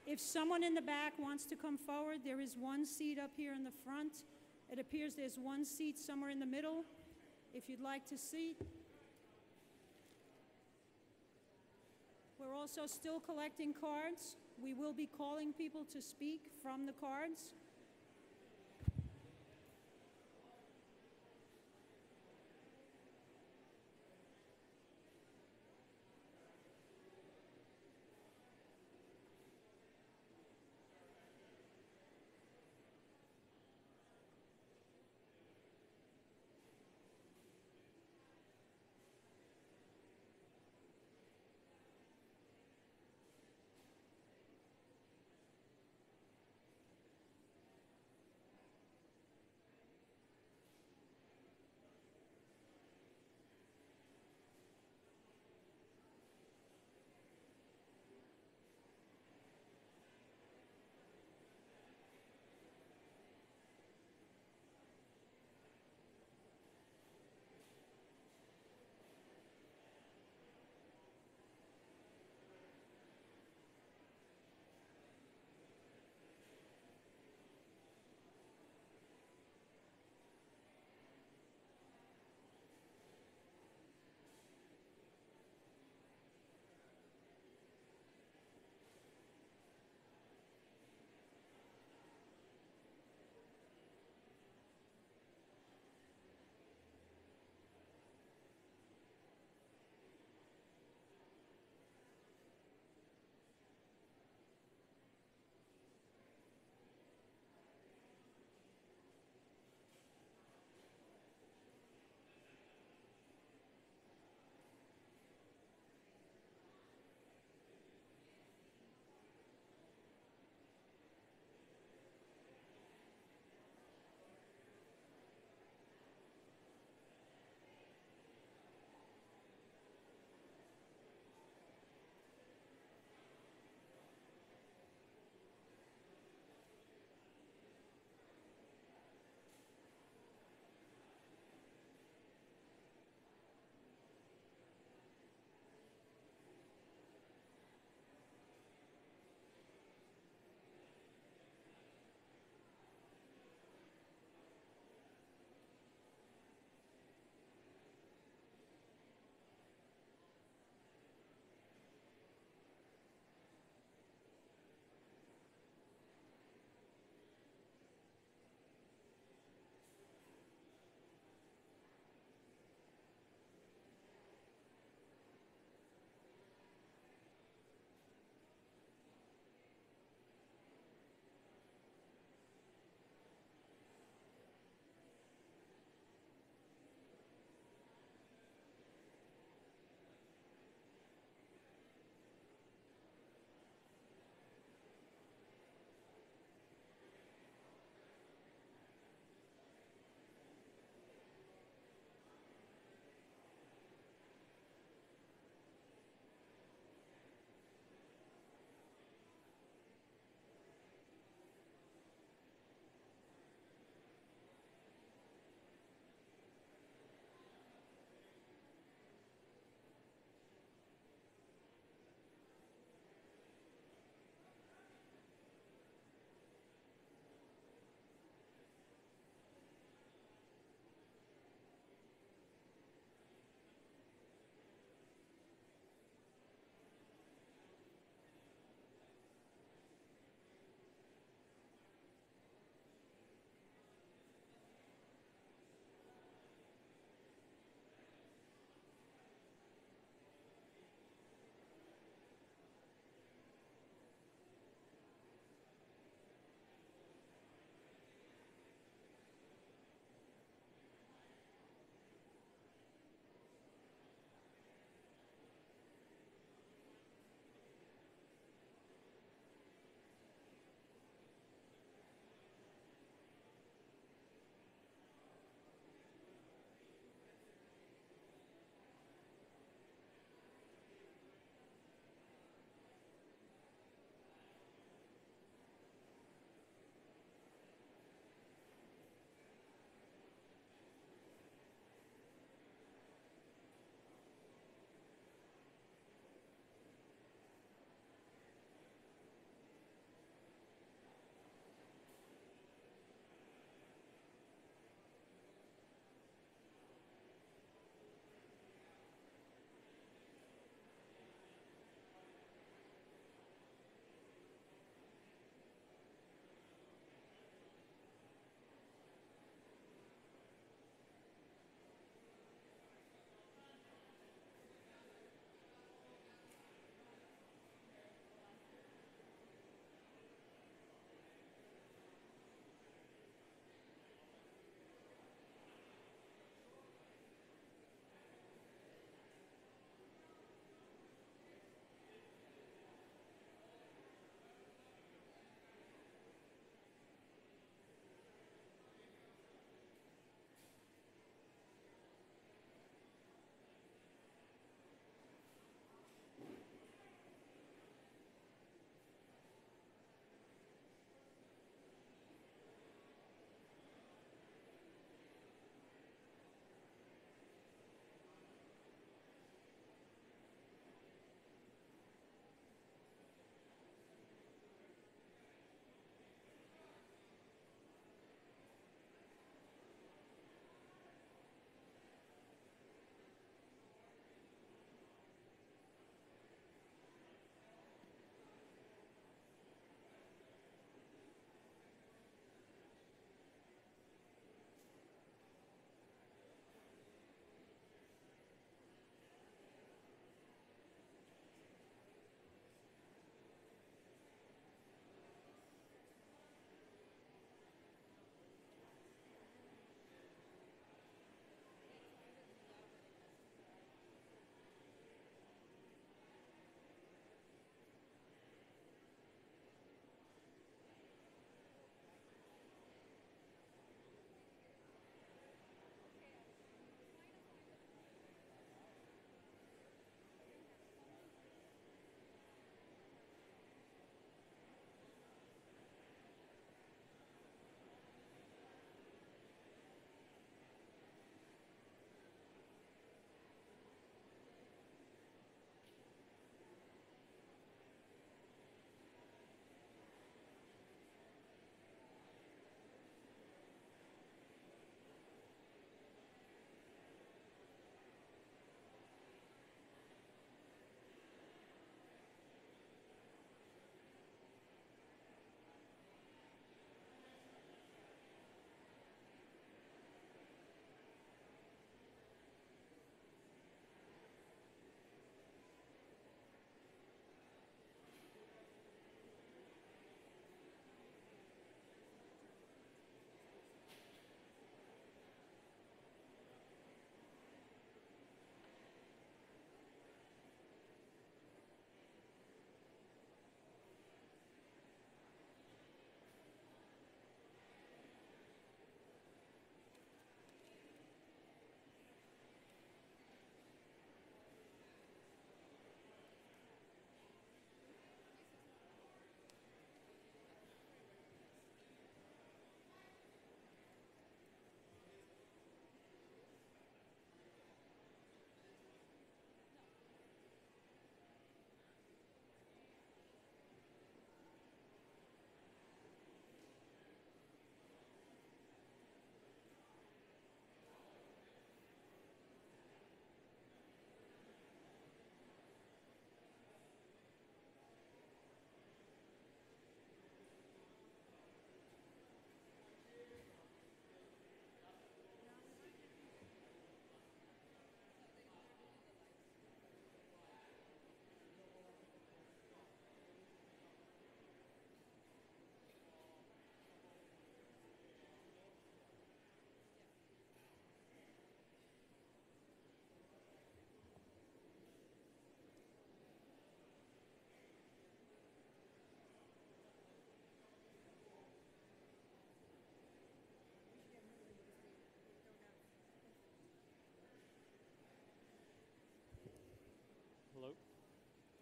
If someone in the back wants to come forward, there is one seat up here in the front. It appears there's one seat somewhere in the middle, if you'd like to seat. We're also still collecting cards. We will be calling people to speak from the cards.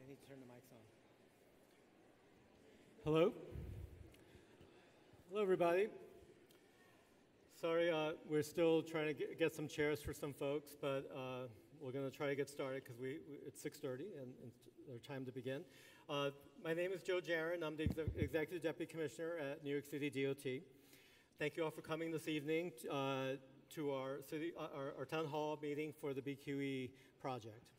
I need to turn the mics on. Hello? Hello, everybody. Sorry, we're still trying to get some chairs for some folks, but we're going to try to get started because it's 6:30 and it's time to begin. My name is Joe Jaron. I'm the Executive Deputy Commissioner at New York City DOT. Thank you all for coming this evening to our town hall meeting for the BQE project.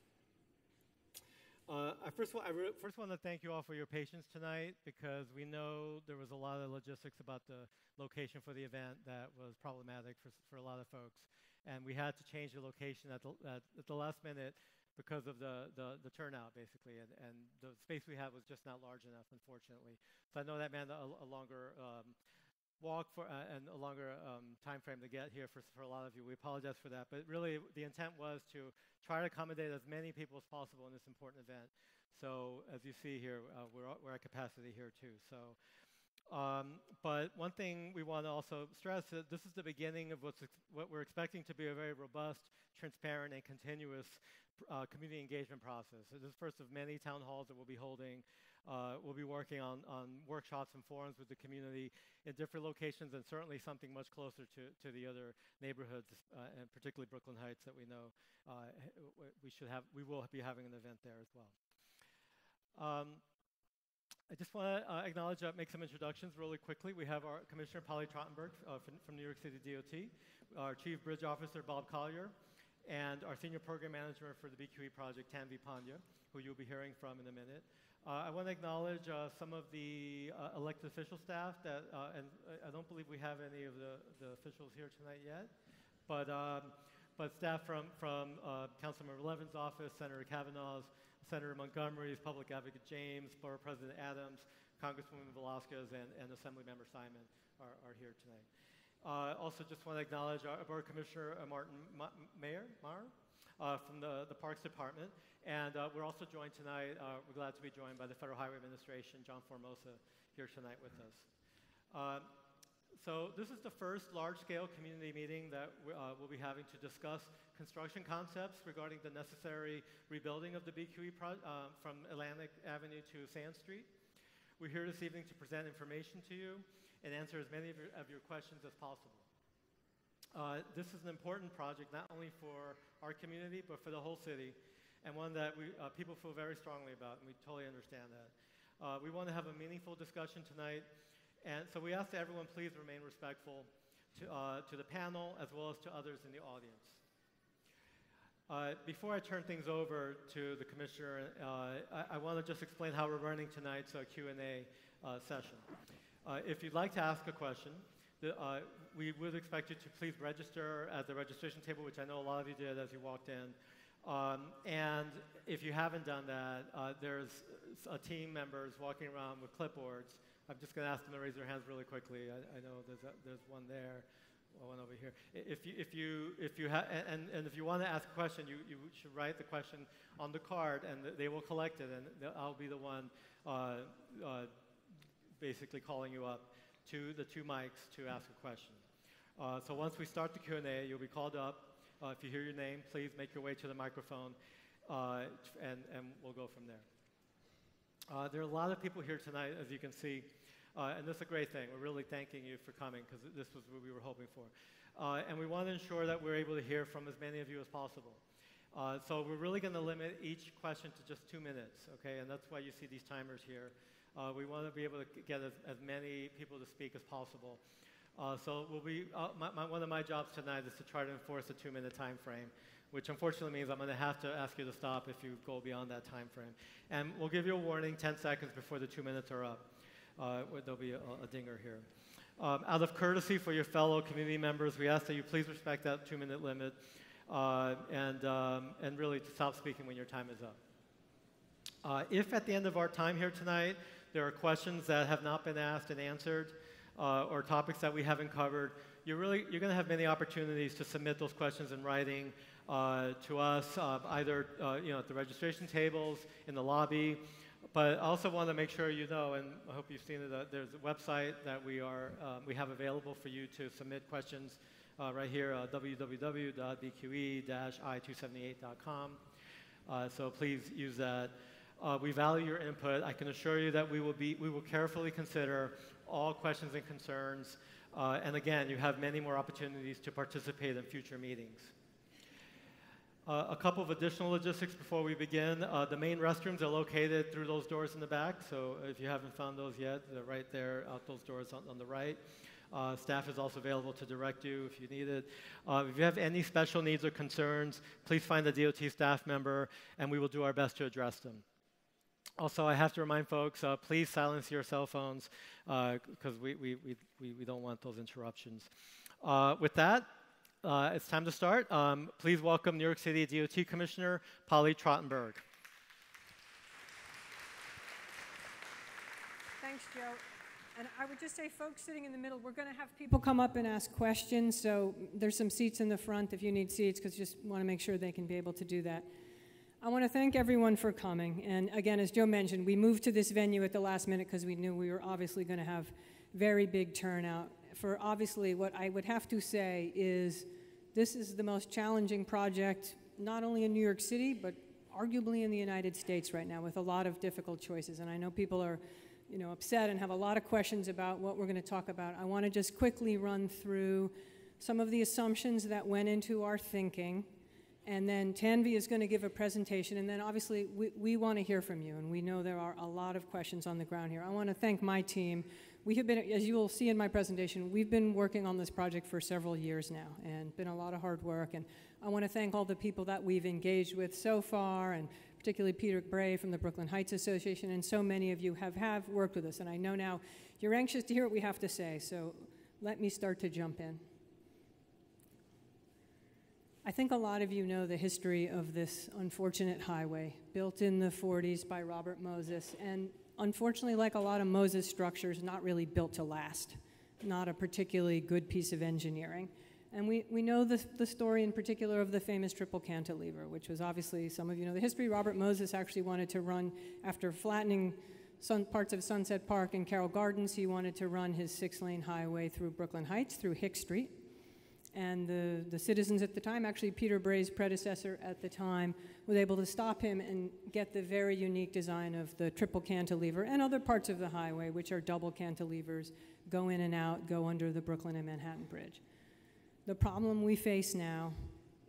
I first want to thank you all for your patience tonight because we know there was a lot of logistics about the location for the event that was problematic for a lot of folks. And we had to change the location at the last minute because of the turnout, basically. And the space we had was just not large enough, unfortunately. So I know that meant a longer walk and a longer time frame to get here for a lot of you. We apologize for that. But really, the intent was to try to accommodate as many people as possible in this important event. So as you see here, we're at capacity here too. So, but one thing we want to also stress is this is the beginning of what we're expecting to be a very robust, transparent, and continuous community engagement process. So this is the first of many town halls that we'll be holding. We'll be working on workshops and forums with the community in different locations, and certainly something much closer to the other neighborhoods, and particularly Brooklyn Heights that we know we will be having an event there as well. I just want to acknowledge, make some introductions really quickly. We have our Commissioner Polly Trottenberg from New York City DOT, our Chief Bridge Officer Bob Collier, and our Senior Program Manager for the BQE project, Tanvi Pandya, who you'll be hearing from in a minute. I want to acknowledge some of the elected official staff and I don't believe we have any of the officials here tonight yet, but staff from Councilmember Levin's office, Senator Kavanaugh's, Senator Montgomery's, Public Advocate James, Borough President Adams, Congresswoman Velasquez, and Assemblymember Simon are here tonight. Also just want to acknowledge our Borough Commissioner Martin Mayer from the Parks Department. And we're also joined tonight, we're glad to be joined by the Federal Highway Administration, John Formosa, here tonight with us. So this is the first large-scale community meeting that we'll be having to discuss construction concepts regarding the necessary rebuilding of the BQE from Atlantic Avenue to Sand Street. We're here this evening to present information to you and answer as many of your questions as possible. This is an important project not only for our community but for the whole city, and one that people feel very strongly about, and we totally understand that. We want to have a meaningful discussion tonight, and so we ask that everyone please remain respectful to the panel as well as to others in the audience. Before I turn things over to the Commissioner, I want to just explain how we're running tonight's Q&A session. If you'd like to ask a question, we would expect you to please register at the registration table, which I know a lot of you did as you walked in. And if you haven't done that, there's team members walking around with clipboards. I'm just going to ask them to raise their hands really quickly. I know there's one there, one over here. If you want to ask a question, you should write the question on the card, and they will collect it, and I'll be the one basically calling you up to the two mics to ask a question. So once we start the Q&A, you'll be called up. If you hear your name, please make your way to the microphone, and we'll go from there. There are a lot of people here tonight, as you can see, and this is a great thing. We're really thanking you for coming because this was what we were hoping for. And we want to ensure that we're able to hear from as many of you as possible. So we're really going to limit each question to just 2 minutes, okay? And that's why you see these timers here. We want to be able to get as many people to speak as possible. So one of my jobs tonight is to try to enforce a 2-minute time frame, which unfortunately means I'm going to have to ask you to stop if you go beyond that time frame. And we'll give you a warning 10 seconds before the 2 minutes are up. There'll be a dinger here. Out of courtesy for your fellow community members, we ask that you please respect that 2-minute limit and really to stop speaking when your time is up. If at the end of our time here tonight, there are questions that have not been asked and answered, or topics that we haven't covered, you're going to have many opportunities to submit those questions in writing to us, either at the registration tables, in the lobby. But I also want to make sure you know, and I hope you've seen it, there's a website that we have available for you to submit questions right here, www.bqe-i278.com. So please use that. We value your input. I can assure you that we will carefully consider all questions and concerns. And again, you have many more opportunities to participate in future meetings. A couple of additional logistics before we begin. The main restrooms are located through those doors in the back, so if you haven't found those yet, they're right there out those doors on the right. Staff is also available to direct you if you need it. If you have any special needs or concerns, please find a DOT staff member, and we will do our best to address them. Also, I have to remind folks, please silence your cell phones because we don't want those interruptions. With that, it's time to start. Please welcome New York City DOT Commissioner Polly Trottenberg. Thanks, Joe. And I would just say, folks sitting in the middle, we're going to have people come up and ask questions. So there's some seats in the front if you need seats, because just want to make sure they can be able to do that. I want to thank everyone for coming. And again, as Joe mentioned, we moved to this venue at the last minute because we knew we were obviously going to have very big turnout. For obviously, what I would have to say is this is the most challenging project, not only in New York City, but arguably in the United States right now, with a lot of difficult choices. And I know people are upset and have a lot of questions about what we're going to talk about. I want to just quickly run through some of the assumptions that went into our thinking. And then Tanvi is going to give a presentation, and then obviously we want to hear from you, and we know there are a lot of questions on the ground here. I want to thank my team. We have been, as you will see in my presentation, we've been working on this project for several years now, and been a lot of hard work, and I want to thank all the people that we've engaged with so far, and particularly Peter Bray from the Brooklyn Heights Association, and so many of you have worked with us, and I know now you're anxious to hear what we have to say, so let me start to jump in. I think a lot of you know the history of this unfortunate highway, built in the 40s by Robert Moses, and unfortunately, like a lot of Moses structures, not really built to last, not a particularly good piece of engineering. And we know the story in particular of the famous triple cantilever, which was obviously, some of you know the history. Robert Moses actually wanted to run, after flattening parts of Sunset Park and Carroll Gardens, he wanted to run his 6-lane highway through Brooklyn Heights, through Hick Street. And the citizens at the time, actually Peter Bray's predecessor at the time, was able to stop him and get the very unique design of the triple cantilever and other parts of the highway, which are double cantilevers, go in and out, go under the Brooklyn and Manhattan Bridge. The problem we face now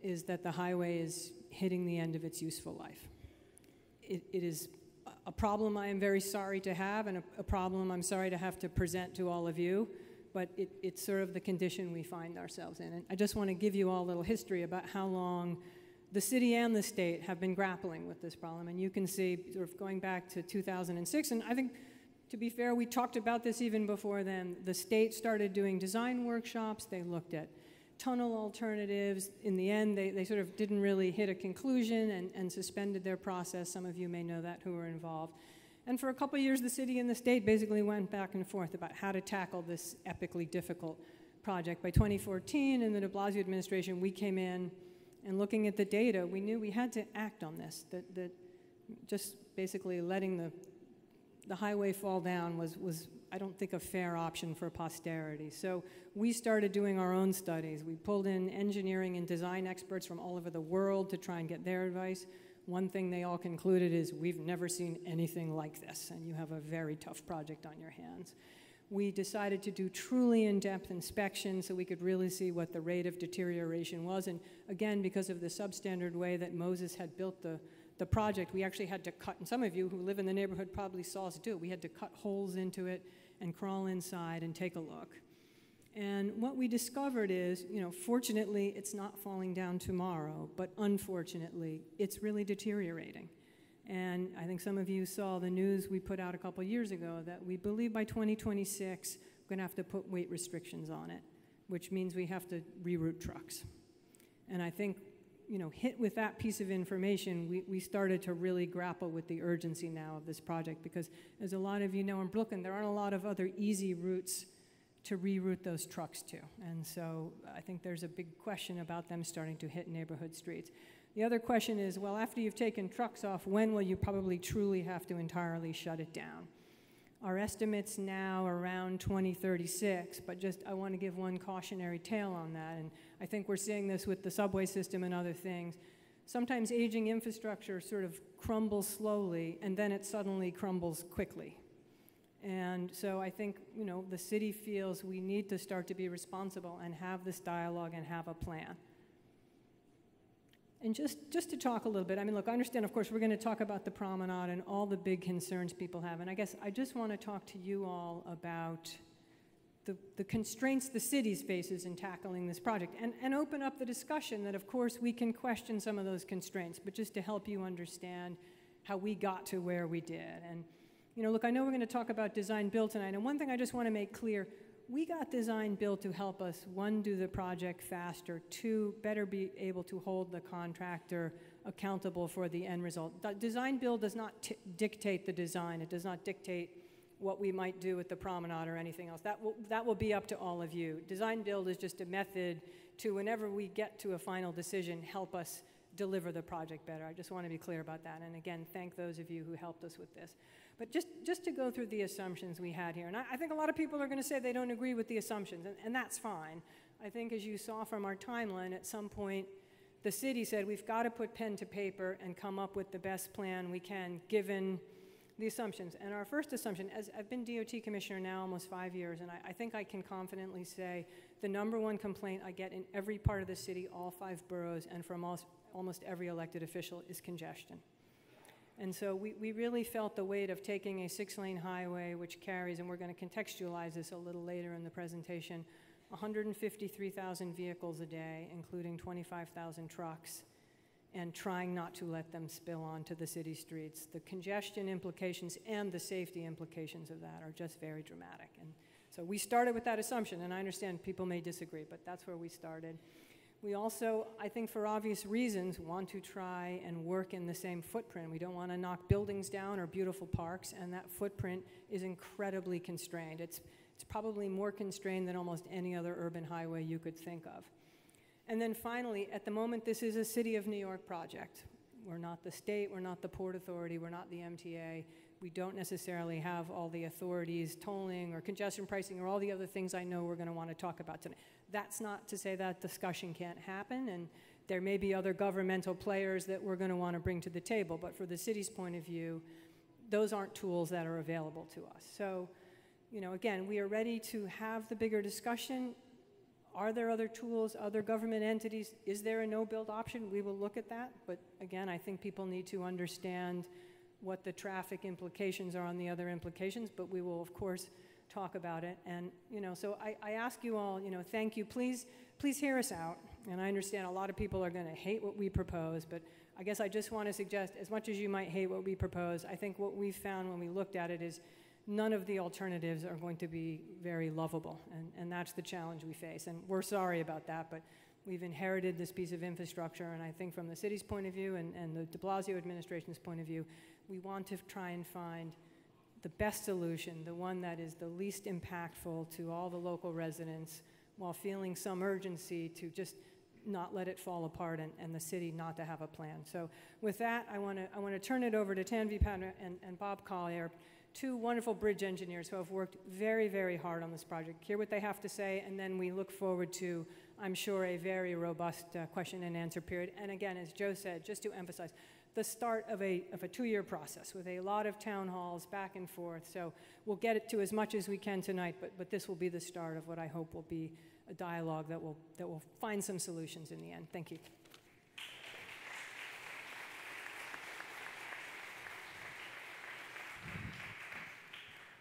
is that the highway is hitting the end of its useful life. It is a problem I am very sorry to have, and a problem I'm sorry to have to present to all of you. But it's sort of the condition we find ourselves in. And I just want to give you all a little history about how long the city and the state have been grappling with this problem. And you can see, sort of going back to 2006, and I think, to be fair, we talked about this even before then. The state started doing design workshops. They looked at tunnel alternatives. In the end, they sort of didn't really hit a conclusion and suspended their process. Some of you may know that who were involved. And for a couple of years, the city and the state basically went back and forth about how to tackle this epically difficult project. By 2014, in the de Blasio administration, we came in, and looking at the data, we knew we had to act on this, that just basically letting the highway fall down was, I don't think, a fair option for posterity. So we started doing our own studies. We pulled in engineering and design experts from all over the world to try and get their advice. One thing they all concluded is, we've never seen anything like this, and you have a very tough project on your hands. We decided to do truly in-depth inspection so we could really see what the rate of deterioration was. And again, because of the substandard way that Moses had built the project, we actually had to cut, and some of you who live in the neighborhood probably saw us do it. We had to cut holes into it and crawl inside and take a look. And what we discovered is, fortunately, it's not falling down tomorrow, but unfortunately, it's really deteriorating. And I think some of you saw the news we put out a couple years ago that we believe by 2026, we're going to have to put weight restrictions on it, which means we have to reroute trucks. And I think, hit with that piece of information, we started to really grapple with the urgency now of this project, because as a lot of you know, in Brooklyn, there aren't a lot of other easy routes to reroute those trucks to. And so I think there's a big question about them starting to hit neighborhood streets. The other question is, well, after you've taken trucks off, when will you probably truly have to entirely shut it down? Our estimates now are around 2036, but I want to give one cautionary tale on that, and I think we're seeing this with the subway system and other things. sometimes aging infrastructure sort of crumbles slowly, and then it suddenly crumbles quickly. And so I think, you know, the city feels we need to start to be responsible and have this dialogue and have a plan. And just to talk a little bit, I mean, look, I understand, of course, we're going to talk about the promenade and all the big concerns people have. And I guess I just want to talk to you all about the constraints the city faces in tackling this project, and open up the discussion that, of course, we can question some of those constraints, but just to help you understand how we got to where we did. And, you know, look, I know we're going to talk about design build tonight, and one thing I just want to make clear, we got design build to help us, one, do the project faster, two, better be able to hold the contractor accountable for the end result. Design build does not dictate the design. It does not dictate what we might do with the promenade or anything else. That will be up to all of you. Design build is just a method to, whenever we get to a final decision, help us deliver the project better. I just want to be clear about that. And again, thank those of you who helped us with this. But just to go through the assumptions we had here, and I think a lot of people are going to say they don't agree with the assumptions, and that's fine. I think, as you saw from our timeline, at some point the city said we've got to put pen to paper and come up with the best plan we can given the assumptions. And our first assumption, as I've been DOT commissioner now almost 5 years, and I think I can confidently say the #1 complaint I get in every part of the city, all 5 boroughs, and from almost every elected official is congestion. And so we really felt the weight of taking a 6-lane highway, which carries, and we're going to contextualize this a little later in the presentation, 153,000 vehicles a day, including 25,000 trucks, and trying not to let them spill onto the city streets. The congestion implications and the safety implications of that are just very dramatic. And so we started with that assumption, and I understand people may disagree, but that's where we started. We also, I think for obvious reasons, want to try and work in the same footprint. We don't want to knock buildings down or beautiful parks, and that footprint is incredibly constrained. It's probably more constrained than almost any other urban highway you could think of. And then finally, at the moment, this is a City of New York project. We're not the state, we're not the Port Authority, we're not the MTA. We don't necessarily have all the authorities, tolling or congestion pricing or all the other things I know we're going to want to talk about tonight. That's not to say that discussion can't happen, and there may be other governmental players that we're going to want to bring to the table, but for the city's point of view, those aren't tools that are available to us. So, you know, again, we are ready to have the bigger discussion. Are there other tools, other government entities? Is there a no-build option? We will look at that, but again, I think people need to understand what the traffic implications are on the other implications, but we will, of course, talk about it. And, you know, so I ask you all, you know, thank you. Please hear us out. And I understand a lot of people are going to hate what we propose, but I guess I just want to suggest, as much as you might hate what we propose, I think what we found when we looked at it is none of the alternatives are going to be very lovable, and that's the challenge we face. And we're sorry about that, but we've inherited this piece of infrastructure, and I think from the city's point of view and the de Blasio administration's point of view, we want to try and find the best solution, the one that is the least impactful to all the local residents, while feeling some urgency to just not let it fall apart and the city not to have a plan. So with that, I want to turn it over to Tanvi Padra and Bob Collier, 2 wonderful bridge engineers who have worked very, very hard on this project. Hear what they have to say, and then we look forward to, I'm sure, a very robust question and answer period. And again, as Joe said, just to emphasize, the start of a 2-year process with a lot of town halls back and forth. So we'll get it to as much as we can tonight, but this will be the start of what I hope will be a dialogue that will find some solutions in the end. Thank you.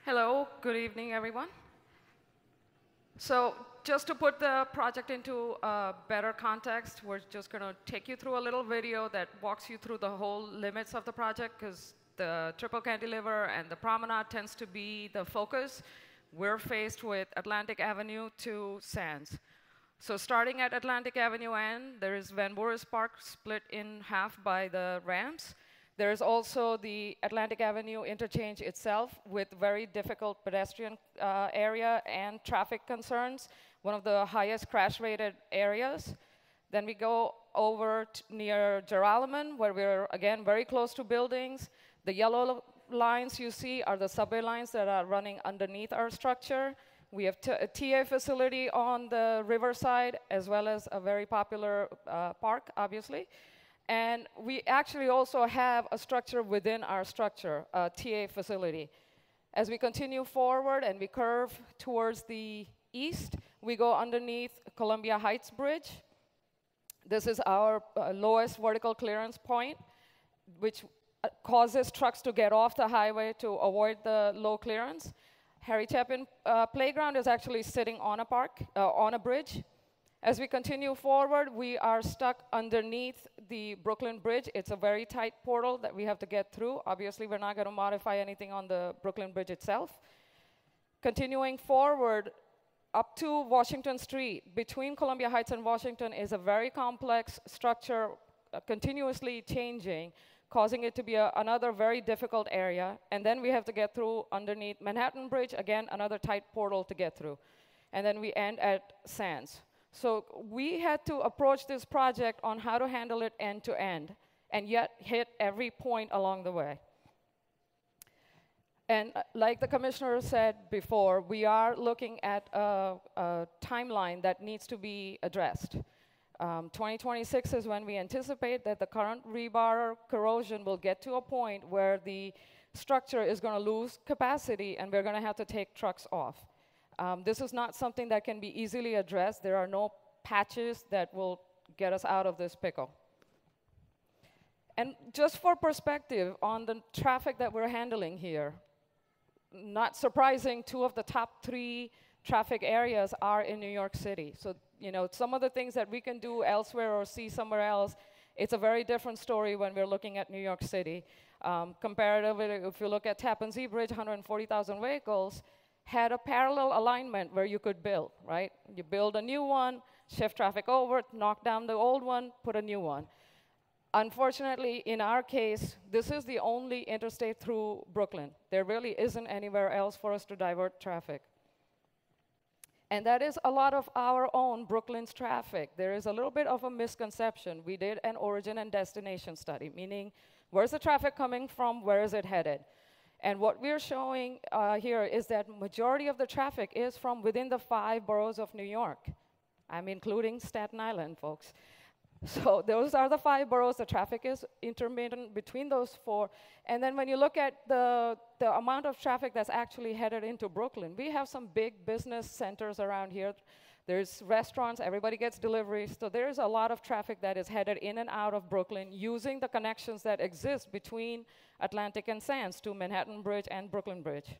Hello, good evening, everyone. So just to put the project into a better context, we're just going to take you through a little video that walks you through the whole limits of the project, because the triple cantilever and the promenade tends to be the focus. We're faced with Atlantic Avenue to Sands. So starting at Atlantic Avenue N, there is Van Boris Park split in half by the ramps. There is also the Atlantic Avenue interchange itself with very difficult pedestrian area and traffic concerns, one of the highest crash-rated areas. Then we go over near Joralemon, where we're, again, very close to buildings. The yellow lines you see are the subway lines that are running underneath our structure. We have a TA facility on the riverside, as well as a very popular park, obviously. And we actually also have a structure within our structure, a TA facility. As we continue forward and we curve towards the east, we go underneath Columbia Heights Bridge. This is our lowest vertical clearance point, which causes trucks to get off the highway to avoid the low clearance. Harry Chapin Playground is actually sitting on a bridge. As we continue forward, we are stuck underneath the Brooklyn Bridge. It's a very tight portal that we have to get through. Obviously, we're not going to modify anything on the Brooklyn Bridge itself. Continuing forward, up to Washington Street, between Columbia Heights and Washington is a very complex structure, continuously changing, causing it to be another very difficult area. And then we have to get through underneath Manhattan Bridge, again, another tight portal to get through. And then we end at Sands. So we had to approach this project on how to handle it end to end, and yet hit every point along the way. And like the commissioner said before, we are looking at a timeline that needs to be addressed. 2026 is when we anticipate that the current rebar corrosion will get to a point where the structure is going to lose capacity and we're going to have to take trucks off. This is not something that can be easily addressed. There are no patches that will get us out of this pickle. And just for perspective on the traffic that we're handling here, not surprising, 2 of the top 3 traffic areas are in New York City. So, you know, some of the things that we can do elsewhere or see somewhere else, it's a very different story when we're looking at New York City. Comparatively, if you look at Tappan Zee Bridge, 140,000 vehicles, had a parallel alignment where you could build, right? You build a new one, shift traffic over, knock down the old one, put a new one. Unfortunately, in our case, this is the only interstate through Brooklyn. There really isn't anywhere else for us to divert traffic. And that is a lot of our own Brooklyn's traffic. There is a little bit of a misconception. We did an origin and destination study, meaning where's the traffic coming from, where is it headed? And what we're showing here is that majority of the traffic is from within the 5 boroughs of New York. I'm including Staten Island, folks. So those are the 5 boroughs. The traffic is intermittent between those 4. And then when you look at the amount of traffic that's actually headed into Brooklyn, we have some big business centers around here. There's restaurants, everybody gets deliveries. So there's a lot of traffic that is headed in and out of Brooklyn using the connections that exist between Atlantic and Sands to Manhattan Bridge and Brooklyn Bridge.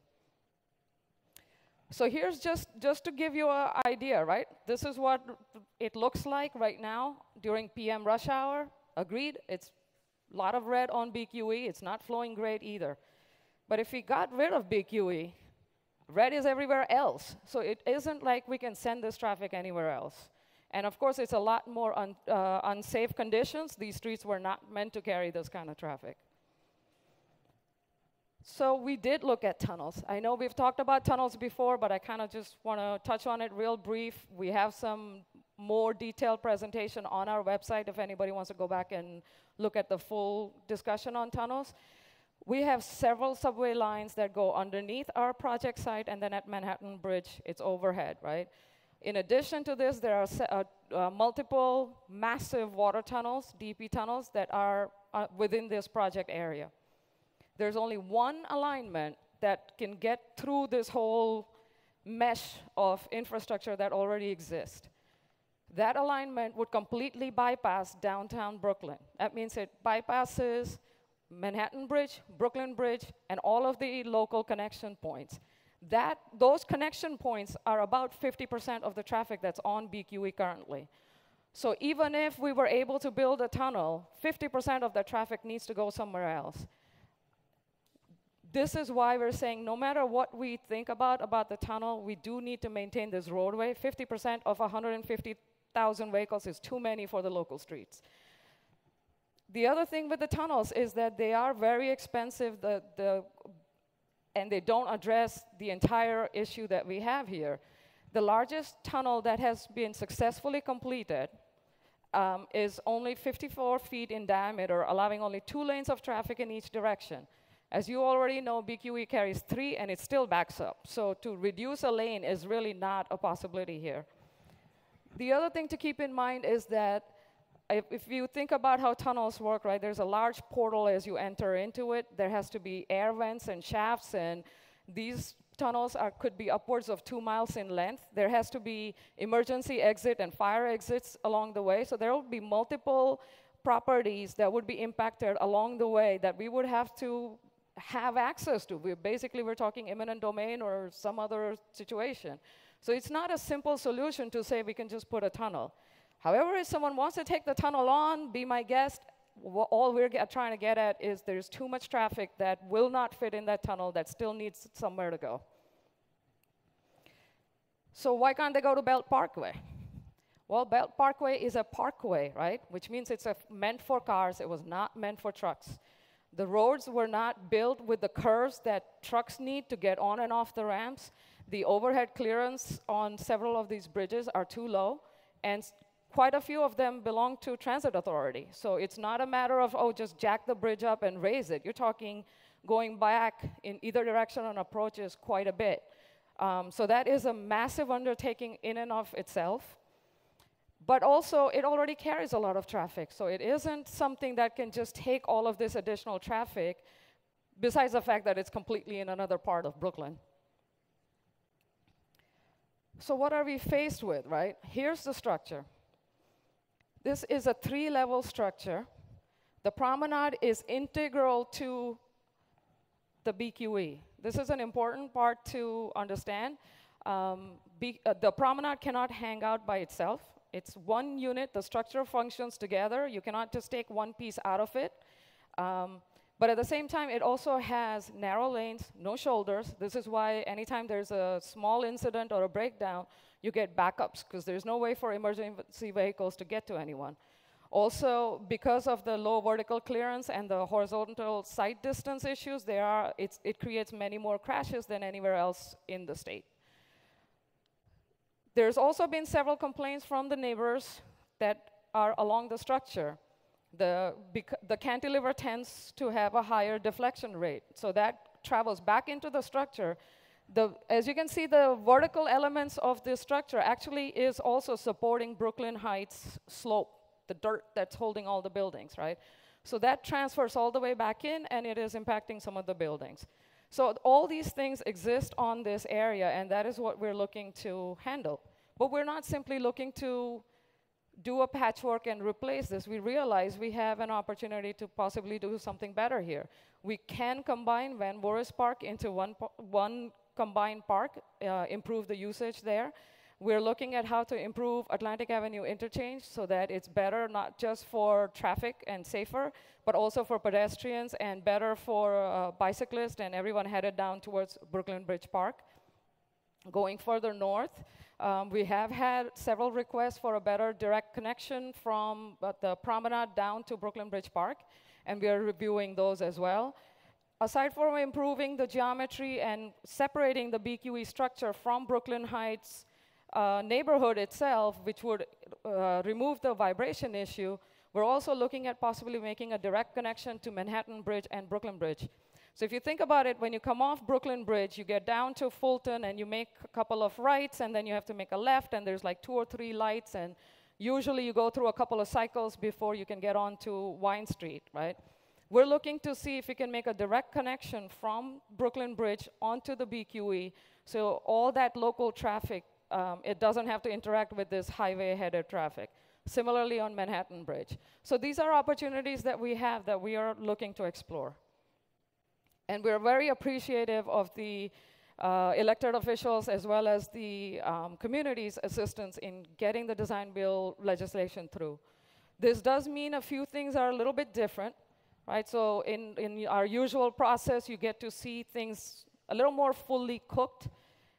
So here's just to give you an idea, right? This is what it looks like right now during PM rush hour. Agreed, it's a lot of red on BQE. It's not flowing great either. But if we got rid of BQE, red is everywhere else. So it isn't like we can send this traffic anywhere else. And of course, it's a lot more unsafe conditions. These streets were not meant to carry this kind of traffic. So we did look at tunnels. I know we've talked about tunnels before, but I kind of just want to touch on it real brief. We have some more detailed presentation on our website if anybody wants to go back and look at the full discussion on tunnels. We have several subway lines that go underneath our project site, and then at Manhattan Bridge, it's overhead, right? In addition to this, there are multiple massive water tunnels, DP tunnels, that are within this project area. There's only one alignment that can get through this whole mesh of infrastructure that already exists. That alignment would completely bypass downtown Brooklyn. That means it bypasses Manhattan Bridge, Brooklyn Bridge, and all of the local connection points. Those connection points are about 50% of the traffic that's on BQE currently. So even if we were able to build a tunnel, 50% of the traffic needs to go somewhere else. This is why we're saying no matter what we think about the tunnel, we do need to maintain this roadway. 50% of 150,000 vehicles is too many for the local streets. The other thing with the tunnels is that they are very expensive, and they don't address the entire issue that we have here. The largest tunnel that has been successfully completed is only 54 feet in diameter, allowing only 2 lanes of traffic in each direction. As you already know, BQE carries 3, and it still backs up. So to reduce a lane is really not a possibility here. The other thing to keep in mind is that if you think about how tunnels work, right, there's a large portal as you enter into it. There has to be air vents and shafts, and these tunnels could be upwards of 2 miles in length. There has to be emergency exit and fire exits along the way. So there will be multiple properties that would be impacted along the way that we would have to have access to. We're talking eminent domain or some other situation. So it's not a simple solution to say we can just put a tunnel. However, if someone wants to take the tunnel on, be my guest, all we're trying to get at is there's too much traffic that will not fit in that tunnel that still needs somewhere to go. So why can't they go to Belt Parkway? Well, Belt Parkway is a parkway, right? Which means it's meant for cars. It was not meant for trucks. The roads were not built with the curves that trucks need to get on and off the ramps. The overhead clearance on several of these bridges are too low, and quite a few of them belong to transit authority. So it's not a matter of, oh, just jack the bridge up and raise it. You're talking going back in either direction on approaches quite a bit. So that is a massive undertaking in and of itself. But also, it already carries a lot of traffic. So it isn't something that can just take all of this additional traffic, besides the fact that it's completely in another part of Brooklyn. So what are we faced with, right? Here's the structure. This is a 3-level structure. The promenade is integral to the BQE. This is an important part to understand. The promenade cannot hang out by itself. It's one unit. The structure functions together. You cannot just take one piece out of it. But at the same time, it also has narrow lanes, no shoulders. This is why anytime there's a small incident or a breakdown, you get backups, because there's no way for emergency vehicles to get to anyone. Also, because of the low vertical clearance and the horizontal sight distance issues, it creates many more crashes than anywhere else in the state. There's also been several complaints from the neighbors that are along the structure. The cantilever tends to have a higher deflection rate, so that travels back into the structure. As you can see, the vertical elements of this structure actually is also supporting Brooklyn Heights slope, the dirt that's holding all the buildings, right? So that transfers all the way back in, and it is impacting some of the buildings. So all these things exist on this area, and that is what we're looking to handle. But we're not simply looking to do a patchwork and replace this. We realize we have an opportunity to possibly do something better here. We can combine Van Boris Park into one combined park, improve the usage there. We're looking at how to improve Atlantic Avenue interchange so that it's better not just for traffic and safer, but also for pedestrians and better for bicyclists and everyone headed down towards Brooklyn Bridge Park. Going further north, we have had several requests for a better direct connection from the promenade down to Brooklyn Bridge Park, and we are reviewing those as well. Aside from improving the geometry and separating the BQE structure from Brooklyn Heights neighborhood itself, which would remove the vibration issue, we're also looking at possibly making a direct connection to Manhattan Bridge and Brooklyn Bridge. So if you think about it, when you come off Brooklyn Bridge, you get down to Fulton, and you make a couple of rights, and then you have to make a left, and there's like 2 or 3 lights, and usually you go through a couple of cycles before you can get onto Vine Street, right? We're looking to see if we can make a direct connection from Brooklyn Bridge onto the BQE, so all that local traffic, it doesn't have to interact with this highway-headed traffic. Similarly on Manhattan Bridge. So these are opportunities that we have that we are looking to explore. And we're very appreciative of the elected officials as well as the community's assistance in getting the design bill legislation through. This does mean a few things are a little bit different, right? So in our usual process, you get to see things a little more fully cooked.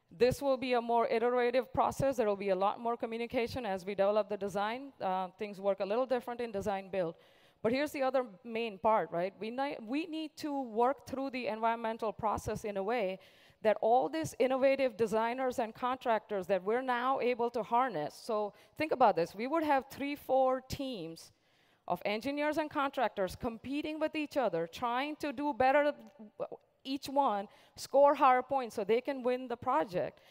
This will be a more iterative process. There will be a lot more communication as we develop the design. Things work a little different in design build. But here's the other main part, right? We need to work through the environmental process in a way that all these innovative designers and contractors that we're now able to harness. So think about this. We would have 3-4 teams of engineers and contractors competing with each other, trying to do better, each one, score higher points so they can win the project.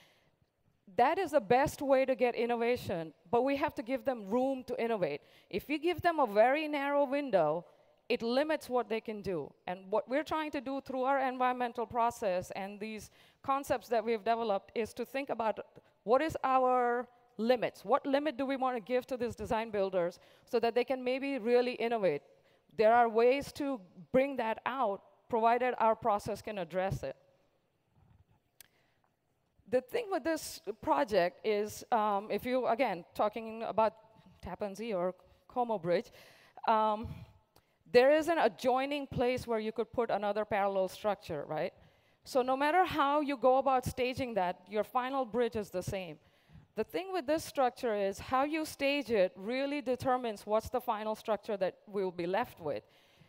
that is the best way to get innovation, but we have to give them room to innovate. If we give them a very narrow window, it limits what they can do. And what we're trying to do through our environmental process and these concepts that we've developed is to think about what is our limits? What limit do we want to give to these design builders so that they can maybe really innovate? There are ways to bring that out, provided our process can address it. The thing with this project is, if you, again, talking about Tappan Zee or Como Bridge, there is an adjoining place where you could put another parallel structure, right? So no matter how you go about staging that, your final bridge is the same. The thing with this structure is how you stage it really determines what's the final structure that we'll be left with.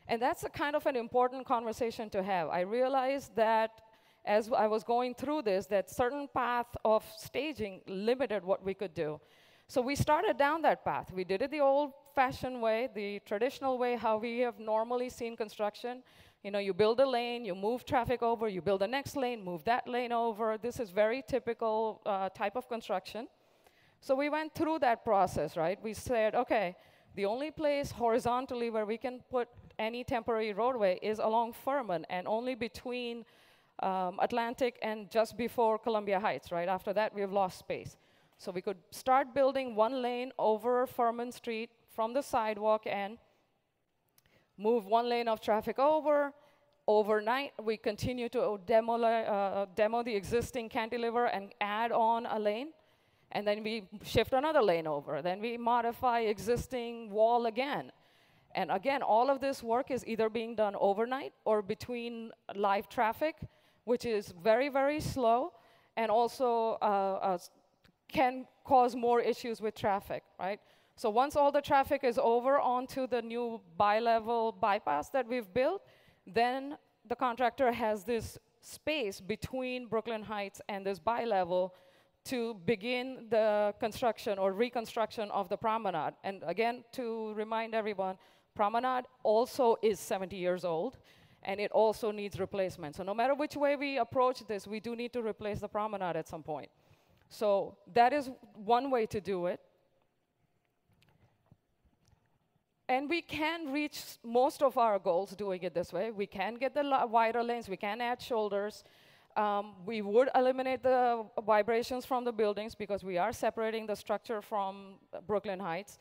And that's a kind of an important conversation to have. I realized that as I was going through this, that certain path of staging limited what we could do. So we started down that path. We did it the old-fashioned way, the traditional way, how we have normally seen construction. You know, you build a lane, you move traffic over, you build the next lane, move that lane over. This is very typical type of construction. So we went through that process, right? We said, okay, the only place horizontally where we can put any temporary roadway is along Furman and only between Atlantic and just before Columbia Heights, right? After that, we've lost space. So we could start building one lane over Furman Street from the sidewalk and move one lane of traffic over. Overnight, we continue to demo the existing cantilever and add on a lane. And then we shift another lane over. Then we modify existing wall again. And again, all of this work is either being done overnight or between live traffic, which is very, very slow, and also can cause more issues with traffic, right? So once all the traffic is over onto the new bi-level bypass that we've built, then the contractor has this space between Brooklyn Heights and this bi-level to begin the construction or reconstruction of the promenade. And again, to remind everyone, promenade also is 70 years old, and it also needs replacement. So no matter which way we approach this, we do need to replace the promenade at some point. So that is one way to do it. And we can reach most of our goals doing it this way. We can get the wider lanes, we can add shoulders. We would eliminate the vibrations from the buildings because we are separating the structure from Brooklyn Heights.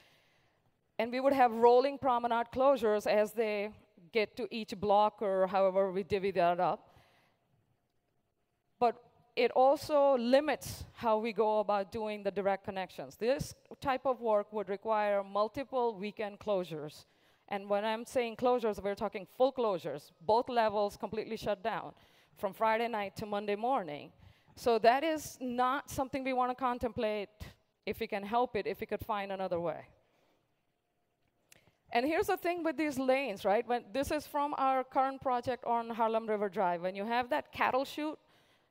And we would have rolling promenade closures as they get to each block or however we divvy that up. But it also limits how we go about doing the direct connections. This type of work would require multiple weekend closures. And when I'm saying closures, we're talking full closures, both levels completely shut down from Friday night to Monday morning. So that is not something we want to contemplate if we can help it, if we could find another way. And here's the thing with these lanes, right? When this is from our current project on Harlem River Drive. When you have that cattle chute,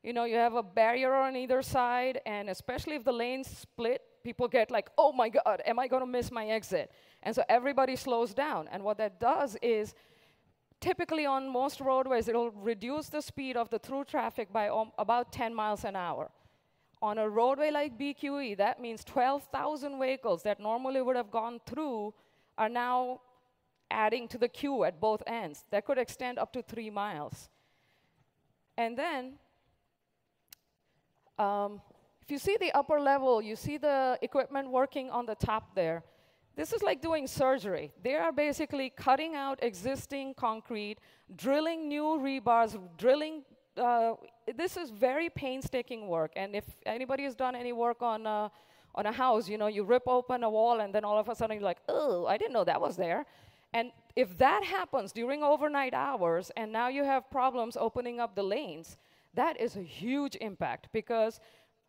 you know, you have a barrier on either side, and especially if the lanes split, people get like, oh my God, am I gonna miss my exit? And so everybody slows down. And what that does is, typically on most roadways, it'll reduce the speed of the through traffic by about 10 miles an hour. On a roadway like BQE, that means 12,000 vehicles that normally would have gone through are now adding to the queue at both ends. That could extend up to 3 miles. And then, if you see the upper level, you see the equipment working on the top there. This is like doing surgery. They are basically cutting out existing concrete, drilling new rebars, drilling. This is very painstaking work. And if anybody has done any work on a house, you know, you rip open a wall and then all of a sudden you're like, oh, I didn't know that was there. And if that happens during overnight hours and now you have problems opening up the lanes, that is a huge impact because,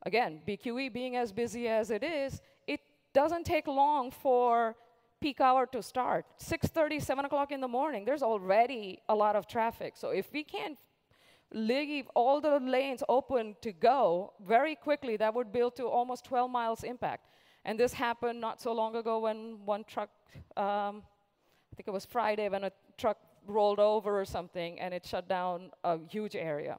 again, BQE being as busy as it is, it doesn't take long for peak hour to start. 6:30, 7 o'clock in the morning, there's already a lot of traffic. So if we can't leave all the lanes open to go very quickly, that would build to almost 12 miles impact. And this happened not so long ago when one truck, I think it was Friday, when a truck rolled over or something and it shut down a huge area.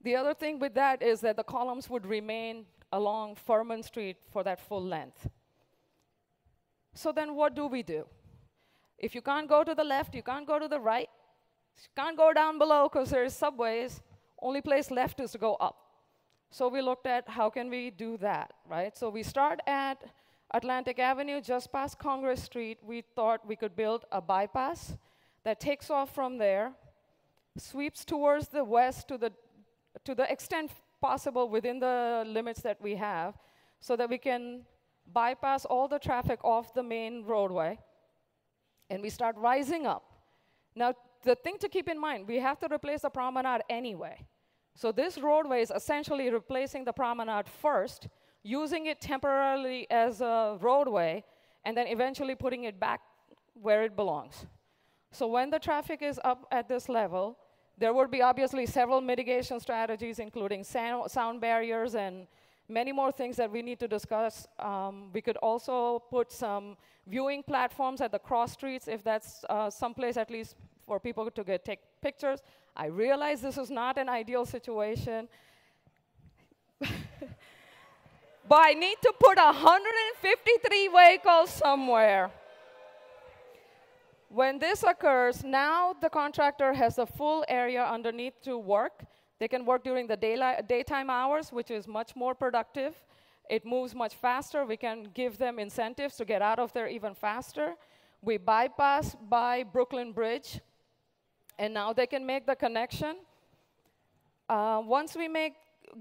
The other thing with that is that the columns would remain along Furman Street for that full length. So then what do we do? If you can't go to the left, you can't go to the right, you can't go down below because there's subways, only place left is to go up. So we looked at how can we do that, right? So we start at Atlantic Avenue, just past Congress Street. We thought we could build a bypass that takes off from there, sweeps towards the west to the extent possible within the limits that we have, so that we can bypass all the traffic off the main roadway, and we start rising up. Now, the thing to keep in mind, we have to replace the promenade anyway. So this roadway is essentially replacing the promenade first, using it temporarily as a roadway, and then eventually putting it back where it belongs. So when the traffic is up at this level, there would be obviously several mitigation strategies, including sound barriers and many more things that we need to discuss. We could also put some viewing platforms at the cross streets, if that's someplace at least for people to take pictures. I realize this is not an ideal situation, but I need to put 153 vehicles somewhere. When this occurs, now the contractor has a full area underneath to work. They can work during the daytime hours, which is much more productive. It moves much faster. We can give them incentives to get out of there even faster. We bypass by Brooklyn Bridge, and now they can make the connection. Once we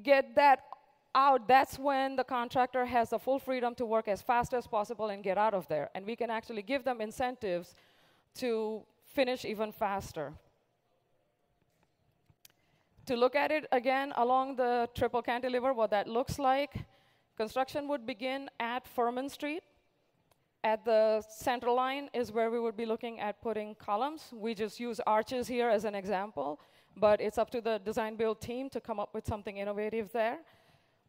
get that out, that's when the contractor has the full freedom to work as fast as possible and get out of there. And we can actually give them incentives to finish even faster. To look at it again along the triple cantilever, what that looks like, construction would begin at Furman Street. At the center line is where we would be looking at putting columns. We just use arches here as an example, but it's up to the design build team to come up with something innovative there.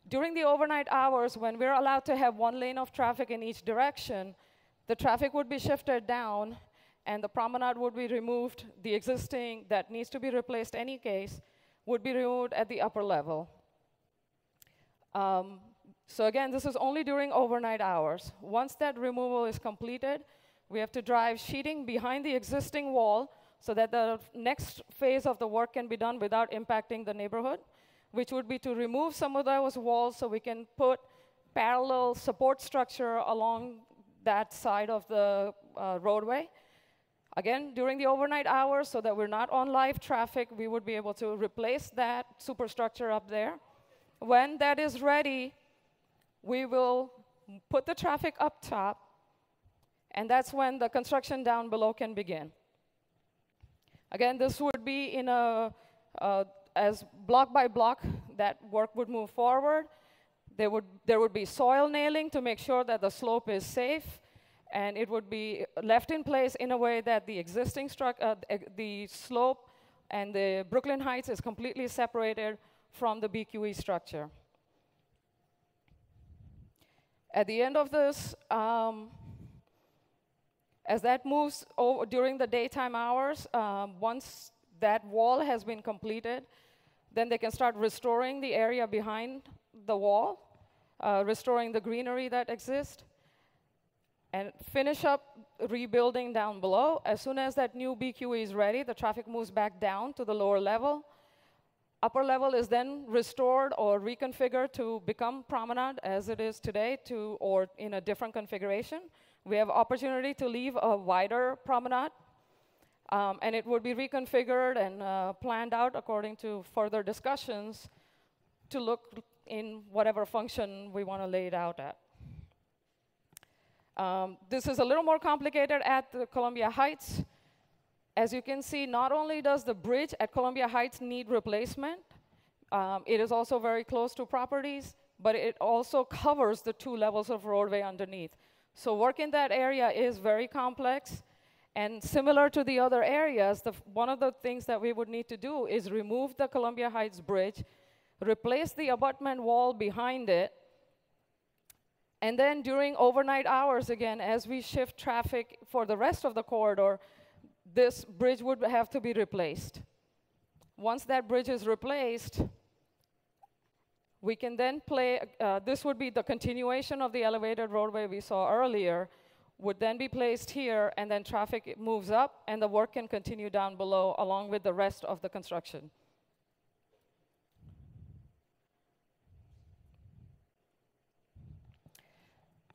During the overnight hours, when we're allowed to have one lane of traffic in each direction, the traffic would be shifted down, and the promenade would be removed. The existing that needs to be replaced any case would be removed at the upper level. So again, this is only during overnight hours. Once that removal is completed, we have to drive sheeting behind the existing wall so that the next phase of the work can be done without impacting the neighborhood, which would be to remove some of those walls so we can put parallel support structure along that side of the roadway. Again, during the overnight hours, so that we're not on live traffic, we would be able to replace that superstructure up there. When that is ready, we will put the traffic up top, and that's when the construction down below can begin. Again, this would be in as block by block, that work would move forward. There would be soil nailing to make sure that the slope is safe, and it would be left in place in a way that the existing the slope and the Brooklyn Heights is completely separated from the BQE structure. At the end of this, as that moves over during the daytime hours, once that wall has been completed, then they can start restoring the area behind the wall, restoring the greenery that exists, and finish up rebuilding down below. As soon as that new BQE is ready, the traffic moves back down to the lower level. Upper level is then restored or reconfigured to become promenade as it is today, or in a different configuration. We have opportunity to leave a wider promenade, and it would be reconfigured and planned out according to further discussions to look in whatever function we want to lay it out at. This is a little more complicated at the Columbia Heights. As you can see, not only does the bridge at Columbia Heights need replacement, it is also very close to properties, but it also covers the 2 levels of roadway underneath. So work in that area is very complex, and similar to the other areas, one of the things that we would need to do is remove the Columbia Heights bridge, replace the abutment wall behind it, and then during overnight hours, again, as we shift traffic for the rest of the corridor, this bridge would have to be replaced. Once that bridge is replaced, We can then play, this would be the continuation of the elevated roadway we saw earlier, would then be placed here, and then traffic moves up, and the work can continue down below along with the rest of the construction.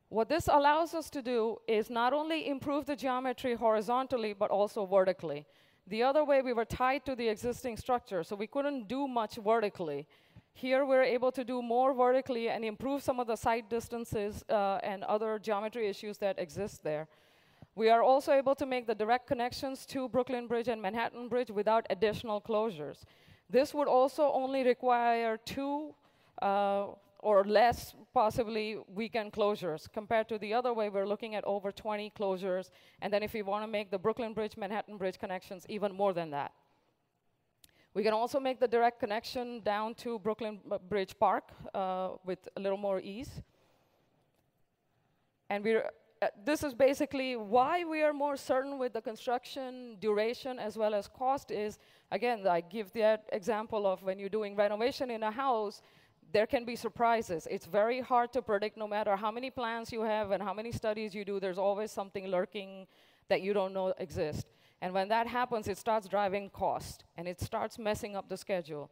What this allows us to do is not only improve the geometry horizontally, but also vertically. The other way, we were tied to the existing structure, so we couldn't do much vertically. Here, we're able to do more vertically and improve some of the site distances and other geometry issues that exist there. We are also able to make the direct connections to Brooklyn Bridge and Manhattan Bridge without additional closures. This would also only require 2 or less, possibly, weekend closures. Compared to the other way, we're looking at over 20 closures. And then if we want to make the Brooklyn Bridge, Manhattan Bridge connections, even more than that. We can also make the direct connection down to Brooklyn Bridge Park with a little more ease. And this is basically why we are more certain with the construction duration as well as cost is, again, I give that example of when you're doing renovation in a house, there can be surprises. It's very hard to predict no matter how many plans you have and how many studies you do, there's always something lurking that you don't know exists. And when that happens, it starts driving cost, and it starts messing up the schedule.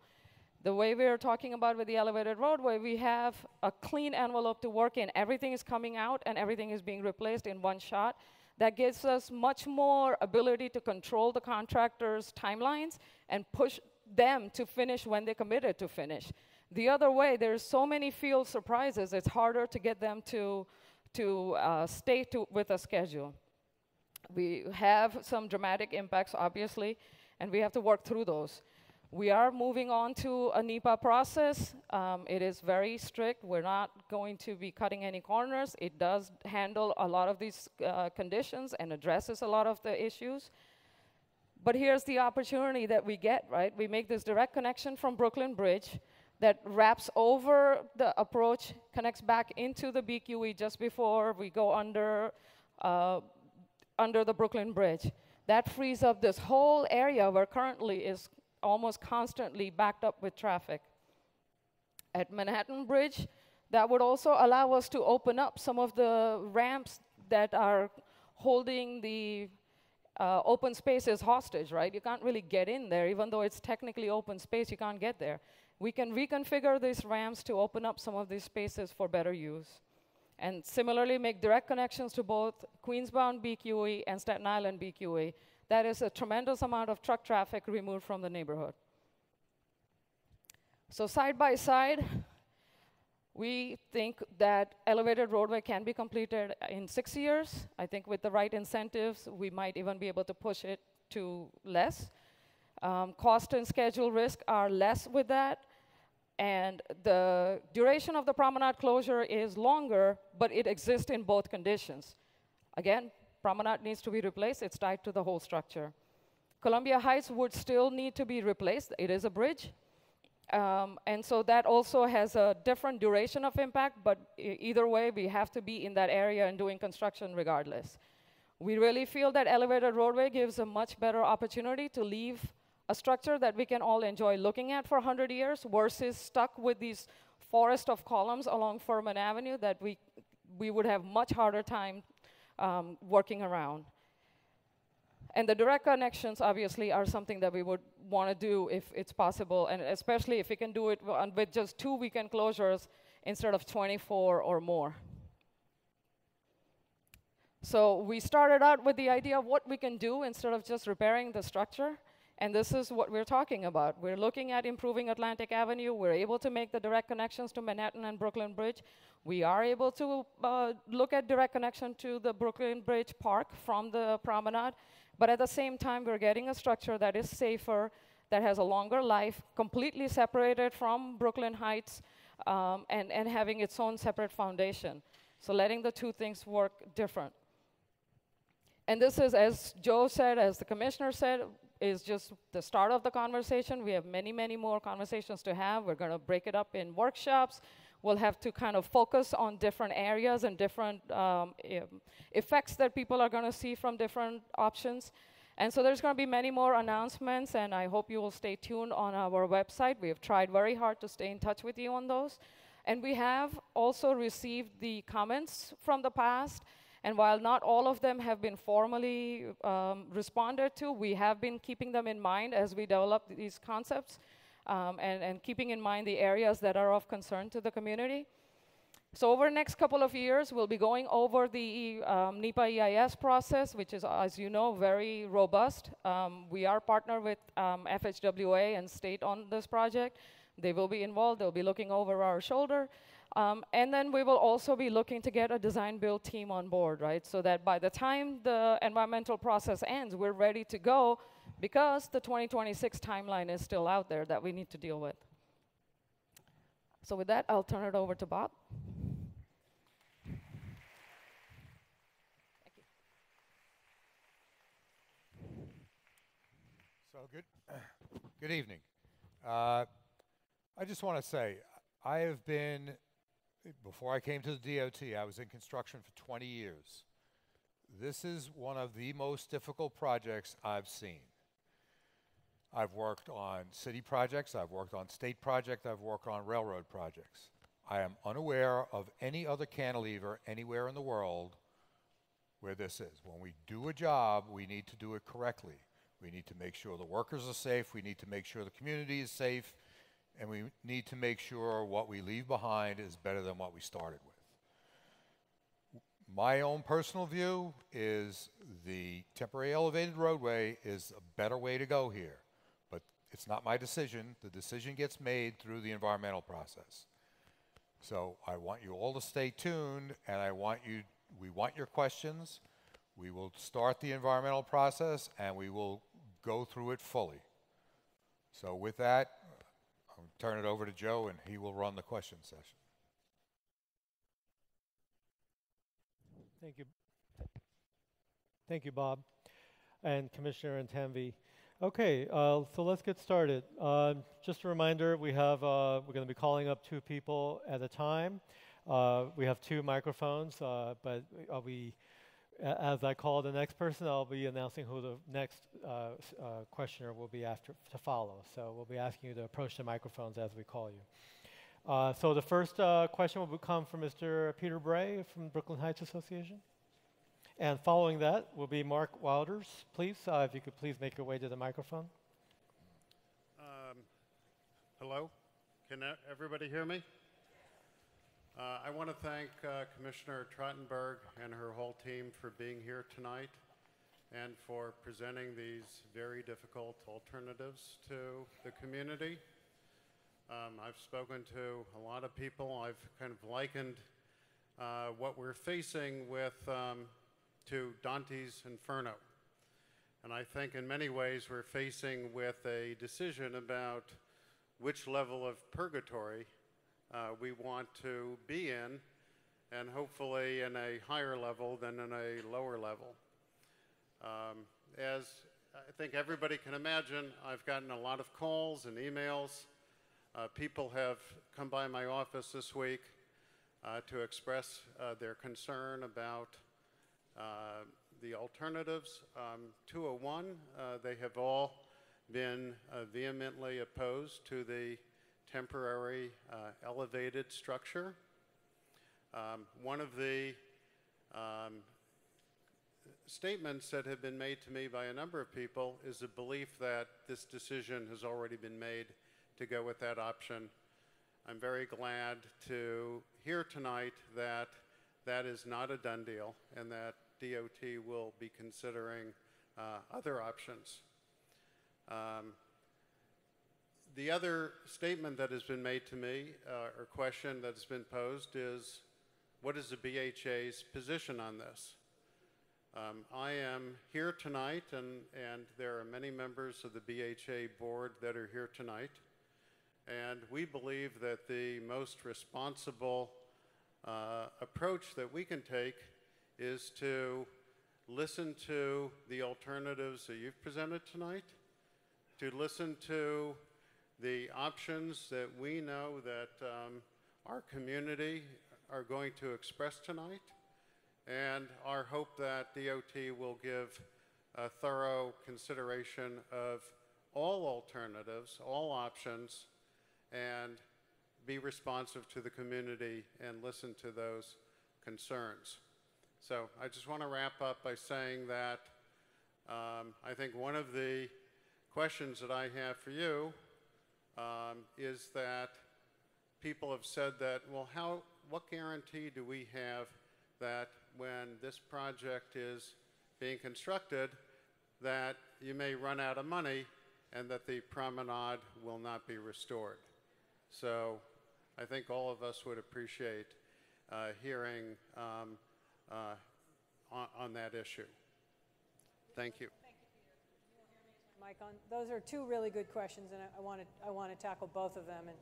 The way we are talking about with the elevated roadway, we have a clean envelope to work in. Everything is coming out, and everything is being replaced in one shot. That gives us much more ability to control the contractors' timelines and push them to finish when they committed to finish. The other way, there's so many field surprises, it's harder to get them to stay with a schedule. We have some dramatic impacts, obviously, and we have to work through those. We are moving on to a NEPA process. It is very strict. We're not going to be cutting any corners. It does handle a lot of these conditions and addresses a lot of the issues. But here's the opportunity that we get, right? We make this direct connection from Brooklyn Bridge that wraps over the approach, connects back into the BQE just before we go under the Brooklyn Bridge. That frees up this whole area where currently is almost constantly backed up with traffic. At Manhattan Bridge, that would also allow us to open up some of the ramps that are holding the open spaces hostage, right? You can't really get in there, even though it's technically open space, you can't get there. We can reconfigure these ramps to open up some of these spaces for better use. And similarly, make direct connections to both Queensbound BQE and Staten Island BQE. That is a tremendous amount of truck traffic removed from the neighborhood. So side by side, we think that elevated roadway can be completed in 6 years. I think with the right incentives, we might even be able to push it to less. Cost and schedule risk are less with that. And the duration of the promenade closure is longer, but it exists in both conditions. Again, promenade needs to be replaced. It's tied to the whole structure. Columbia Heights would still need to be replaced. It is a bridge. And so that also has a different duration of impact, but either way, we have to be in that area and doing construction regardless. We really feel that elevated roadway gives a much better opportunity to leave a structure that we can all enjoy looking at for 100 years versus stuck with these forest of columns along Furman Avenue that we would have much harder time working around. And the direct connections, obviously, are something that we would want to do if it's possible, and especially if we can do it with just 2 weekend closures instead of 24 or more. So we started out with the idea of what we can do instead of just repairing the structure. And this is what we're talking about. We're looking at improving Atlantic Avenue. We're able to make the direct connections to Manhattan and Brooklyn Bridge. We are able to look at direct connection to the Brooklyn Bridge Park from the promenade. But at the same time, we're getting a structure that is safer, that has a longer life, completely separated from Brooklyn Heights, and having its own separate foundation. So letting the two things work different. And this is, as Joe said, as the commissioner said, is just the start of the conversation. We have many, many more conversations to have. We're going to break it up in workshops. We'll have to kind of focus on different areas and different effects that people are going to see from different options. And so there's going to be many more announcements, and I hope you will stay tuned on our website. We have tried very hard to stay in touch with you on those. And we have also received the comments from the past, and while not all of them have been formally responded to, we have been keeping them in mind as we develop these concepts, and keeping in mind the areas that are of concern to the community. So over the next couple of years, we'll be going over the NYCHA EIS process, which is, as you know, very robust. We are partnered with FHWA and state on this project. They will be involved. They'll be looking over our shoulder. And then we will also be looking to get a design-build team on board, right? So that by the time the environmental process ends, we're ready to go, because the 2026 timeline is still out there that we need to deal with. So with that, I'll turn it over to Bob. So good evening. I just want to say, I have been, before I came to the DOT, I was in construction for 20 years. This is one of the most difficult projects I've seen. I've worked on city projects, I've worked on state projects, I've worked on railroad projects. I am unaware of any other cantilever anywhere in the world where this is. When we do a job, we need to do it correctly. We need to make sure the workers are safe, we need to make sure the community is safe, and we need to make sure what we leave behind is better than what we started with. My own personal view is the temporary elevated roadway is a better way to go here, but it's not my decision. The decision gets made through the environmental process. So I want you all to stay tuned, and we want your questions. We will start the environmental process, and we will go through it fully. So with that, I'll turn it over to Joe, and he will run the question session. Thank you. Thank you, Bob, and Commissioner Ntamvi. Okay, so let's get started. Just a reminder, we're going to be calling up 2 people at a time. We have 2 microphones, but as I call the next person, I'll be announcing who the next questioner will be after to follow. So we'll be asking you to approach the microphones as we call you. So the first question will come from Mr. Peter Bray from Brooklyn Heights Association. And following that will be Mark Wilders. Please, if you could please make your way to the microphone. Hello, can everybody hear me? I want to thank Commissioner Trottenberg and her whole team for being here tonight and for presenting these very difficult alternatives to the community. I've spoken to a lot of people. I've kind of likened what we're facing with to Dante's Inferno. And I think in many ways we're facing with a decision about which level of purgatory we want to be in, and hopefully in a higher level than in a lower level. As I think everybody can imagine, I've gotten a lot of calls and emails. People have come by my office this week to express their concern about the alternatives. 201, they have all been vehemently opposed to the temporary elevated structure. One of the statements that have been made to me by a number of people is the belief that this decision has already been made to go with that option. I'm very glad to hear tonight that that is not a done deal and that DOT will be considering other options. The other statement that has been made to me, or question that has been posed, is what is the BHA's position on this? I am here tonight, and there are many members of the BHA board that are here tonight, and we believe that the most responsible approach that we can take is to listen to the alternatives that you've presented tonight, to listen to the options that we know that our community are going to express tonight, and our hope that DOT will give a thorough consideration of all alternatives, all options, and be responsive to the community and listen to those concerns. So I just want to wrap up by saying that I think one of the questions that I have for you is that people have said that, well, what guarantee do we have that when this project is being constructed that you may run out of money and that the promenade will not be restored? So I think all of us would appreciate hearing on that issue. Thank you. Thank you, Peter. You'll hear me with my mic on. Those are two really good questions, and I want to tackle both of them. And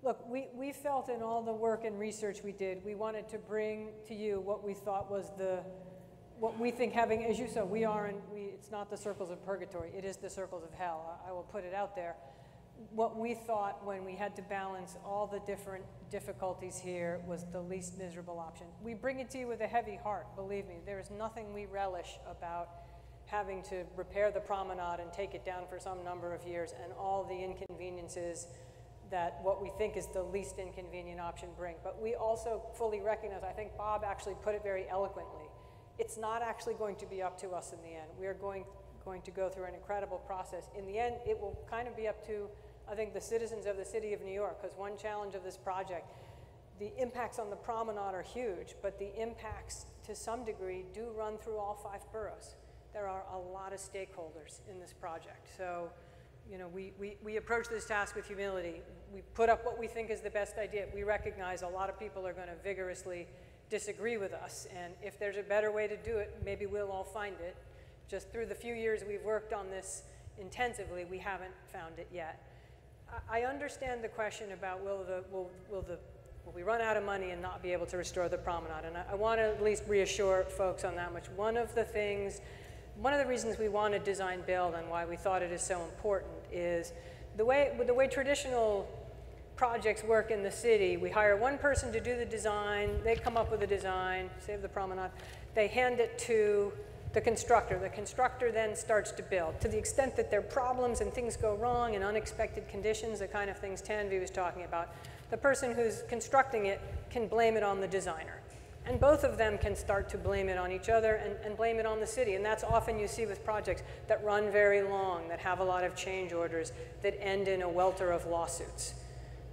look, we felt in all the work and research we did, we wanted to bring to you what we thought was what we think having, as you said, it's not the circles of purgatory, it is the circles of hell. I will put it out there. What we thought when we had to balance all the different difficulties here was the least miserable option. We bring it to you with a heavy heart, believe me. There is nothing we relish about having to repair the promenade and take it down for some number of years and all the inconveniences that what we think is the least inconvenient option bring. But we also fully recognize, I think Bob actually put it very eloquently, it's not actually going to be up to us in the end. We are going to go through an incredible process. In the end, it will kind of be up to, I think, the citizens of the city of New York, because one challenge of this project, the impacts on the promenade are huge, but the impacts to some degree do run through all 5 boroughs. There are a lot of stakeholders in this project. So, you know, we approach this task with humility. We put up what we think is the best idea. We recognize a lot of people are going to vigorously disagree with us, and if there's a better way to do it, maybe we'll all find it. Just through the few years we've worked on this intensively, we haven't found it yet. I understand the question about will we run out of money and not be able to restore the promenade, and I want to at least reassure folks on that much. One of the reasons we want to design build and why we thought it is so important is the way traditional projects work in the city. We hire one person to do the design, they come up with a design, save the promenade, they hand it to the constructor. The constructor then starts to build. To the extent that there are problems and things go wrong and unexpected conditions, the kind of things Tanvi was talking about, the person who's constructing it can blame it on the designer. And both of them can start to blame it on each other and blame it on the city. And that's often you see with projects that run very long, that have a lot of change orders, that end in a welter of lawsuits.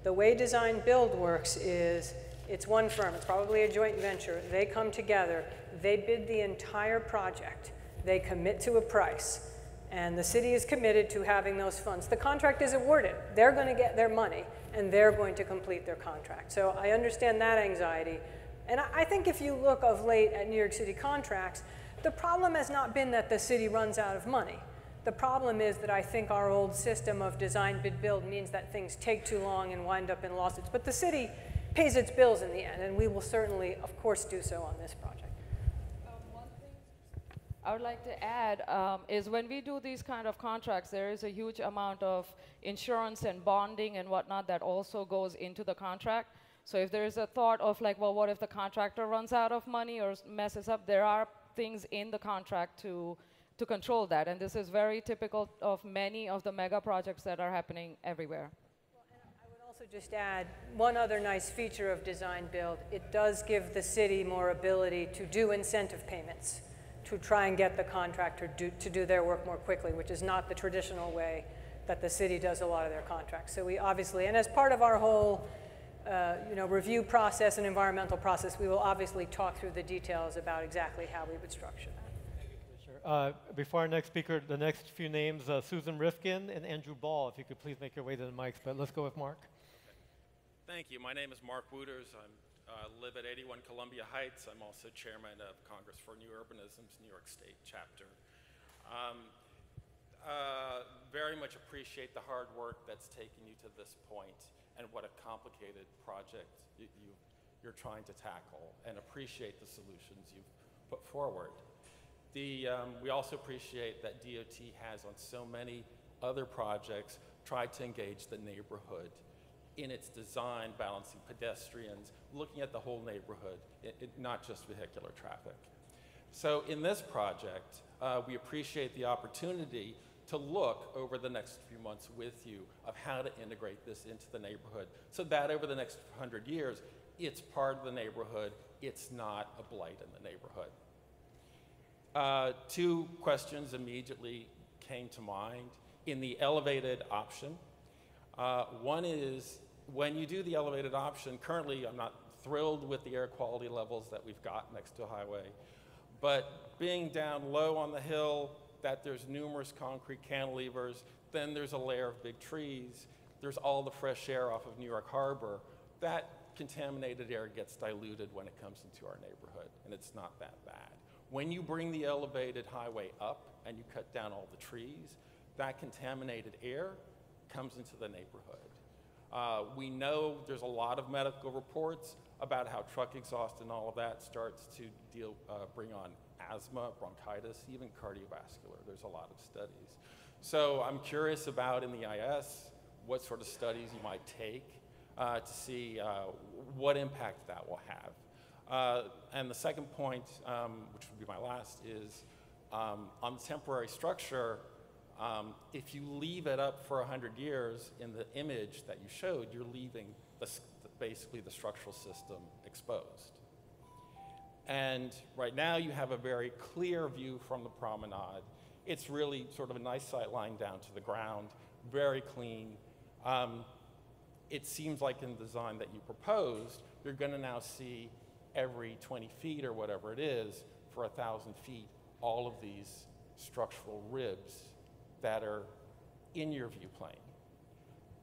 The way design build works is it's one firm, it's probably a joint venture, they come together, they bid the entire project, they commit to a price, and the city is committed to having those funds. The contract is awarded, they're going to get their money, and they're going to complete their contract. So I understand that anxiety. And I think if you look of late at New York City contracts, the problem has not been that the city runs out of money. The problem is that I think our old system of design, bid, build means that things take too long and wind up in lawsuits. But the city pays its bills in the end, and we will certainly, of course, do so on this project. One thing I would like to add is when we do these kind of contracts, there is a huge amount of insurance and bonding and whatnot that also goes into the contract. So if there is a thought of like, well, what if the contractor runs out of money or messes up, there are things in the contract to control that. And this is very typical of many of the mega projects that are happening everywhere. Well, and I would also just add one other nice feature of design build. It does give the city more ability to do incentive payments to try and get the contractor to do their work more quickly, which is not the traditional way that the city does a lot of their contracts. So we obviously, and as part of our whole review process and environmental process, we will obviously talk through the details about exactly how we would structure that. Before our next speaker, the next few names, Susan Rifkin and Andrew Ball, if you could please make your way to the mics, but let's go with Mark. Thank you. My name is Mark Wooters. I live at 81 Columbia Heights. I'm also chairman of Congress for New Urbanism's New York State chapter. Very much appreciate the hard work that's taken you to this point and what a complicated project you're trying to tackle, and appreciate the solutions you've put forward. We also appreciate that DOT has on so many other projects tried to engage the neighborhood in its design, balancing pedestrians, looking at the whole neighborhood, not just vehicular traffic. So in this project, we appreciate the opportunity to look over the next few months with you of how to integrate this into the neighborhood so that over the next 100 years, it's part of the neighborhood, it's not a blight in the neighborhood. Two questions immediately came to mind in the elevated option. One is, when you do the elevated option, currently I'm not thrilled with the air quality levels that we've got next to a highway, but being down low on the hill, that there's numerous concrete cantilevers, then there's a layer of big trees, there's all the fresh air off of New York Harbor, that contaminated air gets diluted when it comes into our neighborhood, and it's not that bad. When you bring the elevated highway up and you cut down all the trees, that contaminated air comes into the neighborhood. We know there's a lot of medical reports about how truck exhaust and all of that starts to bring on asthma, bronchitis, even cardiovascular. There's a lot of studies. So I'm curious about in the IS what sort of studies you might take to see what impact that will have. And the second point, which would be my last, is on the temporary structure, if you leave it up for 100 years in the image that you showed, you're leaving basically the structural system exposed. And right now you have a very clear view from the promenade. It's really sort of a nice sight line down to the ground, very clean. It seems like in the design that you proposed, you're going to now see every 20 feet or whatever it is for 1,000 feet, all of these structural ribs that are in your view plane.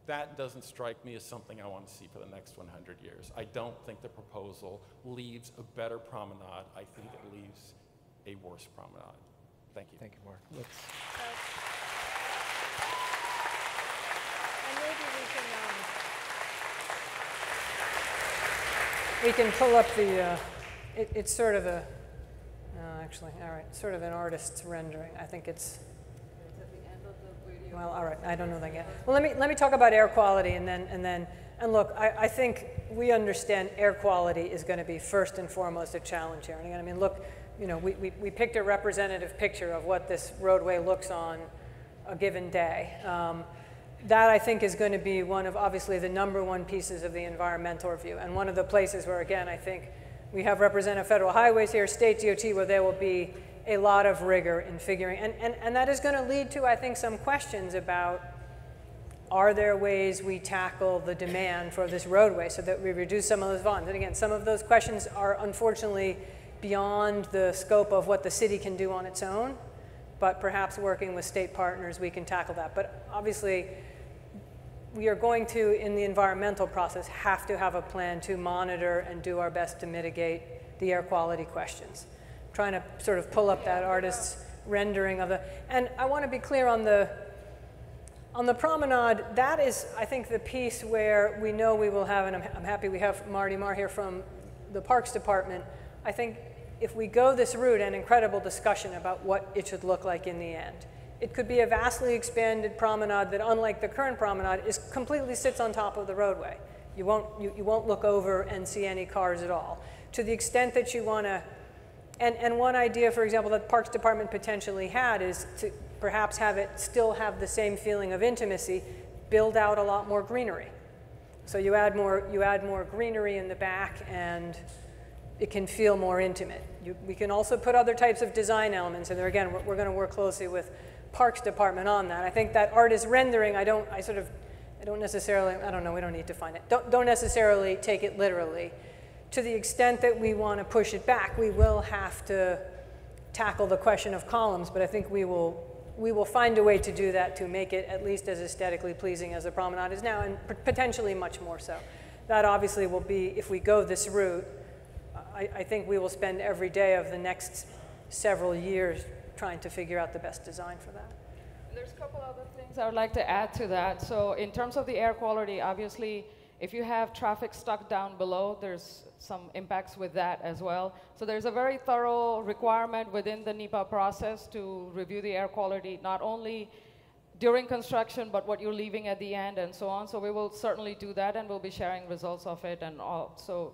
That doesn't strike me as something I want to see for the next 100 years. I don't think the proposal leaves a better promenade. I think it leaves a worse promenade. Thank you. Thank you, Mark. And maybe we can pull up the, it's sort of a, actually, all right, sort of an artist's rendering. I think it's, well, all right, I don't know that yet. Well, let me talk about air quality and look, I think we understand air quality is going to be first and foremost a challenge here. And again, I mean, look, you know, we picked a representative picture of what this roadway looks on a given day. That I think is going to be one of obviously the #1 pieces of the environmental review, and one of the places where, again, I think we have Representative Federal Highways here, State DOT, where there will be a lot of rigor in figuring, and that is going to lead to, I think, some questions about, are there ways we tackle the demand for this roadway so that we reduce some of those volumes? And again, some of those questions are unfortunately beyond the scope of what the city can do on its own, but perhaps working with state partners we can tackle that. But obviously, we are going to, in the environmental process, have to have a plan to monitor and do our best to mitigate the air quality questions. Trying to sort of pull up that artist's rendering of the, and I want to be clear on the promenade, that is, I think, the piece where we know we will have, and I'm happy we have Marty Marr here from the Parks Department. I think if we go this route, an incredible discussion about what it should look like in the end. It could be a vastly expanded promenade that, unlike the current promenade, completely sits on top of the roadway. You won't look over and see any cars at all. To the extent that you want to, and one idea, for example, that the Parks Department potentially had is to perhaps have it still have the same feeling of intimacy, build out a lot more greenery. So you add more greenery in the back, and it can feel more intimate. We can also put other types of design elements in there. Again, we're going to work closely with Parks Department on that. I think that artist rendering, I don't necessarily, I don't know, we don't need to find it. Don't necessarily take it literally. To the extent that we want to push it back, we will have to tackle the question of columns, but I think we will find a way to do that to make it at least as aesthetically pleasing as the promenade is now, and potentially much more so. That obviously will be, if we go this route, I think we will spend every day of the next several years trying to figure out the best design for that. There's a couple other things I would like to add to that. So in terms of the air quality, obviously, if you have traffic stuck down below, there's some impacts with that as well. So there's a very thorough requirement within the NEPA process to review the air quality, not only during construction, but what you're leaving at the end and so on. So we will certainly do that, and we'll be sharing results of it and all. So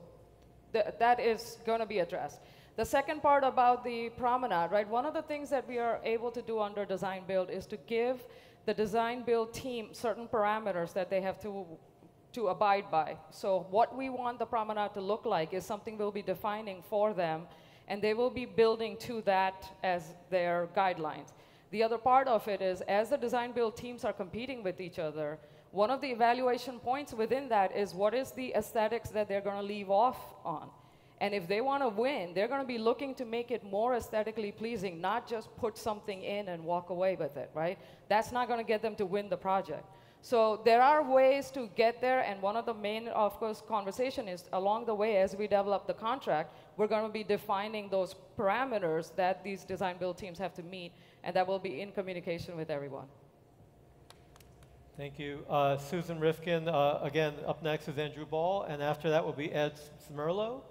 that is going to be addressed. The second part about the promenade, right? One of the things that we are able to do under design build is to give the design build team certain parameters that they have to abide by. So what we want the promenade to look like is something we'll be defining for them, and they will be building to that as their guidelines. The other part of it is, as the design build teams are competing with each other, one of the evaluation points within that is what is the aesthetics that they're going to leave off on. And if they want to win, they're going to be looking to make it more aesthetically pleasing, not just put something in and walk away with it, right? That's not going to get them to win the project. So there are ways to get there, and one of the main, of course, conversation is along the way as we develop the contract, we're going to be defining those parameters that these design build teams have to meet, and that will be in communication with everyone. Thank you. Susan Rifkin, again, up next is Andrew Ball, and after that will be Ed Smirlo.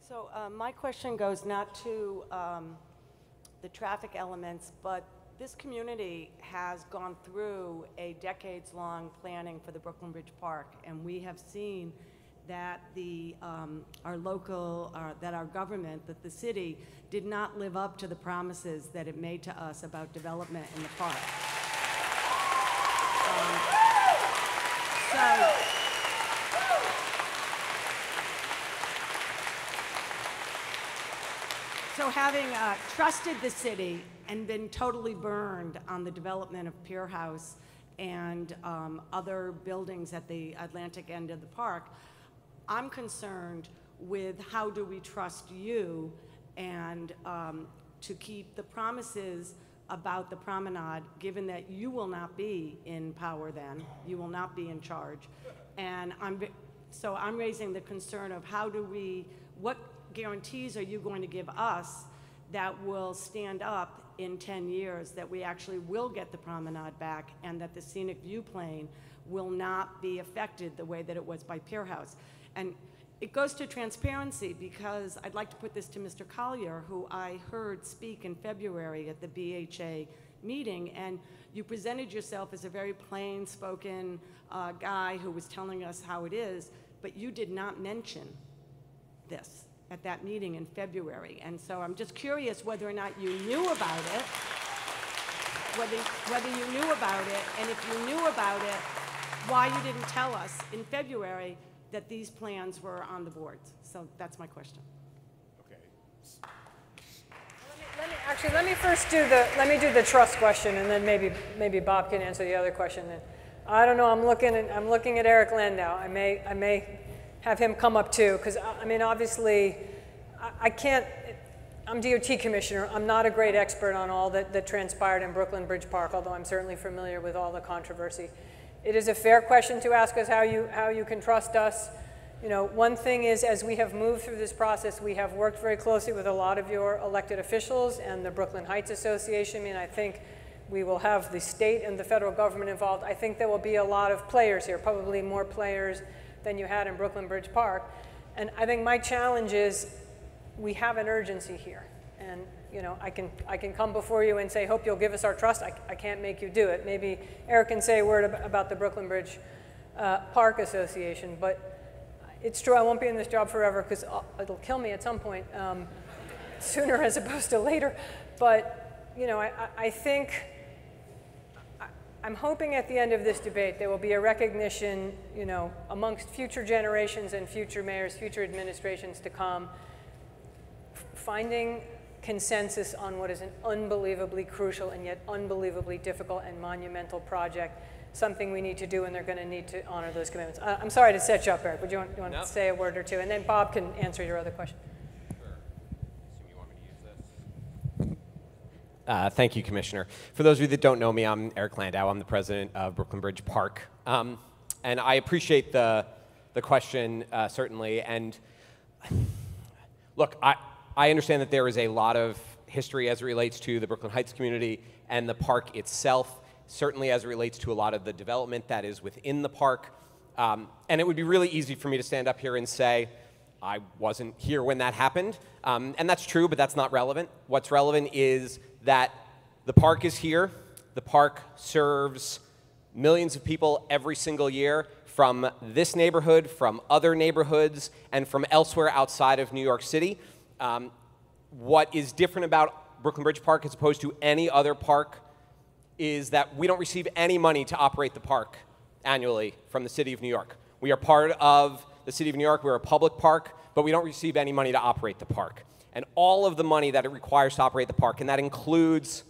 So my question goes not to the traffic elements, but this community has gone through a decades-long planning for the Brooklyn Bridge Park, and we have seen that our government, that the city, did not live up to the promises that it made to us about development in the park. So having trusted the city and been totally burned on the development of Pier House and other buildings at the Atlantic end of the park, I'm concerned with how do we trust you and to keep the promises about the promenade, given that you will not be in power then, you will not be in charge. And so I'm raising the concern of what guarantees are you going to give us that will stand up in 10 years that we actually will get the promenade back and that the scenic view plane will not be affected the way that it was by Pier House? And it goes to transparency, because I'd like to put this to Mr. Collier, who I heard speak in February at the BHA meeting, and you presented yourself as a very plain-spoken guy who was telling us how it is, but you did not mention this at that meeting in February. And so I'm just curious whether or not you knew about it, whether you knew about it, and if you knew about it, why you didn't tell us in February that these plans were on the boards. So that's my question. Okay. Let me first do the trust question, and then maybe Bob can answer the other question. And I don't know. I'm looking at Eric Landau. I may have him come up too, because I mean, obviously, I can't. I'm DOT commissioner. I'm not a great expert on all that transpired in Brooklyn Bridge Park, although I'm certainly familiar with all the controversy. It is a fair question to ask us how you can trust us. You know, one thing is, as we have moved through this process, we have worked very closely with a lot of your elected officials and the Brooklyn Heights Association. I mean, I think we will have the state and the federal government involved. I think there will be a lot of players here, probably more players than you had in Brooklyn Bridge Park. And I think my challenge is we have an urgency here. And you know, I can come before you and say, hope you'll give us our trust. I can't make you do it. Maybe Eric can say a word about the Brooklyn Bridge Park Association, but it's true I won't be in this job forever because it'll kill me at some point, sooner as opposed to later. But you know, I think, I'm hoping at the end of this debate there will be a recognition, you know, amongst future generations and future mayors, future administrations to come, finding consensus on what is an unbelievably crucial and yet unbelievably difficult and monumental project, something we need to do, and they're going to need to honor those commitments. I'm sorry to set you up, Eric. Would you want to say a word or two? And then Bob can answer your other question. Sure. Assume you want me to use this. Thank you, Commissioner. For those of you that don't know me, I'm Eric Landau. I'm the president of Brooklyn Bridge Park. And I appreciate the question, certainly. And look, I understand that there is a lot of history as it relates to the Brooklyn Heights community and the park itself, certainly as it relates to a lot of the development that is within the park. And it would be really easy for me to stand up here and say, I wasn't here when that happened. And that's true, but that's not relevant. What's relevant is that the park is here. The park serves millions of people every single year from this neighborhood, from other neighborhoods, and from elsewhere outside of New York City. What is different about Brooklyn Bridge Park as opposed to any other park is that we don't receive any money to operate the park annually from the City of New York. We are part of the City of New York. We're a public park, but we don't receive any money to operate the park. And all of the money that it requires to operate the park, and that includes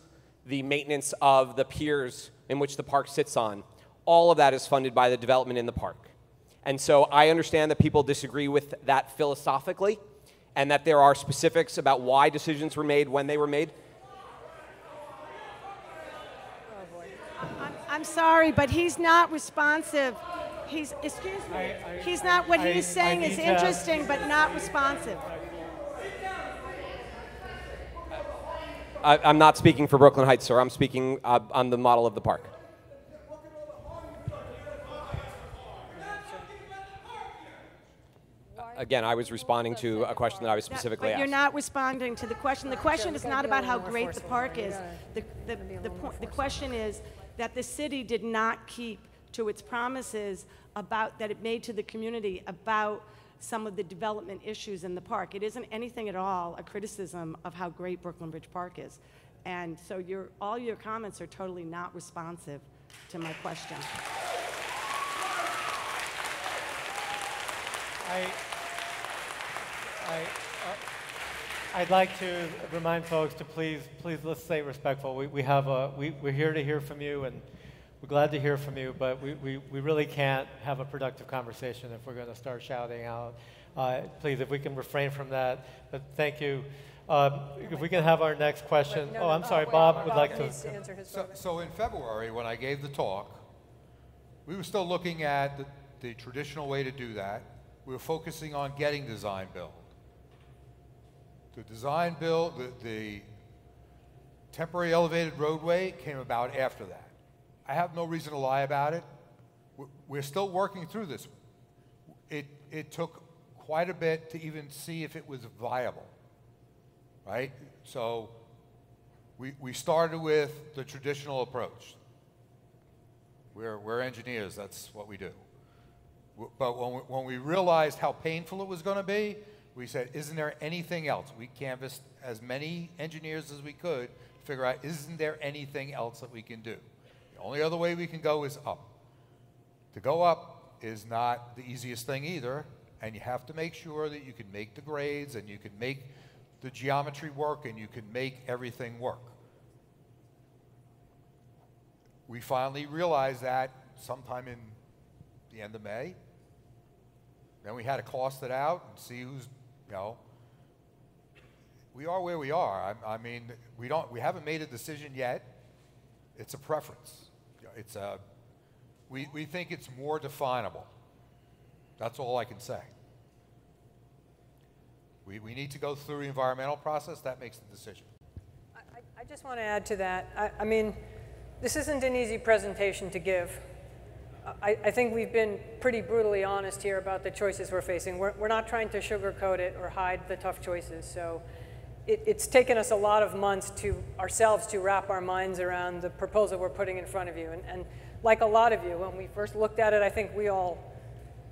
the maintenance of the piers in which the park sits on, all of that is funded by the development in the park. And so I understand that people disagree with that philosophically, and that there are specifics about why decisions were made when they were made. I'm sorry, but he's not responsive. Excuse me. He's not, what he's saying is interesting, but not responsive. I'm not speaking for Brooklyn Heights, sir. I'm speaking on the model of the park. Again, I was responding to a question that I was specifically asked. But you're not responding to the question. The question is not about how great the park is. The question is that the city did not keep to its promises about that it made to the community about some of the development issues in the park. It isn't anything at all a criticism of how great Brooklyn Bridge Park is. And so all your comments are totally not responsive to my question. I'd like to remind folks to please let's stay respectful. We're here to hear from you, and we're glad to hear from you, but we really can't have a productive conversation if we're going to start shouting out. Please, if we can refrain from that. But thank you. If we can have our next question. I'm sorry, Bob would like to answer his question. So in February, when I gave the talk, we were still looking at the traditional way to do that. We were focusing on getting design build. The design build, the temporary elevated roadway came about after that. I have no reason to lie about it. We're still working through this. It took quite a bit to even see if it was viable, right? So we started with the traditional approach. We're engineers, that's what we do. But when we realized how painful it was going to be, we said, isn't there anything else? We canvassed as many engineers as we could to figure out, isn't there anything else that we can do? The only other way we can go is up. To go up is not the easiest thing either, and you have to make sure that you can make the grades and you can make the geometry work and you can make everything work. We finally realized that sometime in the end of May. Then we had to cost it out and see who's, we are where we are. I mean, we haven't made a decision yet. It's a preference. We think it's more definable. That's all I can say. We need to go through the environmental process. That makes the decision. I just want to add to that. I mean, this isn't an easy presentation to give. I think we've been pretty brutally honest here about the choices we're facing. We're not trying to sugarcoat it or hide the tough choices. So it's taken us a lot of months ourselves to wrap our minds around the proposal we're putting in front of you. And like a lot of you, when we first looked at it, I think we all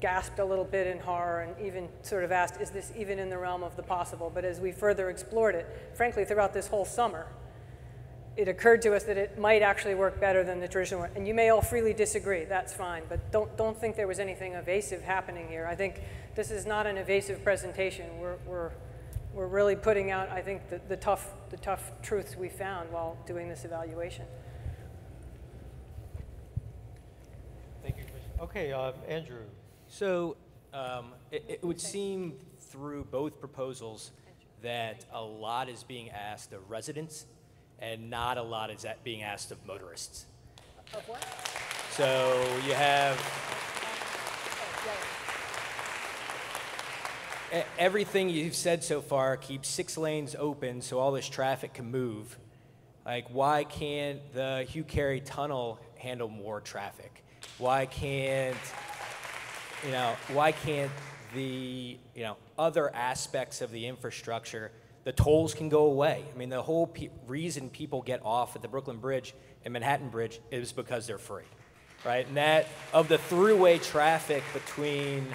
gasped a little bit in horror and even sort of asked, is this even in the realm of the possible? But as we further explored it, frankly, throughout this whole summer, it occurred to us that it might actually work better than the traditional one. And you may all freely disagree, that's fine, but don't think there was anything evasive happening here. I think this is not an evasive presentation. We're really putting out, I think, the tough truths we found while doing this evaluation. Thank you, Commissioner. Okay, Andrew. So it would seem through both proposals that a lot is being asked of residents and not a lot is being asked of motorists. Of what? So you have everything you've said so far keeps 6 lanes open so all this traffic can move. Like, why can't the Hugh Carey Tunnel handle more traffic? Why can't the other aspects of the infrastructure, the tolls can go away? I mean, the whole reason people get off at the Brooklyn Bridge and Manhattan Bridge is because they're free, right? And that, of the throughway traffic between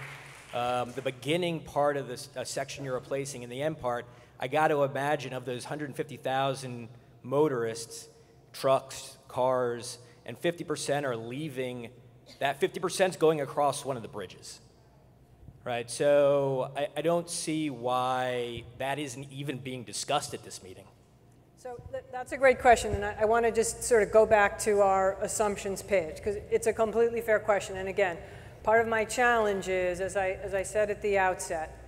the beginning part of this section you're replacing and the end part, I got to imagine of those 150,000 motorists, trucks, cars, and 50% are leaving, that 50% is going across one of the bridges, right? So I don't see why that isn't even being discussed at this meeting. So that's a great question, and I want to just sort of go back to our assumptions page, because it's a completely fair question. And again, part of my challenge is, as I said at the outset,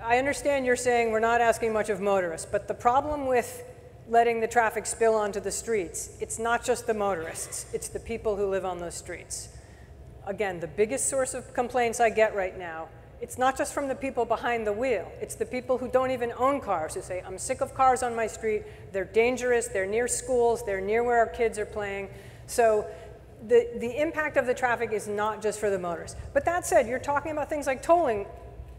I understand you're saying we're not asking much of motorists, but the problem with letting the traffic spill onto the streets, it's not just the motorists, it's the people who live on those streets. Again, the biggest source of complaints I get right now, it's not just from the people behind the wheel, it's the people who don't even own cars, who say, I'm sick of cars on my street, they're dangerous, they're near schools, they're near where our kids are playing. So the impact of the traffic is not just for the motorists. But that said, you're talking about things like tolling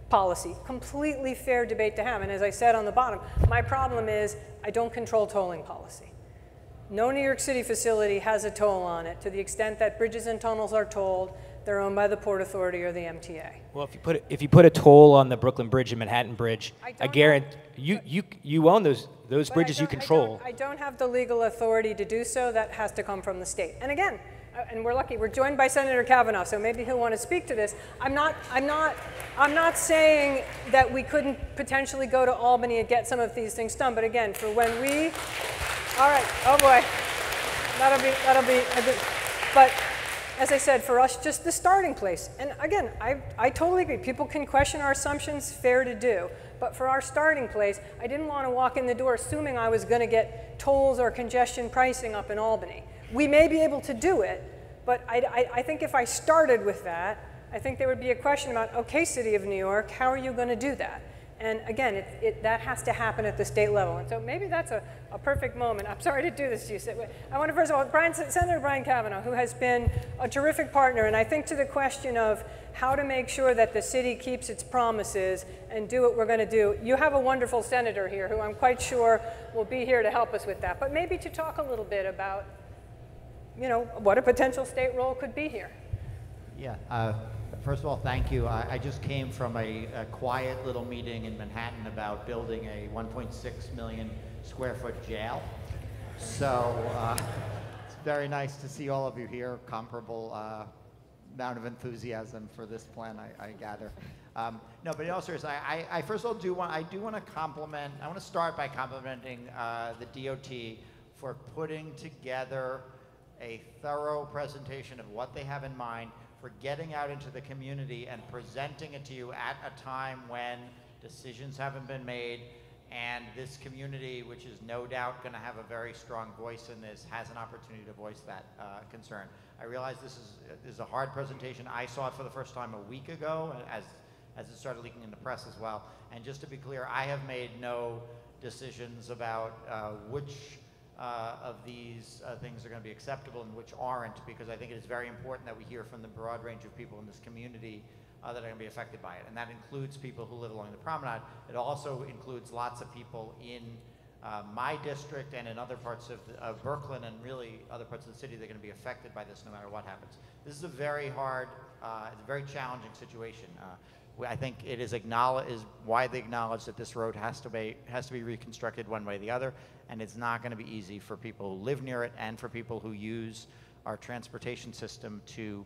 policy, completely fair debate to have. And as I said on the bottom, my problem is I don't control tolling policy. No New York City facility has a toll on it to the extent that bridges and tunnels are tolled. They're owned by the Port Authority or the MTA. Well, if you put a toll on the Brooklyn Bridge and Manhattan Bridge, I guarantee you own those bridges you control. I don't have the legal authority to do so. That has to come from the state. And again, and we're lucky, we're joined by Senator Kavanaugh, so maybe he'll want to speak to this. I'm not saying that we couldn't potentially go to Albany and get some of these things done, but again, for when we, all right, oh boy, that'll be a good, but as I said, for us, just the starting place. And again, I totally agree. People can question our assumptions, fair to do. But for our starting place, I didn't want to walk in the door assuming I was going to get tolls or congestion pricing up in Albany. We may be able to do it, but I think if I started with that, I think there would be a question about, okay, City of New York, how are you going to do that? And again, that has to happen at the state level. And so maybe that's a perfect moment. I'm sorry to do this to you. I want to first of all, Senator Brian Kavanaugh, who has been a terrific partner, and I think to the question of how to make sure that the city keeps its promises and do what we're going to do, you have a wonderful senator here who I'm quite sure will be here to help us with that. But maybe to talk a little bit about, you know, what a potential state role could be here. Yeah. First of all, thank you. I just came from a quiet little meeting in Manhattan about building a 1.6 million square foot jail. So it's very nice to see all of you here. Comparable amount of enthusiasm for this plan, I gather. No, but in all seriousness, I first of all I want to start by complimenting the DOT for putting together a thorough presentation of what they have in mind, for getting out into the community and presenting it to you at a time when decisions haven't been made, and this community, which is no doubt going to have a very strong voice in this, has an opportunity to voice that concern. I realize this is a hard presentation. I saw it for the first time a week ago as it started leaking in the press as well. And just to be clear, I have made no decisions about which of these things are going to be acceptable and which aren't, because I think it is very important that we hear from the broad range of people in this community that are going to be affected by it. And that includes people who live along the promenade. It also includes lots of people in my district and in other parts of Brooklyn and really other parts of the city that are going to be affected by this no matter what happens. This is a very hard, it's a very challenging situation. I think it is widely acknowledged that this road has to be reconstructed one way or the other, and it's not going to be easy for people who live near it and for people who use our transportation system to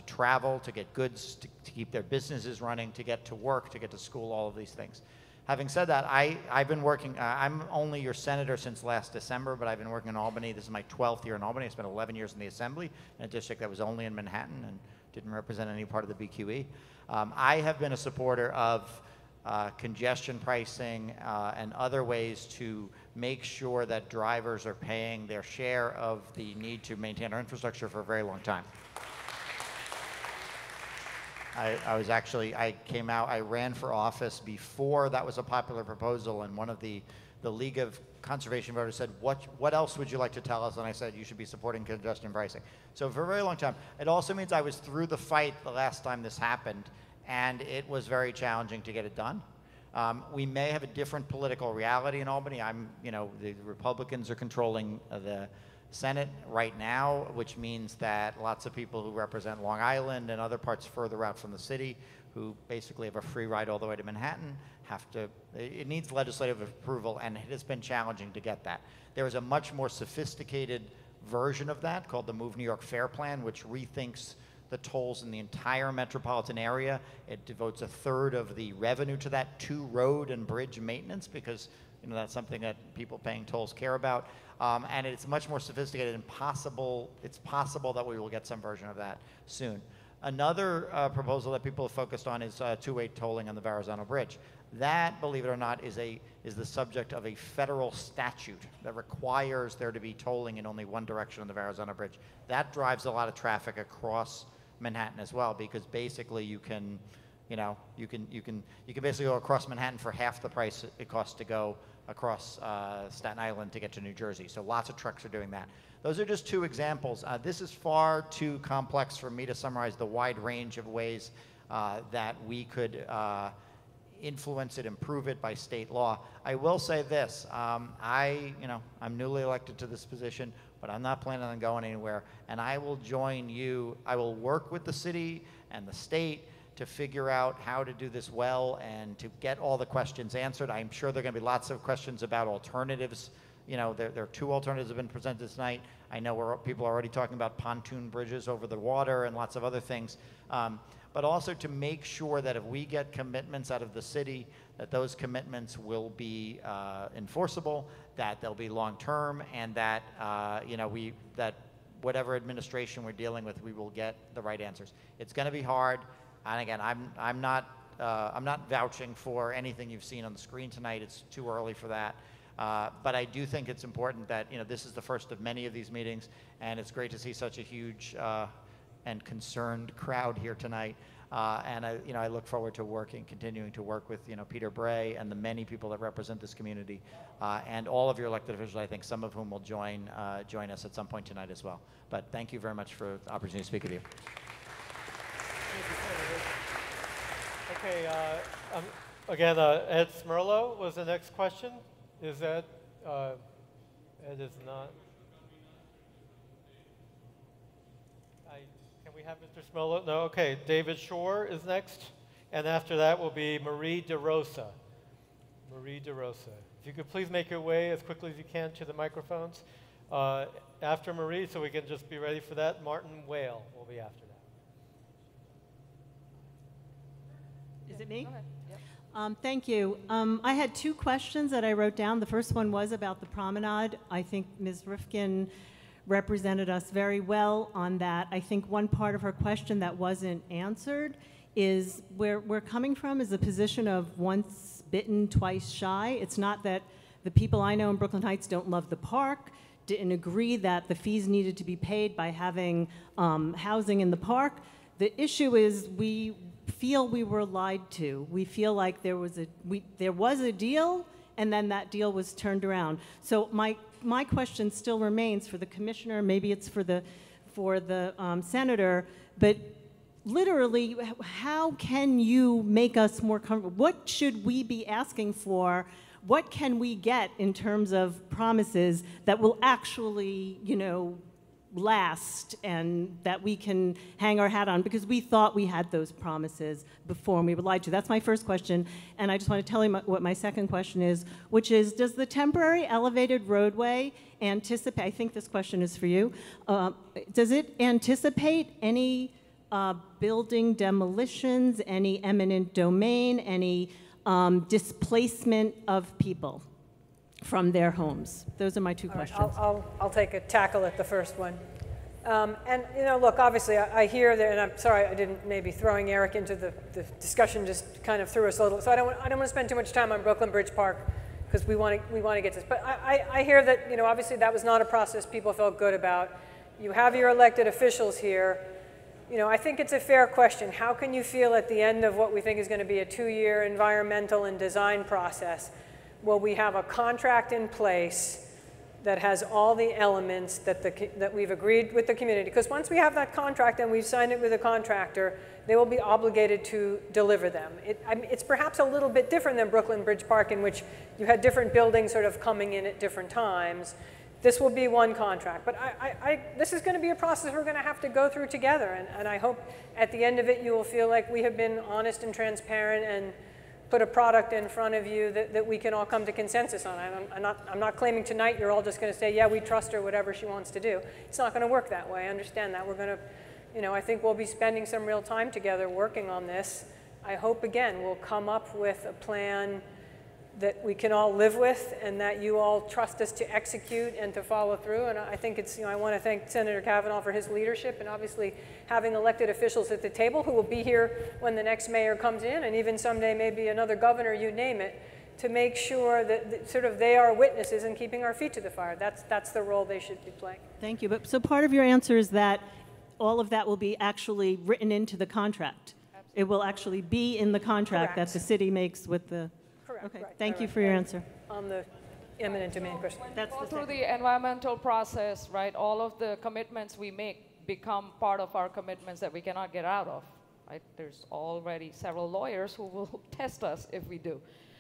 travel, to get goods, to keep their businesses running, to get to work, to get to school, all of these things. Having said that, I've been working, I'm only your senator since last December, but I've been working in Albany. This is my 12th year in Albany. I spent 11 years in the Assembly, in a district that was only in Manhattan and didn't represent any part of the BQE. I have been a supporter of congestion pricing and other ways to make sure that drivers are paying their share of the need to maintain our infrastructure for a very long time. I ran for office before that was a popular proposal, and one of the League of Conservation voters said, what else would you like to tell us? And I said, you should be supporting congestion pricing. So for a very long time. It also means I was through the fight the last time this happened, and it was very challenging to get it done. We may have a different political reality in Albany. The Republicans are controlling the Senate right now, which means that lots of people who represent Long Island and other parts further out from the city who basically have a free ride all the way to Manhattan, have to, it needs legislative approval, and it has been challenging to get that. There is a much more sophisticated version of that called the Move New York Fair Plan, which rethinks the tolls in the entire metropolitan area. It devotes a third of the revenue to that, to road and bridge maintenance, because that's something that people paying tolls care about. And it's much more sophisticated and it's possible that we will get some version of that soon. Another proposal that people have focused on is two-way tolling on the Verrazano Bridge. That, believe it or not, is the subject of a federal statute that requires there to be tolling in only one direction on the Verrazano Bridge. That drives a lot of traffic across Manhattan as well, because basically you can basically go across Manhattan for half the price it costs to go across Staten Island to get to New Jersey. So lots of trucks are doing that. Those are just two examples. This is far too complex for me to summarize the wide range of ways that we could influence it, improve it by state law. I will say this, I'm newly elected to this position, but I'm not planning on going anywhere, and I will join you. I will work with the city and the state to figure out how to do this well and to get all the questions answered. I'm sure there are going to be lots of questions about alternatives. There are two alternatives that have been presented tonight. I know people are already talking about pontoon bridges over the water and lots of other things. But also to make sure that if we get commitments out of the city, that those commitments will be enforceable, that they'll be long-term, and that that whatever administration we're dealing with, we will get the right answers. It's going to be hard, and again, I'm not vouching for anything you've seen on the screen tonight. It's too early for that. But I do think it's important that this is the first of many of these meetings, and it's great to see such a huge and concerned crowd here tonight. And I look forward to continuing to work with Peter Bray and the many people that represent this community, and all of your elected officials, I think, some of whom will join us at some point tonight as well. But thank you very much for the opportunity to speak with you. Okay, again, Ed Myrtle was the next question. Is that, Ed is not. Can we have Mr. Smolo? No, okay, David Shore is next, and after that will be Marie DeRosa. Marie DeRosa. If you could please make your way as quickly as you can to the microphones. After Marie, so we can just be ready for that, Martin Whale will be after that. Is it me? Go ahead. Yep. Thank you. I had two questions that I wrote down. The first one was about the promenade. I think Ms. Rifkin represented us very well on that. I think one part of her question that wasn't answered is where we're coming from is a position of once bitten, twice shy. It's not that the people I know in Brooklyn Heights don't love the park, didn't agree that the fees needed to be paid by having housing in the park. The issue is we feel we were lied to. We feel like there was a deal, and then that deal was turned around. So my question still remains for the commissioner, maybe it's for the senator, but literally, how can you make us more comfortable? What should we be asking for? What can we get in terms of promises that will actually, last and that we can hang our hat on, because we thought we had those promises before and we were lied to. That's my first question, and I just want to tell you what my second question is, which is, does the temporary elevated roadway anticipate, I think this question is for you, does it anticipate any building demolitions, any eminent domain, any displacement of people from their homes? Those are my two questions. I'll take a tackle at the first one. And look, obviously I hear that, and I'm sorry I didn't, maybe throwing Eric into the discussion just kind of threw us a little, so I don't want to spend too much time on Brooklyn Bridge Park because we want to get this. But I hear that, obviously that was not a process people felt good about. You have your elected officials here. I think it's a fair question. How can you feel at the end of what we think is going to be a 2-year environmental and design process, well, we have a contract in place that has all the elements that we've agreed with the community? Because once we have that contract and we've signed it with a contractor, they will be obligated to deliver them. It's perhaps a little bit different than Brooklyn Bridge Park, in which you had different buildings sort of coming in at different times. this will be one contract. But this is going to be a process we're going to have to go through together, and I hope at the end of it you will feel like we have been honest and transparent and put a product in front of you that we can all come to consensus on. I'm not claiming tonight you're all just going to say, yeah, we trust her, whatever she wants to do. It's not going to work that way. I understand that. We're going to, you know, I think we'll be spending some real time together working on this. I hope, again, we'll come up with a plan that we can all live with and that you all trust us to execute and to follow through. And I think it's, you know, I want to thank Senator Kavanaugh for his leadership and obviously having elected officials at the table who will be here when the next mayor comes in and even someday maybe another governor, you name it, to make sure that sort of they are witnesses and keeping our feet to the fire. That's the role they should be playing. Thank you. But so part of your answer is that all of that will be actually written into the contract. Absolutely. It will actually be in the contract that the city makes with the... Correct. Okay, right, thank right, you right. for your answer. On the eminent domain question. That's through the environmental process, right? All of the commitments we make become part of our commitments that we cannot get out of, right? There's already several lawyers who will test us if we do.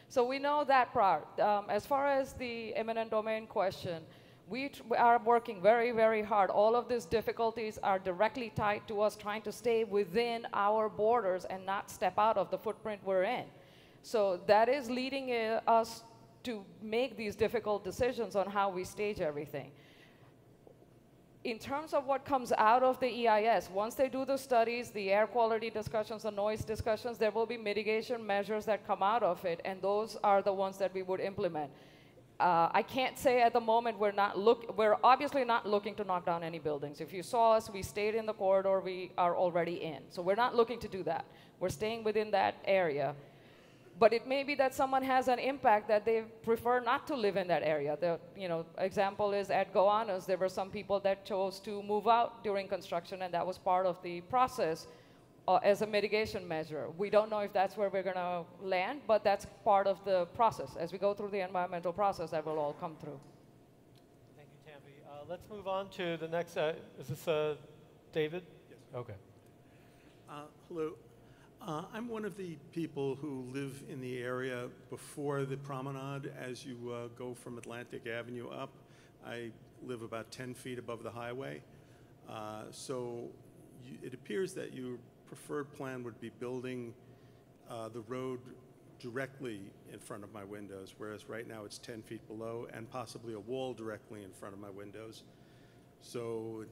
So we know that part. As far as the eminent domain question, we are working very, very hard. All of these difficulties are directly tied to us trying to stay within our borders and not step out of the footprint we're in. So that is leading us to make these difficult decisions on how we stage everything. In terms of what comes out of the EIS, once they do the studies, the air quality discussions, the noise discussions, there will be mitigation measures that come out of it, and those are the ones that we would implement. I can't say at the moment we're obviously not looking to knock down any buildings. If you saw us, we stayed in the corridor we are already in. So we're not looking to do that. We're staying within that area. But it may be that someone has an impact that they prefer not to live in that area. The example is at Gowanus, there were some people that chose to move out during construction, and that was part of the process as a mitigation measure. We don't know if that's where we're going to land, but that's part of the process. As we go through the environmental process, that will all come through. Thank you, Tammy. Let's move on to the next. Is this David? Yes. Okay. Hello. I'm one of the people who live in the area before the promenade as you go from Atlantic Avenue up. I live about 10 feet above the highway. It appears that your preferred plan would be building the road directly in front of my windows, whereas right now it's 10 feet below and possibly a wall directly in front of my windows. So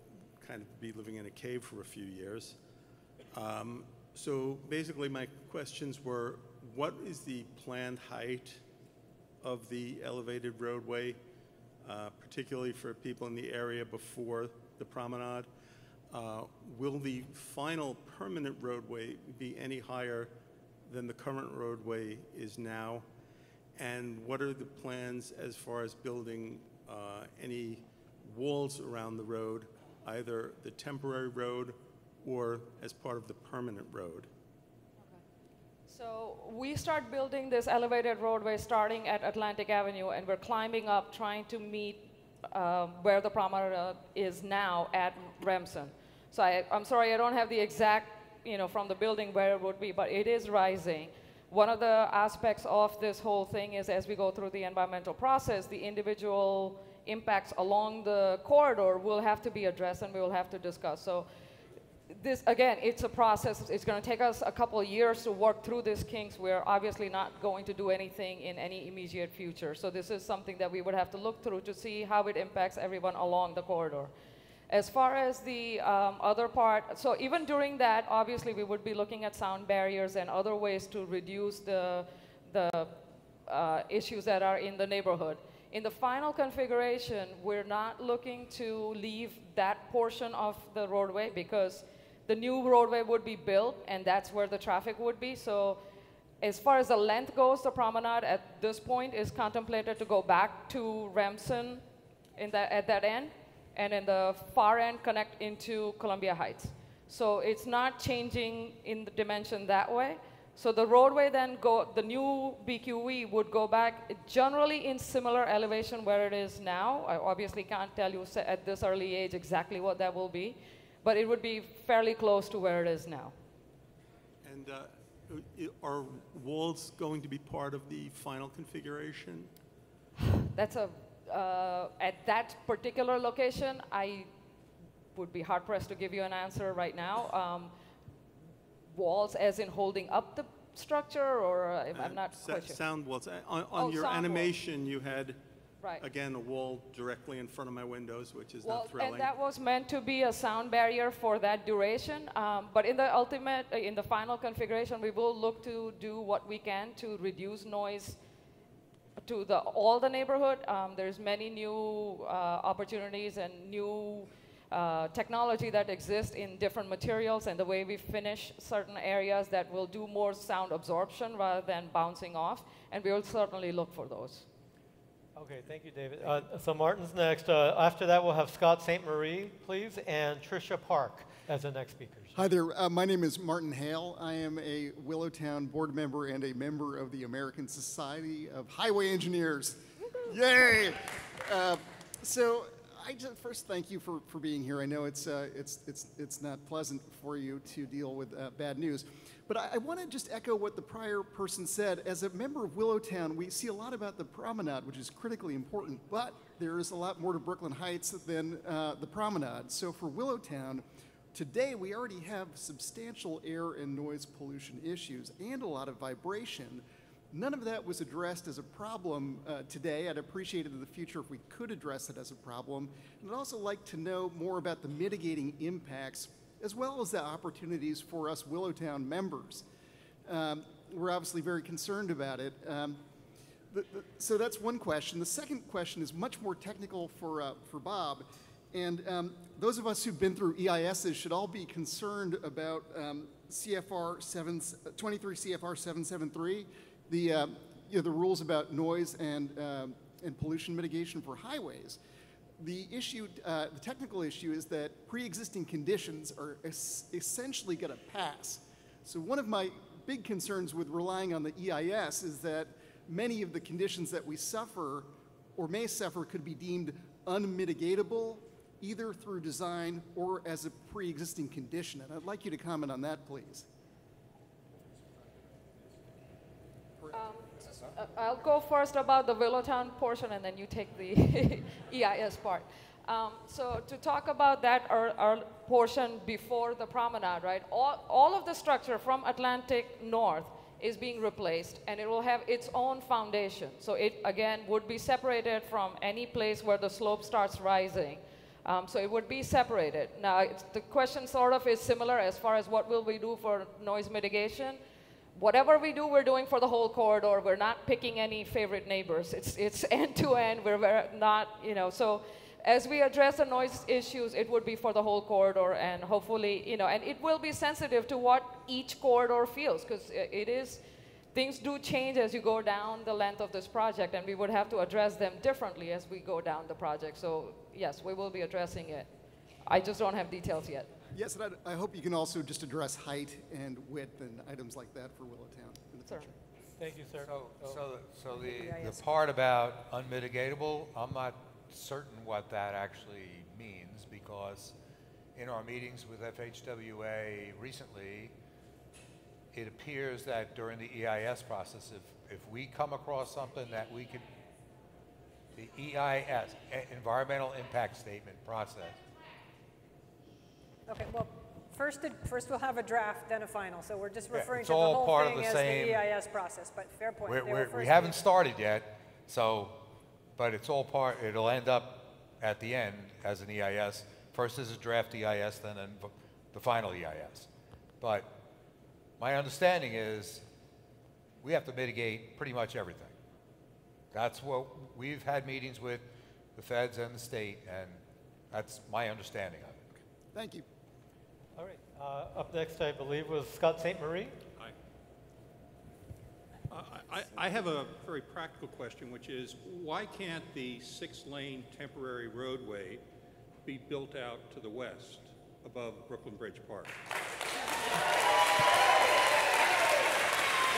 kind of be living in a cave for a few years. So basically my questions were, what is the planned height of the elevated roadway, particularly for people in the area before the promenade? Will the final permanent roadway be any higher than the current roadway is now? And what are the plans as far as building any walls around the road, either the temporary road or as part of the permanent road? Okay. So we start building this elevated roadway starting at Atlantic Avenue, and we're climbing up trying to meet where the promenade is now at Remsen. So I'm sorry, I don't have the exact, from the building where it would be, but it is rising. One of the aspects of this whole thing is as we go through the environmental process, the individual impacts along the corridor will have to be addressed and we will have to discuss. So this, again, it's a process. It's going to take us a couple of years to work through these kinks. We're obviously not going to do anything in any immediate future. So this is something that we would have to look through to see how it impacts everyone along the corridor. As far as the other part, so even during that, obviously we would be looking at sound barriers and other ways to reduce the issues that are in the neighborhood. In the final configuration, we're not looking to leave that portion of the roadway because the new roadway would be built and that's where the traffic would be. So as far as the length goes, the promenade at this point is contemplated to go back to Remsen at that end, and in the far end connect into Columbia Heights. So it's not changing in the dimension that way. So the roadway then the new BQE would go back generally in similar elevation where it is now. I obviously can't tell you at this early age exactly what that will be, but it would be fairly close to where it is now. And are walls going to be part of the final configuration? That's a at that particular location, I would be hard pressed to give you an answer right now. Walls as in holding up the structure, or I'm not quite sure. Sound walls. On your animation, you had, again, a wall directly in front of my windows, which is not thrilling. And that was meant to be a sound barrier for that duration. But in the in the final configuration, we will look to do what we can to reduce noise to all the neighborhood. There's many new opportunities and new technology that exists in different materials and the way we finish certain areas that will do more sound absorption rather than bouncing off, and we will certainly look for those. Okay, thank you, David. So Martin's next. After that, we'll have Scott St. Marie, please, and Tricia Park as the next speakers. Hi there. My name is Martin Hale. I am a Willowtown board member and a member of the American Society of Highway Engineers. Yay! So I just first thank you for being here. I know it's not pleasant for you to deal with bad news. But I want to just echo what the prior person said. As a member of Willowtown, we see a lot about the promenade, which is critically important, but there is a lot more to Brooklyn Heights than the promenade. So for Willowtown, today we already have substantial air and noise pollution issues and a lot of vibration. None of that was addressed as a problem today. I'd appreciate it in the future if we could address it as a problem. And I'd also like to know more about the mitigating impacts as well as the opportunities for us Willowtown members. We're obviously very concerned about it. So that's one question. The second question is much more technical for Bob. And those of us who've been through EISs should all be concerned about 23 CFR 773, the rules about noise and pollution mitigation for highways. The issue, the technical issue is that pre-existing conditions are essentially going to pass. So one of my big concerns with relying on the EIS is that many of the conditions that we suffer or may suffer could be deemed unmitigatable, either through design or as a pre-existing condition. And I'd like you to comment on that, please. I'll go first about the Willowtown portion, and then you take the EIS part. So to talk about that, our portion before the promenade, right? All of the structure from Atlantic North is being replaced, and it will have its own foundation. So it, again, would be separated from any place where the slope starts rising. So it would be separated. Now, the question sort of is similar as far as what will we do for noise mitigation. Whatever we do, we're doing for the whole corridor. We're not picking any favorite neighbors. It's end to end. We're not, so as we address the noise issues, it would be for the whole corridor, and hopefully, and it will be sensitive to what each corridor feels, because things do change as you go down the length of this project, and we would have to address them differently as we go down the project. So yes, we will be addressing it. I just don't have details yet. Yes, and I hope you can also just address height and width and items like that for Willowtown in the future. Thank you, sir. So the part about unmitigatable, I'm not certain what that actually means, because in our meetings with FHWA recently, it appears that during the EIS process, if we come across something that we could, the EIS, Environmental Impact Statement process. Okay, well, first we'll have a draft, then a final. So we're just referring to the all whole part thing of the as same, the EIS process, but fair point. We haven't started yet, but it's all part, it'll end up at the end as an EIS. First as a draft EIS, then the final EIS. But my understanding is we have to mitigate pretty much everything. That's what we've had meetings with the feds and the state, and that's my understanding of it. Thank you. All right. Up next, I believe, was Scott St. Marie. Hi. I have a very practical question, which is, why can't the 6-lane temporary roadway be built out to the west above Brooklyn Bridge Park?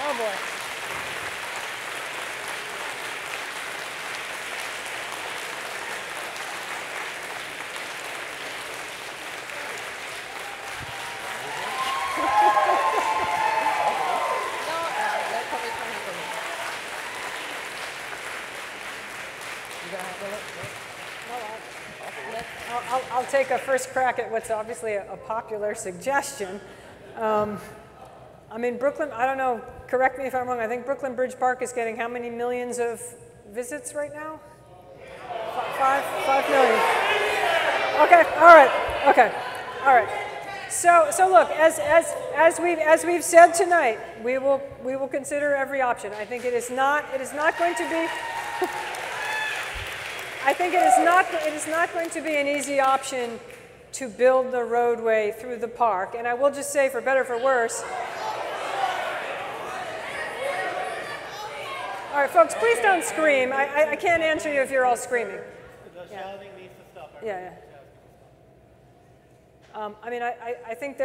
Oh, boy. I'll take a first crack at what's obviously a popular suggestion. I mean, Brooklyn, I don't know, correct me if I'm wrong, I think Brooklyn Bridge Park is getting how many millions of visits right now? 5 million. Okay, all right, okay, all right. So look, as we've said tonight, we will consider every option. I think it is not going to be. I think it is not going to be an easy option to build the roadway through the park. And I will just say, for better or for worse. All right, folks, please don't scream. I can't answer you if you're all screaming. The shouting needs to stop. Yeah. I mean, I think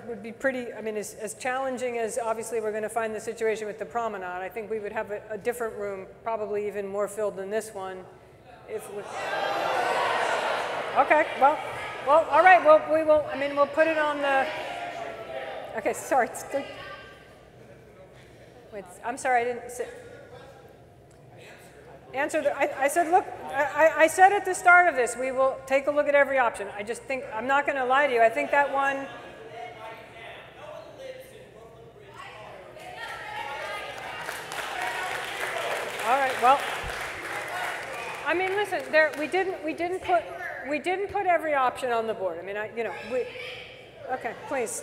would be pretty, I mean, as challenging as obviously we're going to find the situation with the promenade, I think we would have a different room, probably even more filled than this one. Okay, well, all right, well, we'll put it on the, okay, sorry. Wait, I'm sorry, I didn't say. I said, look, I said at the start of this, we will take a look at every option. I just think, I'm not going to lie to you, I think that one. All right, well, I mean, listen, we didn't put every option on the board. I mean, okay, please.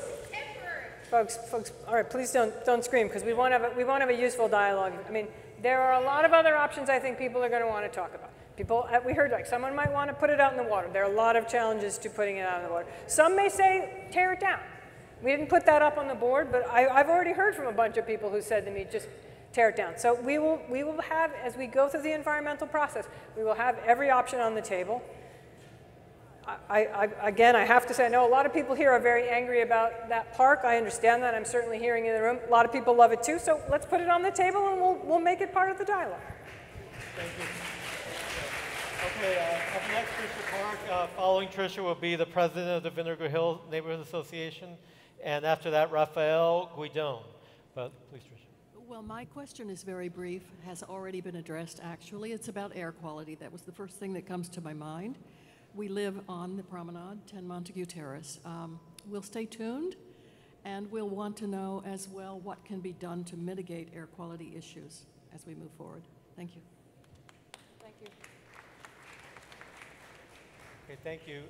Folks, all right, please don't scream, because we won't have a useful dialogue. I mean, there are a lot of other options I think people are going to want to talk about. We heard like someone might want to put it out in the water. There are a lot of challenges to putting it out in the water. Some may say tear it down. We didn't put that up on the board, but I've already heard from a bunch of people who said to me, just tear it down. So we will have, as we go through the environmental process, we will have every option on the table. Again, I have to say, I know a lot of people here are very angry about that park. I understand that. I'm certainly hearing in the room. A lot of people love it too. So let's put it on the table and we'll make it part of the dialogue. Thank you. Okay, up next, Tricia Park. Following Tricia will be the president of the Vinegar Hill Neighborhood Association. And after that, Rafael Guidon. But please, Tricia. Well, my question is very brief, has already been addressed actually. It's about air quality. That was the first thing that comes to my mind. We live on the promenade, 10 Montague Terrace. We'll stay tuned, and we'll want to know as well what can be done to mitigate air quality issues as we move forward. Thank you. Thank you. Okay, thank you.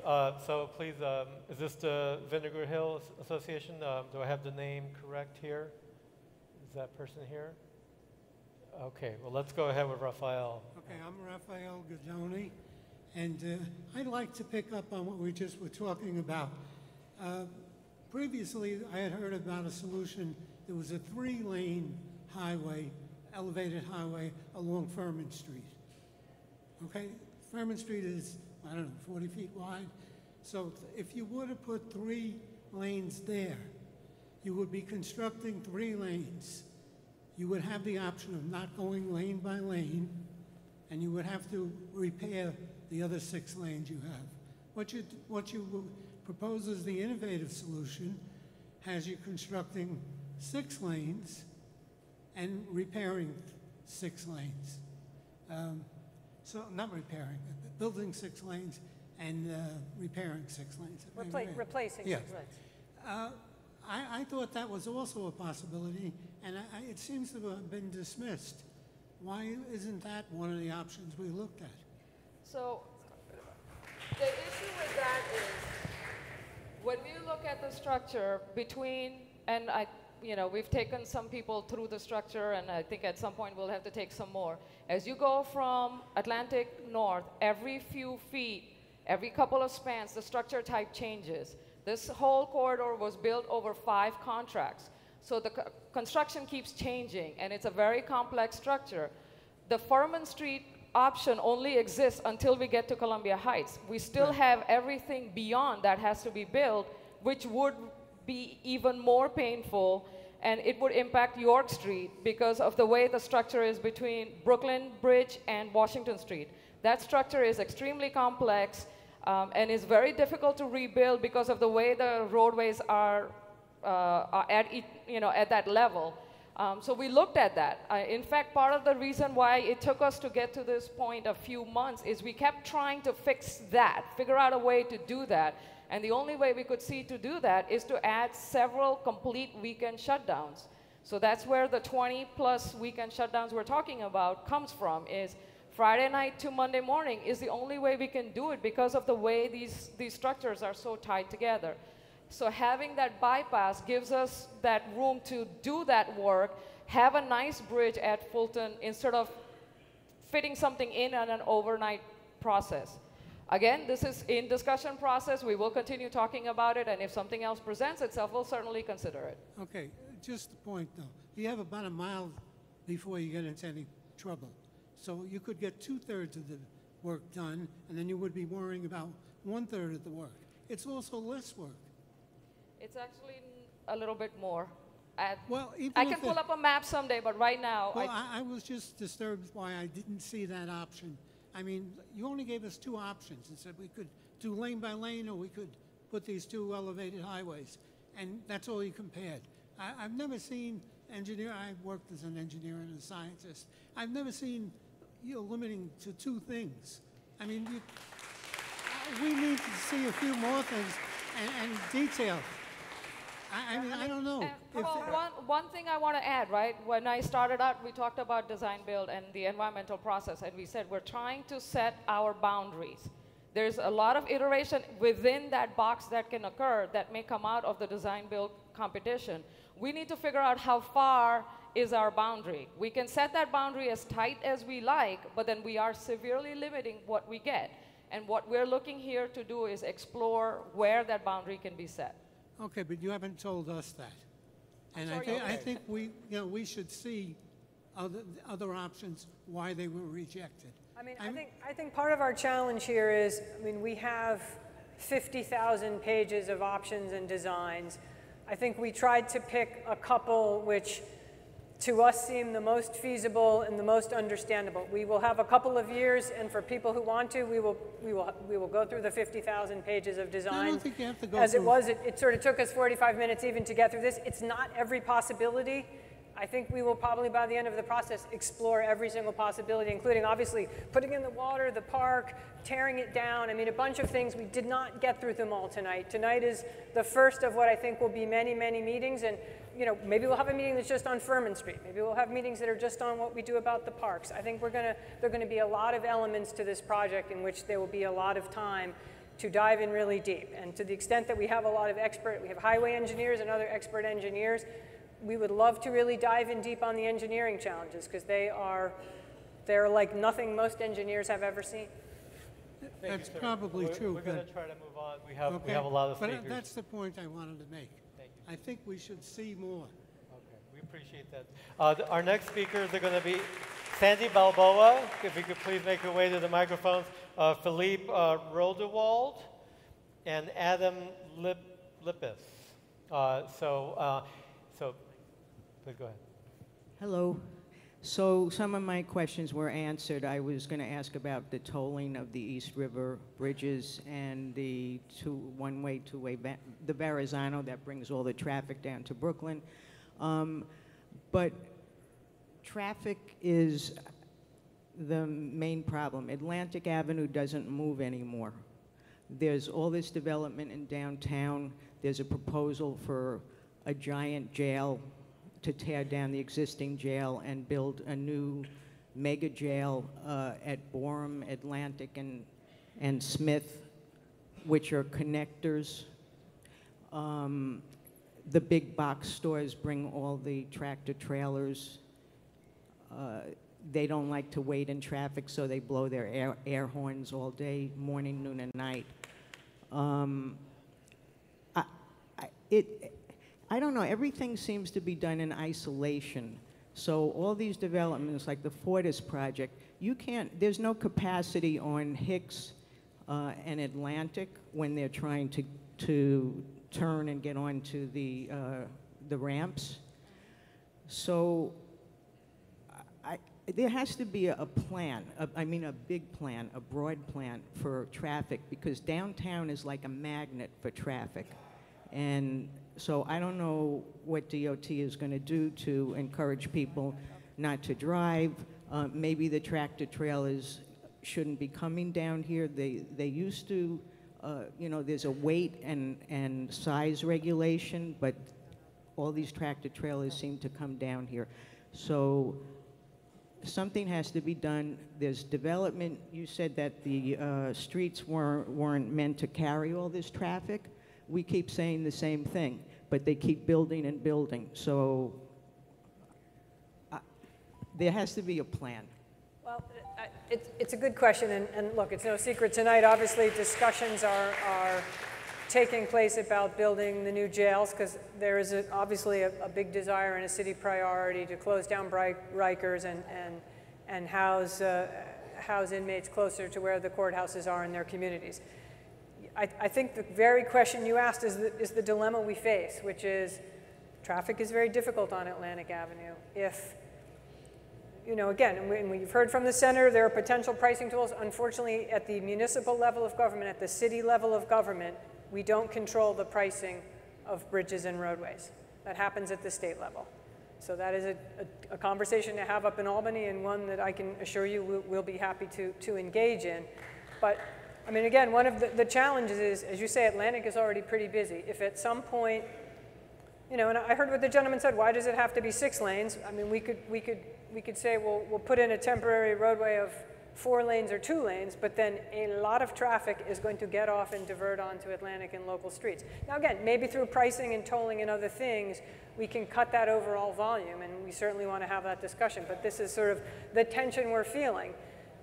So please, is this the Vinegar Hill Association? Do I have the name correct here? Is that person here? Okay, well, let's go ahead with Rafael. Okay, I'm Rafael Guidoni. And I'd like to pick up on what we just were talking about. Previously, I had heard about a solution. There was a 3-lane highway, elevated highway along Furman Street. Okay, Furman Street is, I don't know, 40 feet wide. So if you were to put 3 lanes there, you would be constructing 3 lanes. You would have the option of not going lane by lane, and you would have to repair the other 6 lanes you have. What you propose as the innovative solution has you constructing 6 lanes and repairing 6 lanes. So not repairing, building 6 lanes and repairing 6 lanes. Replacing 6 lanes. I thought that was also a possibility, and it seems to have been dismissed. Why isn't that one of the options we looked at? So the issue with that is when we look at the structure between, and we've taken some people through the structure, and I think at some point we'll have to take some more. As you go from Atlantic north, every few feet, every couple of spans, the structure type changes. This whole corridor was built over 5 contracts. So the construction keeps changing, and it's a very complex structure. The Furman Street option only exists until we get to Columbia Heights. We still have everything beyond that has to be built, which would be even more painful, and it would impact York Street because of the way the structure is between Brooklyn Bridge and Washington Street. That structure is extremely complex and is very difficult to rebuild because of the way the roadways are at that level. So we looked at that. In fact, part of the reason why it took us to get to this point a few months is we kept trying to fix that, figure out a way to do that. And the only way we could see to do that is to add several complete weekend shutdowns. So that's where the 20+ weekend shutdowns we're talking about comes from, is Friday night to Monday morning is the only way we can do it because of the way these structures are so tied together. So having that bypass gives us that room to do that work, have a nice bridge at Fulton instead of fitting something in on an overnight process. Again, this is in discussion process. We will continue talking about it, and if something else presents itself, we'll certainly consider it. Okay, just the point though. You have about a mile before you get into any trouble. So you could get 2/3 of the work done, and then you would be worrying about 1/3 of the work. It's also less work. It's actually a little bit more. Well, even I can pull up a map someday, but right now... Well, I was just disturbed why I didn't see that option. I mean, you only gave us 2 options and said we could do lane by lane or we could put these 2 elevated highways, and that's all you compared. I've never seen I worked as an engineer and a scientist. I've never seen limiting to 2 things. I mean, we need to see a few more things and detail. I mean, I don't know. One thing I want to add, right? When I started out, we talked about design build and the environmental process, and we said we're trying to set our boundaries. There's a lot of iteration within that box that can occur that may come out of the design build competition. We need to figure out how far is our boundary. We can set that boundary as tight as we like, but then we are severely limiting what we get. And what we're looking here to do is explore where that boundary can be set. Okay, but you haven't told us that. And I think we should see other options, why they were rejected. I think part of our challenge here is, we have 50,000 pages of options and designs. I think we tried to pick a couple which to us seem the most feasible and the most understandable. We will have a couple of years, and for people who want to, we will go through the 50,000 pages of design. I don't think you have to go As through. it was, it sort of took us 45 minutes even to get through this. It's not every possibility. I think we will probably, by the end of the process, explore every single possibility, including obviously putting in the water, the park, tearing it down. A bunch of things. We did not get through them all tonight. Tonight is the first of what I think will be many, many meetings, and maybe we'll have a meeting that's just on Furman Street. Maybe we'll have meetings that are just on what we do about the parks. I think there are going to be a lot of elements to this project in which there will be a lot of time to dive in really deep. And to the extent that we have a lot of we have highway engineers and other expert engineers, we would love to really dive in deep on the engineering challenges, because they're like nothing most engineers have ever seen. That's probably true. We're going to try to move on. We have a lot of speakers. But that's the point I wanted to make. I think we should see more. Okay, we appreciate that. Our next speakers are going to be Sandy Balboa, if we could please make your way to the microphones, Philippe Rodewald, and Adam Lippis. So please go ahead. Hello. So some of my questions were answered. I was going to ask about the tolling of the East River bridges and the one-way, two-way, the Verrazano that brings all the traffic down to Brooklyn. But traffic is the main problem. Atlantic Avenue doesn't move anymore. There's all this development in downtown. There's a proposal for a giant jail to tear down the existing jail and build a new mega jail at Borum, Atlantic, and Smith, which are connectors. The big box stores bring all the tractor trailers. They don't like to wait in traffic, so they blow their air horns all day, morning, noon, and night. I don't know, everything seems to be done in isolation. So all these developments, like the Fortis project, there's no capacity on Hicks and Atlantic when they're trying to turn and get onto the ramps. So there has to be a plan, a big plan, a broad plan for traffic, because downtown is like a magnet for traffic. And So I don't know what DOT is going to do to encourage people not to drive. Maybe the tractor trailers shouldn't be coming down here. They used to, you know, there's a weight and size regulation, but all these tractor trailers seem to come down here. So something has to be done. There's development. You said that the streets weren't meant to carry all this traffic. We keep saying the same thing, but they keep building and building. So there has to be a plan. Well, it's a good question, and look, it's no secret tonight, obviously, discussions are taking place about building the new jails, because there is obviously a big desire and a city priority to close down Rikers and house inmates closer to where the courthouses are in their communities. I think the very question you asked is the dilemma we face, which is traffic is very difficult on Atlantic Avenue. If, you know, again, and we've heard from the center, there are potential pricing tools. Unfortunately, at the municipal level of government, at the city level of government, we don't control the pricing of bridges and roadways. That happens at the state level. So that is a conversation to have up in Albany, and one that I can assure you we'll be happy to engage in. But, I mean, again, one of the challenges is, as you say, Atlantic is already pretty busy. If at some point, you know, and I heard what the gentleman said, why does it have to be 6 lanes? I mean, we could say, well, we'll put in a temporary roadway of 4 lanes or 2 lanes, but then a lot of traffic is going to get off and divert onto Atlantic and local streets. Now again, maybe through pricing and tolling and other things, we can cut that overall volume, and we certainly want to have that discussion, but this is sort of the tension we're feeling.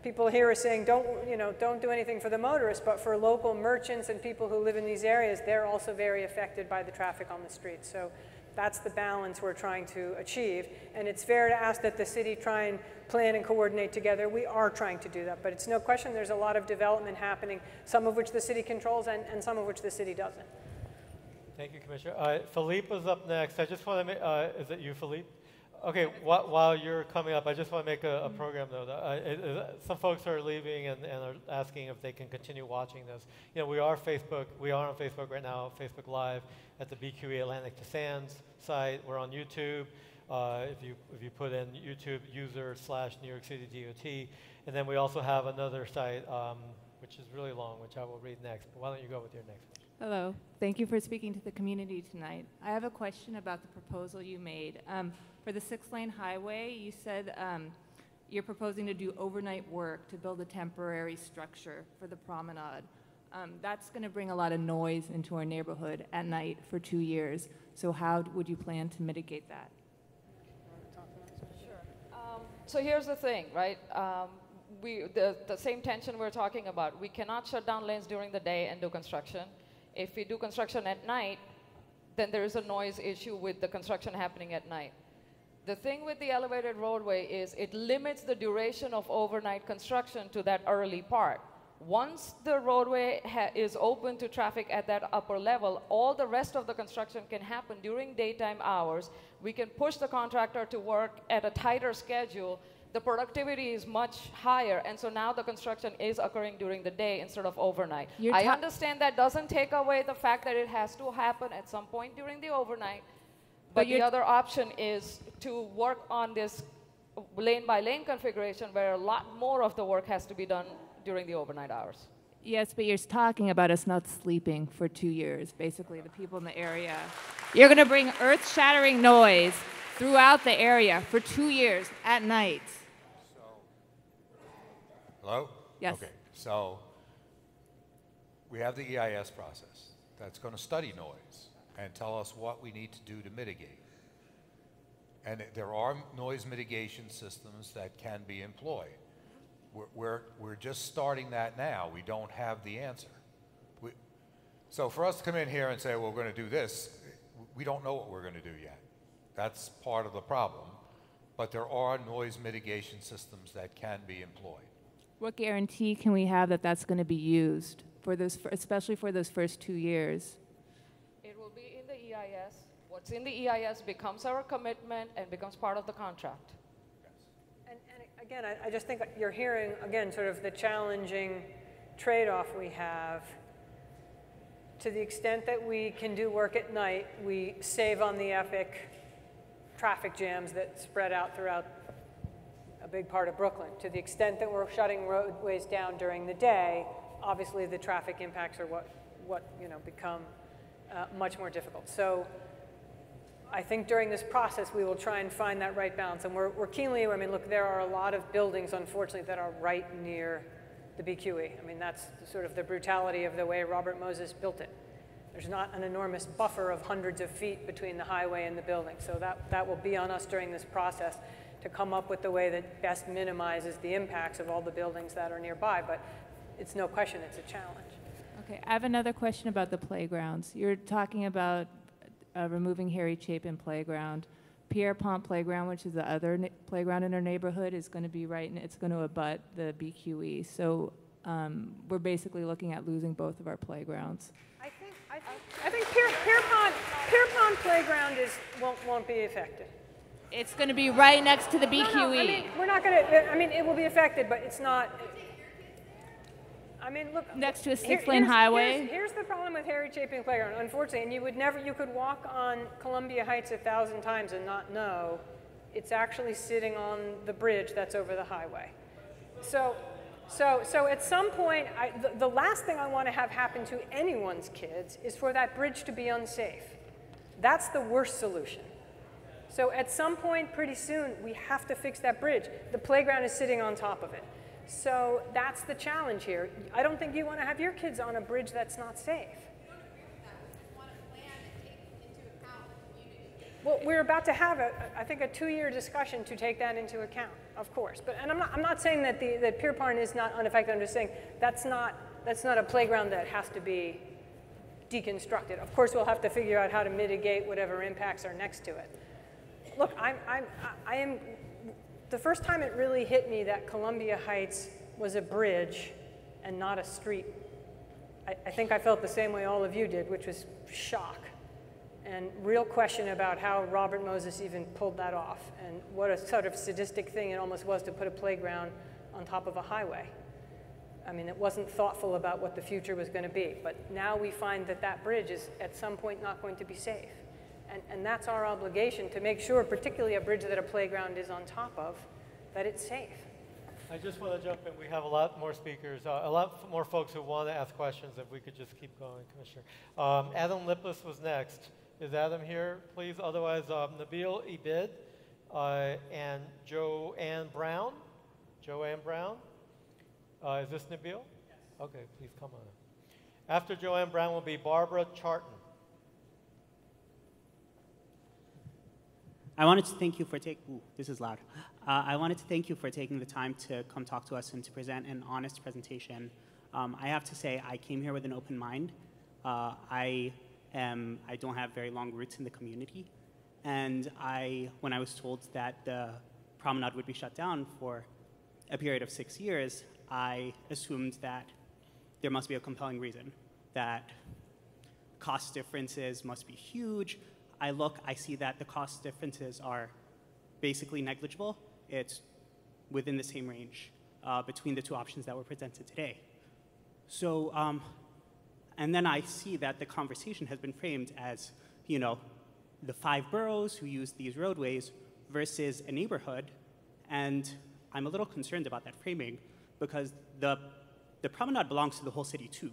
People here are saying, don't do anything for the motorists, but for local merchants and people who live in these areas, they're also very affected by the traffic on the streets. So that's the balance we're trying to achieve. And it's fair to ask that the city try and plan and coordinate together. We are trying to do that, but it's no question there's a lot of development happening, some of which the city controls and some of which the city doesn't. Thank you, Commissioner. Philippe is up next. I just want to make, is it you, Philippe? Okay, while you're coming up, I just want to make a program, though. Some folks are leaving and are asking if they can continue watching this. You know, we are on Facebook right now, Facebook Live at the BQE Atlantic to Sands site. We're on YouTube. If you put in YouTube user/New York City DOT, and then we also have another site which is really long, which I will read next. But why don't you go with your next one? Hello. Thank you for speaking to the community tonight. I have a question about the proposal you made. For the 6-lane highway, you said you're proposing to do overnight work to build a temporary structure for the promenade. That's going to bring a lot of noise into our neighborhood at night for 2 years. So how would you plan to mitigate that? Sure. So here's the thing, right? The same tension we're talking about. We cannot shut down lanes during the day and do construction. If we do construction at night, then there is a noise issue with the construction happening at night. The thing with the elevated roadway is it limits the duration of overnight construction to that early part. Once the roadway is open to traffic at that upper level, all the rest of the construction can happen during daytime hours. We can push the contractor to work at a tighter schedule. The productivity is much higher, and so now the construction is occurring during the day instead of overnight. I understand that doesn't take away the fact that it has to happen at some point during the overnight, but the other option is to work on this lane-by-lane configuration where a lot more of the work has to be done during the overnight hours. Yes, but you're talking about us not sleeping for 2 years, basically, the people in the area. You're going to bring earth-shattering noise throughout the area for 2 years at night. Hello? Yes. Okay, so we have the EIS process that's going to study noise and tell us what we need to do to mitigate. And there are noise mitigation systems that can be employed. We're just starting that now. We don't have the answer. So for us to come in here and say, well, we're going to do this, we don't know what we're going to do yet. That's part of the problem. But there are noise mitigation systems that can be employed. What guarantee can we have that that's going to be used, for those, especially for those first 2 years? It will be in the EIS. What's in the EIS becomes our commitment and becomes part of the contract. And again, I just think you're hearing, again, sort of the challenging trade-off we have. to the extent that we can do work at night, we save on the epic traffic jams that spread out throughout a big part of Brooklyn. To the extent that we're shutting roadways down during the day, obviously the traffic impacts are what become much more difficult. So I think during this process we will try and find that right balance. And we're keenly, I mean, look, there are a lot of buildings, unfortunately, that are right near the BQE. I mean, that's sort of the brutality of the way Robert Moses built it. There's not an enormous buffer of hundreds of feet between the highway and the building. So that will be on us during this process to come up with the way that best minimizes the impacts of all the buildings that are nearby. But it's no question it's a challenge. Okay, I have another question about the playgrounds. You're talking about removing Harry Chapin Playground. Pierpont Playground, which is the other playground in our neighborhood, is going to be right, and it's going to abut the BQE. So we're basically looking at losing both of our playgrounds. I think Pierpont Playground won't be affected. It's going to be right next to the BQE. No, I mean, we're not going to. I mean, it will be affected, but it's not. I mean, look. Next to a 6-lane highway. Here's the problem with Harry Chapin Playground, unfortunately, and you could walk on Columbia Heights 1,000 times and not know it's actually sitting on the bridge that's over the highway. So at some point, the last thing I want to have happen to anyone's kids is for that bridge to be unsafe. That's the worst solution. So at some point, pretty soon, we have to fix that bridge. The playground is sitting on top of it. So that's the challenge here. I don't think you want to have your kids on a bridge that's not safe. Well, we're about to have, I think, a 2-year discussion to take that into account, of course. And I'm not saying that that Pierpont is not unaffected. I'm just saying that's not a playground that has to be deconstructed. Of course, we'll have to figure out how to mitigate whatever impacts are next to it. Look, I am. The first time it really hit me that Columbia Heights was a bridge and not a street, I think I felt the same way all of you did, which was shock and real question about how Robert Moses even pulled that off and what a sort of sadistic thing it almost was to put a playground on top of a highway. I mean, it wasn't thoughtful about what the future was going to be, but now we find that that bridge is at some point not going to be safe. And that's our obligation to make sure, particularly a bridge that a playground is on top of, that it's safe. I just want to jump in. We have a lot more speakers, a lot more folks who want to ask questions. If we could just keep going, Commissioner. Adam Lippis was next. Is Adam here, please? Otherwise, Nabil Ibid and Joanne Brown. Joanne Brown. Is this Nabil? Yes. Okay, please come on. After Joanne Brown will be Barbara Charton. I wanted to thank you for this is loud. I wanted to thank you for taking the time to come talk to us and to present an honest presentation. I have to say, I came here with an open mind. I don't have very long roots in the community. And when I was told that the promenade would be shut down for a period of 6 years, I assumed that there must be a compelling reason, that cost differences must be huge. I see that the cost differences are basically negligible. It's within the same range between the two options that were presented today. So, and then I see that the conversation has been framed as, the 5 boroughs who use these roadways versus a neighborhood. And I'm a little concerned about that framing because the promenade belongs to the whole city too.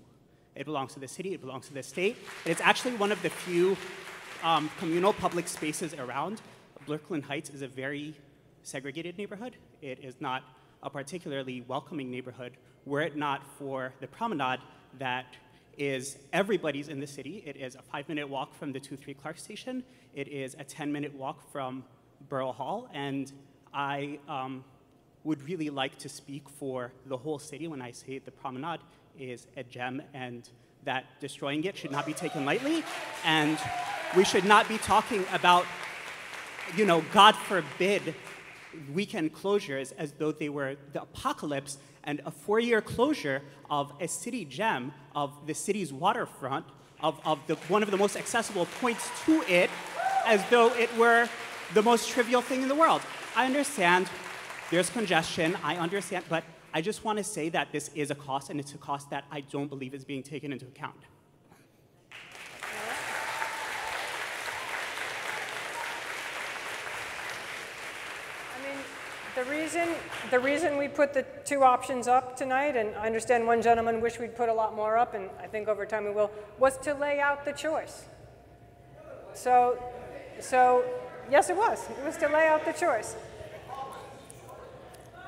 It belongs to the city, it belongs to the state. And it's actually one of the few communal public spaces around. Brooklyn Heights is a very segregated neighborhood. It is not a particularly welcoming neighborhood were it not for the promenade that is everybody's in the city. It is a 5-minute walk from the 2-3 Clark station. It is a 10-minute walk from Borough Hall. And I would really like to speak for the whole city when I say the promenade is a gem and that destroying it should not be taken lightly. And we should not be talking about, God forbid, weekend closures as though they were the apocalypse, and a 4-year closure of a city gem, of the city's waterfront, of one of the most accessible points to it, as though it were the most trivial thing in the world. I understand there's congestion, I understand, but I just want to say that this is a cost, and it's a cost that I don't believe is being taken into account. The reason we put the two options up tonight, and I understand one gentleman wished we'd put a lot more up, and I think over time we will, was to lay out the choice. So yes, it was. It was to lay out the choice.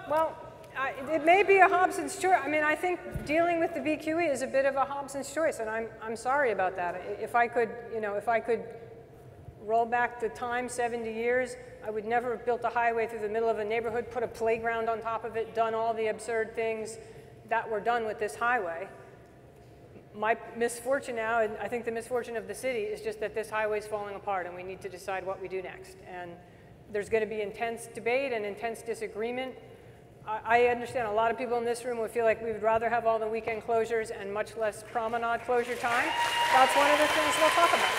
Well, it may be a Hobson's choice. I mean, I think dealing with the BQE is a bit of a Hobson's choice, and I'm sorry about that. If I could, if I could roll back the time 70 years, I would never have built a highway through the middle of a neighborhood, put a playground on top of it, done all the absurd things that were done with this highway. My misfortune now, and I think the misfortune of the city, is just that this highway is falling apart and we need to decide what we do next. And there's going to be intense debate and intense disagreement. I understand a lot of people in this room would feel like we would rather have all the weekend closures and much less promenade closure time. That's one of the things we'll talk about.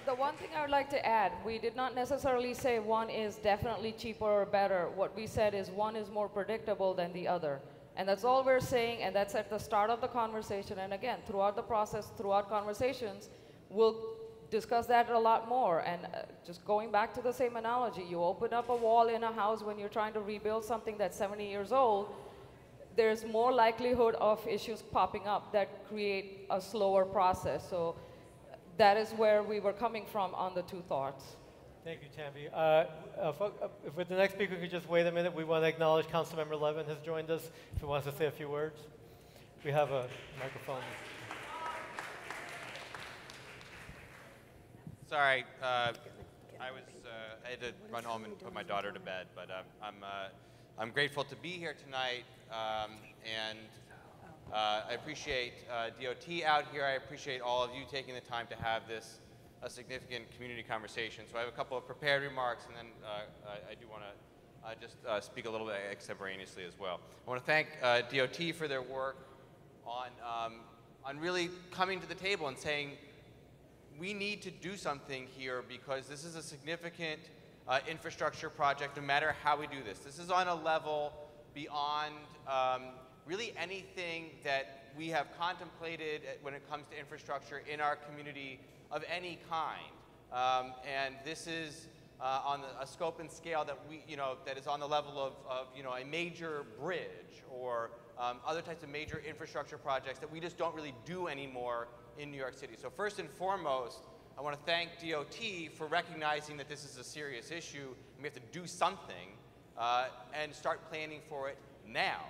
The one thing I would like to add, we did not necessarily say one is definitely cheaper or better. What we said is one is more predictable than the other. And that's all we're saying, and that's at the start of the conversation. And again, throughout the process, throughout conversations, we'll discuss that a lot more. And just going back to the same analogy, you open up a wall in a house when you're trying to rebuild something that's 70 years old, there's more likelihood of issues popping up that create a slower process. So that is where we were coming from on the two thoughts. Thank you, Tammy. If with the next speaker could just wait a minute, we want to acknowledge Councilmember Levin has joined us. If he wants to say a few words, we have a microphone. Sorry, I had to run home and put my daughter to bed, but I'm grateful to be here tonight, and I appreciate DOT out here. I appreciate all of you taking the time to have this a significant community conversation. So I have a couple of prepared remarks, and then I do want to just speak a little bit extemporaneously as well. I want to thank DOT for their work on really coming to the table and saying, we need to do something here because this is a significant infrastructure project no matter how we do this. This is on a level beyond really anything that we have contemplated when it comes to infrastructure in our community of any kind. And this is on a scope and scale that that is on the level of a major bridge or other types of major infrastructure projects that we just don't really do anymore in New York City. So first and foremost, I want to thank DOT for recognizing that this is a serious issue and we have to do something and start planning for it now.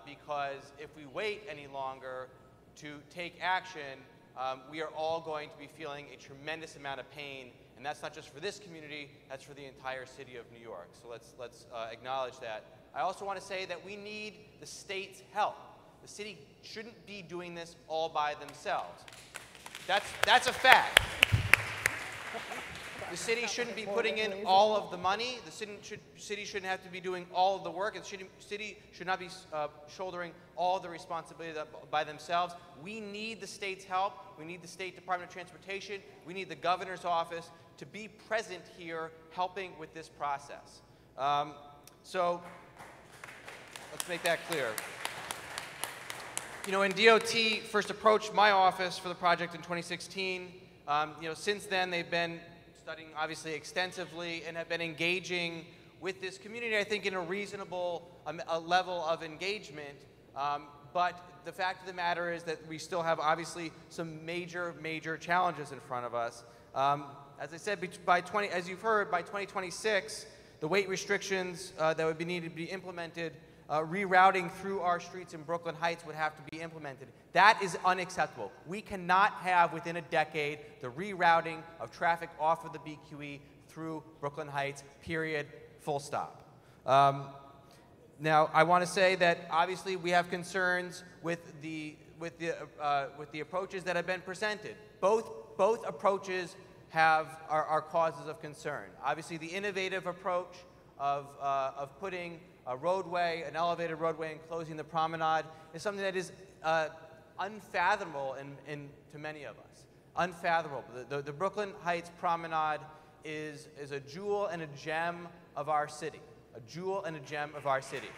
Because if we wait any longer to take action, we are all going to be feeling a tremendous amount of pain, and that's not just for this community, that's for the entire city of New York. So let's acknowledge that. I also want to say that we need the state's help. The city shouldn't be doing this all by themselves. That's a fact. The city shouldn't be putting in all of the money. The city shouldn't have to be doing all of the work. And the city should not be shouldering all the responsibility by themselves. We need the state's help. We need the State Department of Transportation. We need the governor's office to be present here helping with this process. So let's make that clear. When DOT first approached my office for the project in 2016, since then they've been studying obviously extensively and have been engaging with this community, I think, in a reasonable level of engagement. But the fact of the matter is that we still have obviously some major challenges in front of us. As I said, as you've heard, by 2026, the weight restrictions that would be needed to be implemented, rerouting through our streets in Brooklyn Heights would have to be implemented. That is unacceptable. We cannot have, within a decade, the rerouting of traffic off of the BQE through Brooklyn Heights, period, full stop. Now, I want to say that obviously we have concerns with the approaches that have been presented. Both approaches are causes of concern. Obviously, the innovative approach of putting a roadway, an elevated roadway, and closing the promenade is something that is unfathomable to many of us. Unfathomable. The Brooklyn Heights promenade is a jewel and a gem of our city. A jewel and a gem of our city.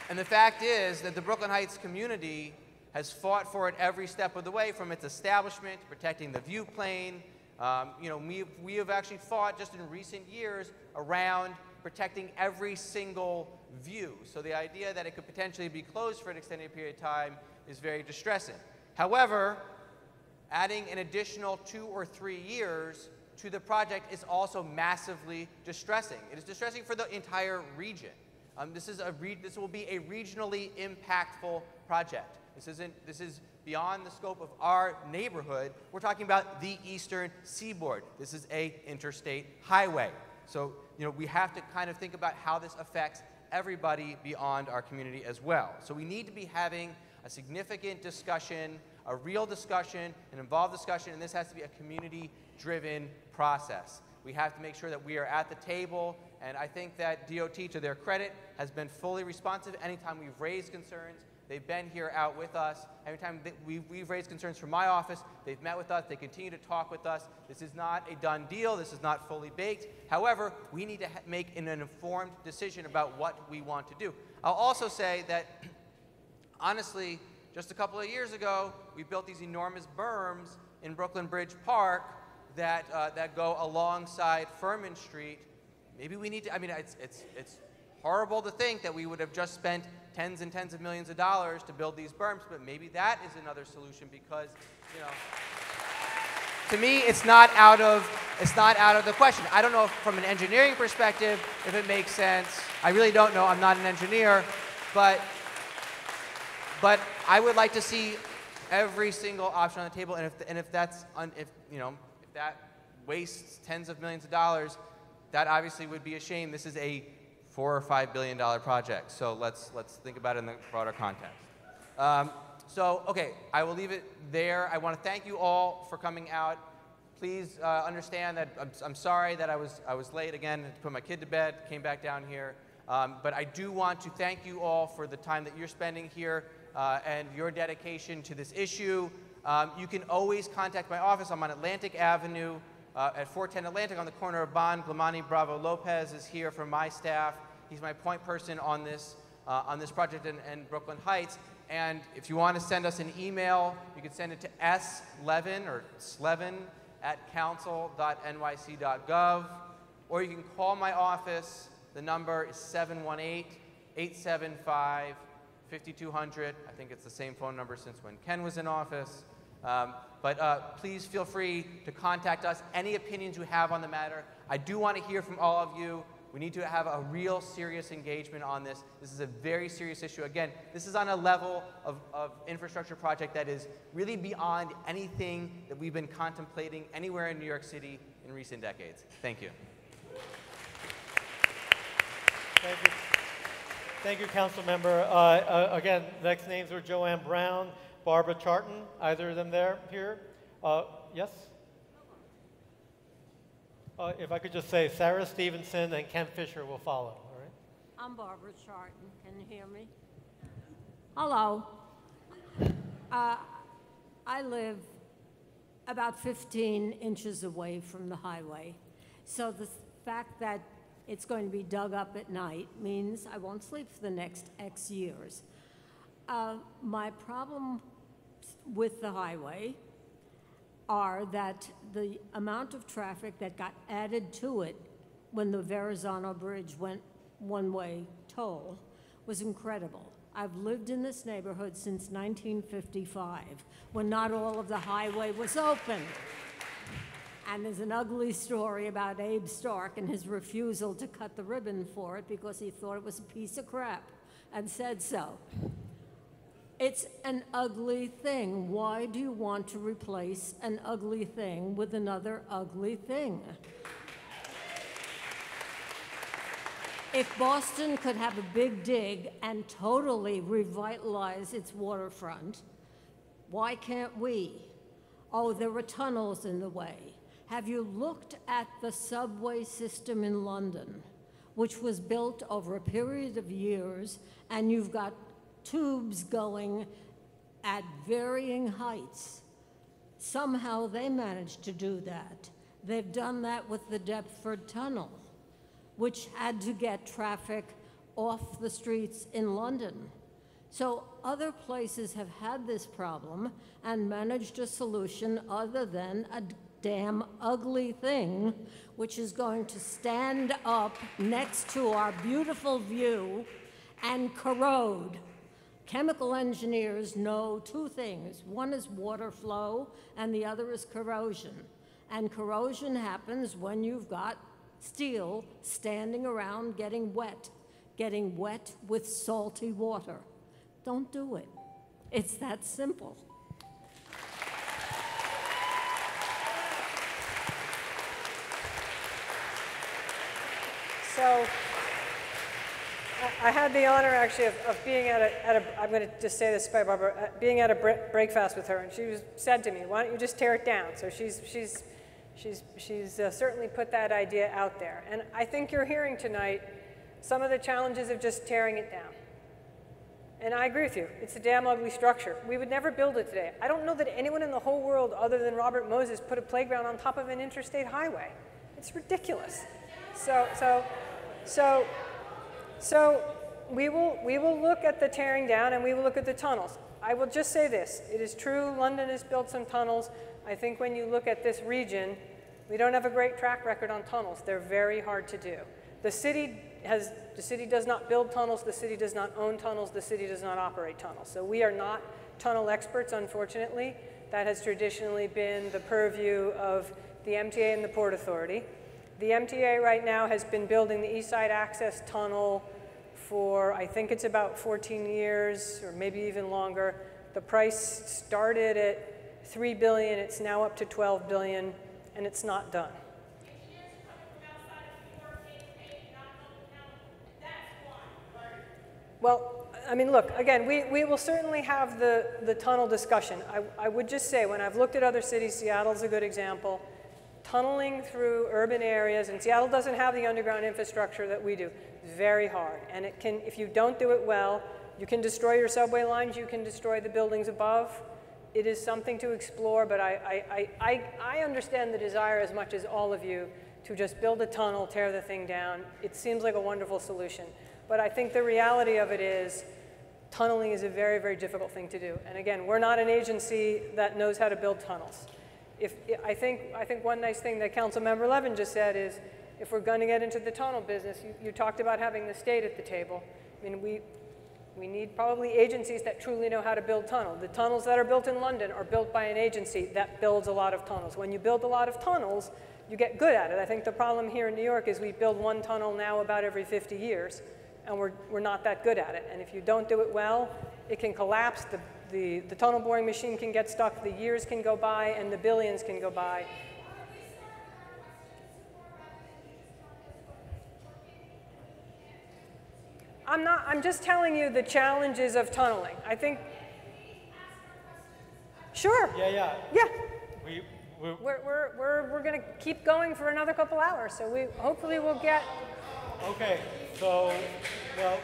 And the fact is that the Brooklyn Heights community has fought for it every step of the way, from its establishment, protecting the view plane. You know, we have actually fought just in recent years around protecting every single view. So the idea that it could potentially be closed for an extended period of time is very distressing. However, adding an additional 2 or 3 years to the project is also massively distressing. It is distressing for the entire region. This will be a regionally impactful project. This is beyond the scope of our neighborhood. We're talking about the eastern seaboard. This is a interstate highway. So, you know, we have to kind of think about how this affects everybody beyond our community as well. So we need to be having a significant discussion, a real discussion, an involved discussion, and this has to be a community-driven process. We have to make sure that we are at the table, and I think that DOT, to their credit, has been fully responsive. Anytime we've raised concerns, they've been here out with us. Every time we've raised concerns from my office, they've met with us, they continue to talk with us. This is not a done deal, this is not fully baked. However, we need to make an informed decision about what we want to do. I'll also say that, honestly, just a couple of years ago, we built these enormous berms in Brooklyn Bridge Park that go alongside Furman Street. Maybe we need to, I mean, it's horrible to think that we would have just spent tens and tens of millions of dollars to build these berms, but maybe that is another solution because, you know, to me, it's not out of the question. I don't know if, from an engineering perspective, if it makes sense. I really don't know. I'm not an engineer, but I would like to see every single option on the table, and if that wastes tens of millions of dollars, that obviously would be a shame. This is a $4 or $5 billion project, so let's think about it in the broader context. Okay, I will leave it there. I want to thank you all for coming out. Please understand that I'm sorry that I was late again to put my kid to bed, came back down here. But I do want to thank you all for the time that you're spending here and your dedication to this issue. You can always contact my office. I'm on Atlantic Avenue at 410 Atlantic on the corner of Bond. Glamani Bravo Lopez is here from my staff. He's my point person on this project in Brooklyn Heights. And if you want to send us an email, you can send it to slevin or slevin@council.nyc.gov, or you can call my office. The number is 718-875-5200. I think it's the same phone number since when Ken was in office. But please feel free to contact us. Any opinions you have on the matter. I do want to hear from all of you. We need to have a real serious engagement on this. This is a very serious issue. Again, this is on a level of infrastructure project that is really beyond anything that we've been contemplating anywhere in New York City in recent decades. Thank you. Thank you. Thank you, Council Member. Again, next names were Joanne Brown, Barbara Charton. Either of them here? Yes? If I could just say Sarah Stevenson and Ken Fisher will follow. All right? I'm Barbara Charton. Can you hear me? Hello. I live about 15 inches away from the highway. So the fact that it's going to be dug up at night means I won't sleep for the next X years. My problem with the highway are that the amount of traffic that got added to it when the Verrazano Bridge went one-way toll was incredible. I've lived in this neighborhood since 1955, when not all of the highway was open. And there's an ugly story about Abe Stark and his refusal to cut the ribbon for it because he thought it was a piece of crap and said so. It's an ugly thing. Why do you want to replace an ugly thing with another ugly thing? If Boston could have a big dig and totally revitalize its waterfront, why can't we? Oh, there are tunnels in the way. Have you looked at the subway system in London, which was built over a period of years, and you've got tubes going at varying heights? Somehow they managed to do that. They've done that with the Deptford Tunnel, which had to get traffic off the streets in London. So other places have had this problem and managed a solution other than a damn ugly thing, which is going to stand up next to our beautiful view and corrode. Chemical engineers know two things. One is water flow, and the other is corrosion. And corrosion happens when you've got steel standing around getting wet with salty water. Don't do it. It's that simple. So I had the honor actually of being at a I'm going to just say this by Barbara, being at a breakfast with her, and she said to me, "Why don't you just tear it down?" So she's certainly put that idea out there, and I think you're hearing tonight some of the challenges of just tearing it down. And I agree with you. It's a damn ugly structure. We would never build it today. I don't know that anyone in the whole world other than Robert Moses put a playground on top of an interstate highway. It's ridiculous. So we will look at the tearing down and we will look at the tunnels. I will just say this. It is true London has built some tunnels. I think when you look at this region, we don't have a great track record on tunnels. They're very hard to do. The city does not build tunnels, the city does not own tunnels, the city does not operate tunnels. So we are not tunnel experts, unfortunately. That has traditionally been the purview of the MTA and the Port Authority. The MTA right now has been building the East Side Access Tunnel for, I think it's about 14 years, or maybe even longer. The price started at $3 billion, it's now up to $12 billion, and it's not done. Well, I mean, look, again, we will certainly have the tunnel discussion. I would just say, when I've looked at other cities, Seattle's a good example. Tunneling through urban areas, and Seattle doesn't have the underground infrastructure that we do. It's very hard, and it can, if you don't do it well, you can destroy your subway lines, you can destroy the buildings above. It is something to explore, but I understand the desire as much as all of you to just build a tunnel, tear the thing down. It seems like a wonderful solution. But I think the reality of it is tunneling is a very, very difficult thing to do. And again, we're not an agency that knows how to build tunnels. I think one nice thing that Councilmember Levin just said is, if we're going to get into the tunnel business, you talked about having the state at the table. I mean, we need probably agencies that truly know how to build tunnels. The tunnels that are built in London are built by an agency that builds a lot of tunnels. When you build a lot of tunnels, you get good at it. I think the problem here in New York is we build one tunnel now about every 50 years. And we're not that good at it. And if you don't do it well, it can collapse. The tunnel boring machine can get stuck, the years can go by, and the billions can go by. I'm just telling you the challenges of tunneling. I think, sure. Yeah. We're going to keep going for another couple hours, so hopefully we'll get. Okay, so, well,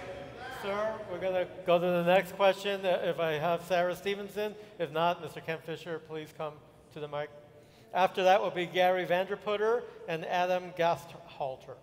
sir, we're going to go to the next question. If I have Sarah Stevenson. If not, Mr. Ken Fisher, please come to the mic. After that will be Gary Vanderputter and Adam Gasthalter.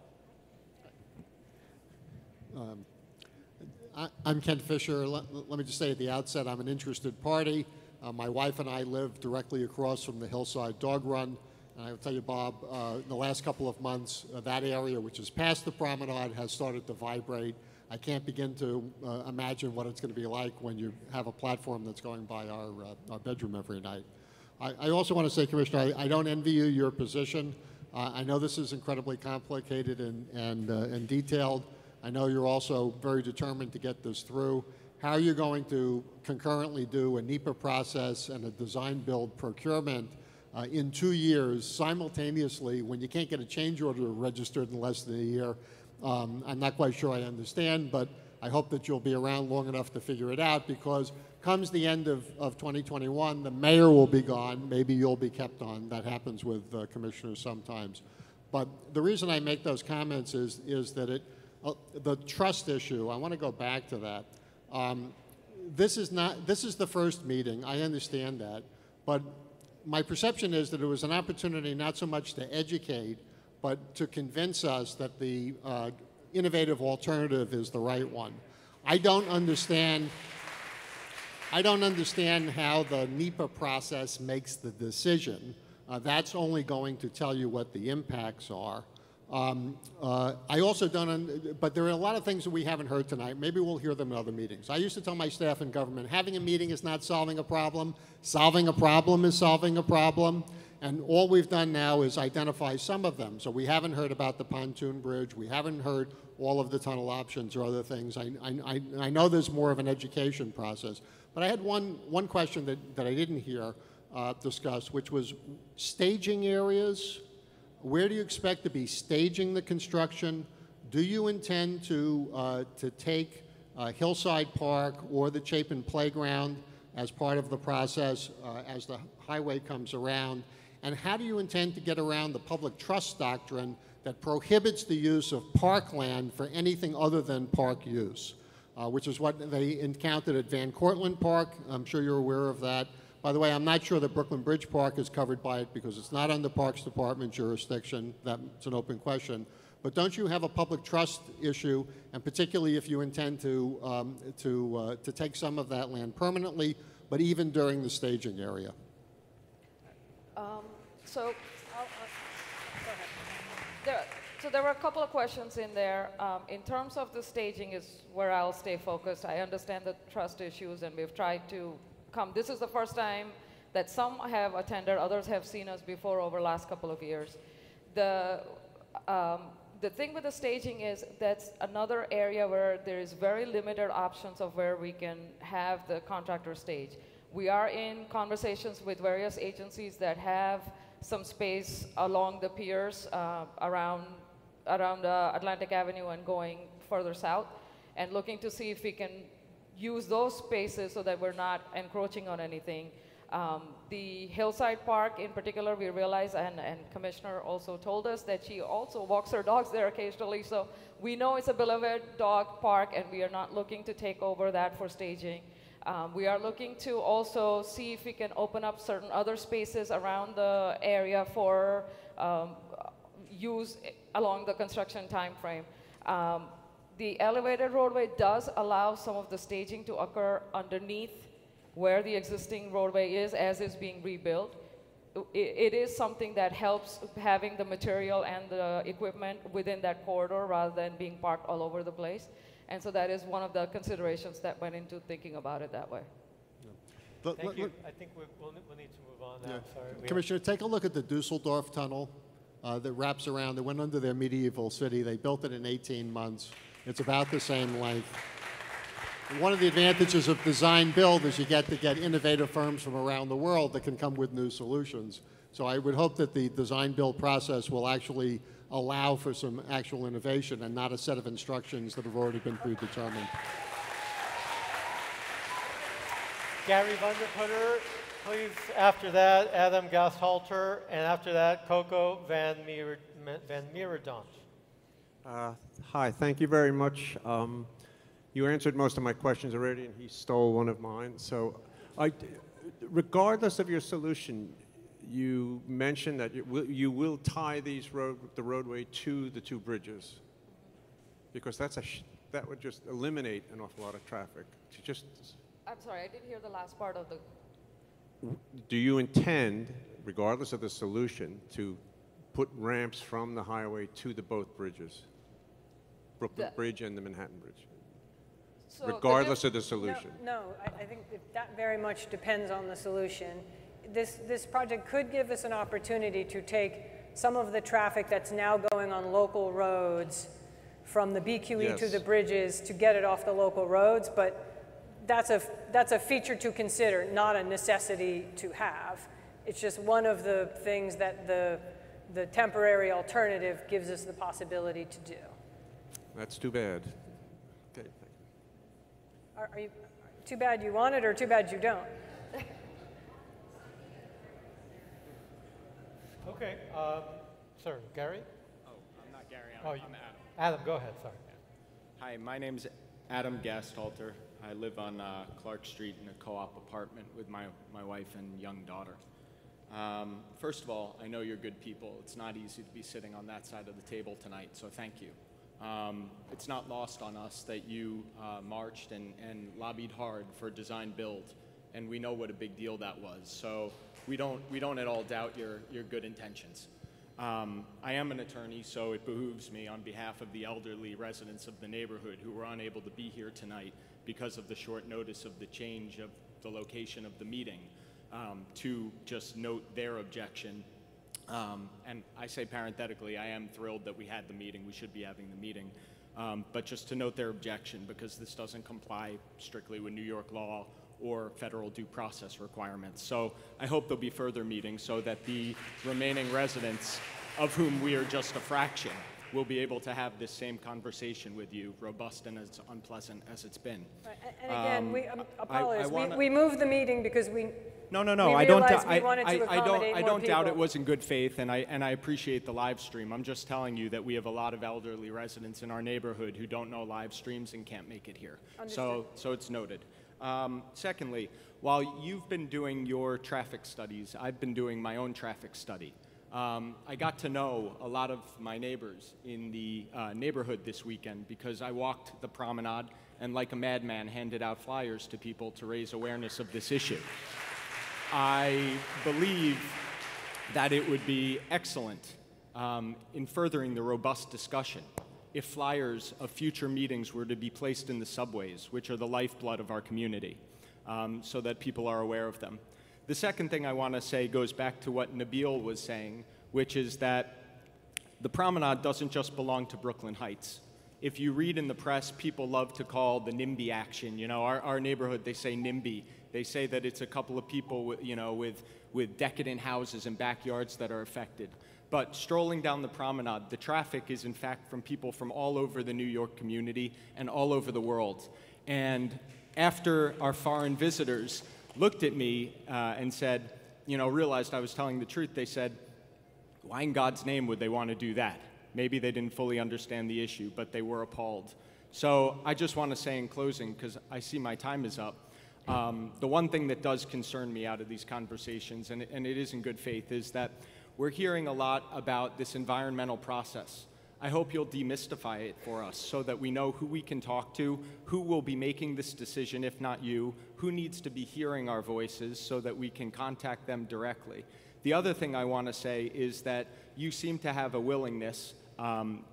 I'm Ken Fisher. Let me just say at the outset, I'm an interested party. My wife and I live directly across from the Hillside Dog Run. And I will tell you, Bob, in the last couple of months, that area, which is past the promenade, has started to vibrate. I can't begin to imagine what it's going to be like when you have a platform that's going by our bedroom every night. I also want to say, Commissioner, I don't envy you your position. I know this is incredibly complicated and detailed. I know you're also very determined to get this through. How are you going to concurrently do a NEPA process and a design-build procurement in 2 years simultaneously when you can't get a change order registered in less than a year? I'm not quite sure I understand, but I hope that you'll be around long enough to figure it out, because comes the end of 2021, the mayor will be gone. Maybe you'll be kept on. That happens with commissioners sometimes. But the reason I make those comments is that the trust issue, I want to go back to that. This is the first meeting. I understand that. But my perception is that it was an opportunity not so much to educate, but to convince us that the innovative alternative is the right one. I don't understand I don't understand how the NEPA process makes the decision. That's only going to tell you what the impacts are. I also don't, but there are a lot of things that we haven't heard tonight. Maybe we'll hear them in other meetings. I used to tell my staff in government, having a meeting is not solving a problem. Solving a problem is solving a problem. And all we've done now is identify some of them. So we haven't heard about the pontoon bridge. We haven't heard all of the tunnel options or other things. I know there's more of an education process. But I had one question that I didn't hear discussed, which was staging areas. Where do you expect to be staging the construction? Do you intend to take Hillside Park or the Chapin Playground as part of the process as the highway comes around? And how do you intend to get around the public trust doctrine that prohibits the use of parkland for anything other than park use, which is what they encountered at Van Cortlandt Park? I'm sure you're aware of that. By the way, I'm not sure that Brooklyn Bridge Park is covered by it because it's not under Parks Department jurisdiction. That's an open question. But don't you have a public trust issue, and particularly if you intend to take some of that land permanently, but even during the staging area? So there were a couple of questions in there. In terms of the staging is where I'll stay focused. I understand the trust issues, and we've tried to come. This is the first time that some have attended, others have seen us before over the last couple of years. The thing with the staging is that's another area where there is very limited options of where we can have the contractor stage. We are in conversations with various agencies that have some space along the piers around Atlantic Avenue and going further south, and looking to see if we can use those spaces so that we're not encroaching on anything. The Hillside Park in particular, we realize, and Commissioner also told us that she also walks her dogs there occasionally, so we know it's a beloved dog park, and we are not looking to take over that for staging. We are looking to also see if we can open up certain other spaces around the area for use along the construction time frame. The elevated roadway does allow some of the staging to occur underneath where the existing roadway is as it's being rebuilt. It is something that helps having the material and the equipment within that corridor rather than being parked all over the place. And so that is one of the considerations that went into thinking about it that way. Thank you. I think we'll need to move on now. Yeah. Sorry. Commissioner, take a look at the Dusseldorf tunnel that wraps around. They went under their medieval city. They built it in 18 months. It's about the same length. One of the advantages of design build is you get to get innovative firms from around the world that can come with new solutions. So I would hope that the design build process will actually allow for some actual innovation and not a set of instructions that have already been predetermined. Gary Vanderputter, please. After that, Adam Gasthalter, and after that, Coco Van Mierendange. Hi, thank you very much. You answered most of my questions already, and he stole one of mine. So, regardless of your solution, you mentioned that you will tie the roadway to the two bridges, because that would just eliminate an awful lot of traffic. I'm sorry, I didn't hear the last part of the... Do you intend, regardless of the solution, to put ramps from the highway to both bridges, Brooklyn Bridge and the Manhattan Bridge, regardless of the solution? No, I think that very much depends on the solution. This project could give us an opportunity to take some of the traffic that's now going on local roads from the BQE to the bridges to get it off the local roads, but that's a feature to consider, not a necessity to have. It's just one of the things that the temporary alternative gives us the possibility to do. That's too bad. Okay. Are you too bad you want it, or too bad you don't? Okay, sir, Gary? Oh, I'm not Gary, I'm Adam. Adam, go ahead, sorry. Hi, my name's Adam Gasthalter. I live on Clark Street in a co-op apartment with my wife and young daughter. First of all, I know you're good people. It's not easy to be sitting on that side of the table tonight, so thank you. It's not lost on us that you marched and lobbied hard for design build, and we know what a big deal that was. So we don't at all doubt your good intentions. I am an attorney, so it behooves me on behalf of the elderly residents of the neighborhood who were unable to be here tonight because of the short notice of the change of the location of the meeting, to just note their objection. And I say parenthetically, I am thrilled that we had the meeting. We should be having the meeting. But just to note their objection, because this doesn't comply strictly with New York law or federal due process requirements. So I hope there'll be further meetings so that the remaining residents, of whom we are just a fraction, will be able to have this same conversation with you, robust and as unpleasant as it's been. Right. And again, we apologize. We moved the meeting because we No, we I don't. realized we wanted to accommodate I more don't doubt it people. was in good faith, and I appreciate the live stream. I'm just telling you that we have a lot of elderly residents in our neighborhood who don't know live streams and can't make it here. So it's noted. Secondly, while you've been doing your traffic studies, I've been doing my own traffic study. I got to know a lot of my neighbors in the neighborhood this weekend because I walked the promenade and, like a madman, handed out flyers to people to raise awareness of this issue. I believe that it would be excellent in furthering the robust discussion if flyers of future meetings were to be placed in the subways, which are the lifeblood of our community, so that people are aware of them. The second thing I want to say goes back to what Nabil was saying, which is that the promenade doesn't just belong to Brooklyn Heights. If you read in the press, people love to call the NIMBY action. You know, our neighborhood, they say NIMBY. They say that it's a couple of people with decadent houses and backyards that are affected. But strolling down the promenade, the traffic is in fact from people from all over the New York community and all over the world. And after our foreign visitors looked at me and said, realized I was telling the truth, they said, why in God's name would they want to do that? Maybe they didn't fully understand the issue, but they were appalled. So I just want to say in closing, because I see my time is up, the one thing that does concern me out of these conversations, and it is in good faith, is that we're hearing a lot about this environmental process. I hope you'll demystify it for us so that we know who we can talk to, who will be making this decision if not you, who needs to be hearing our voices so that we can contact them directly. The other thing I want to say is that you seem to have a willingness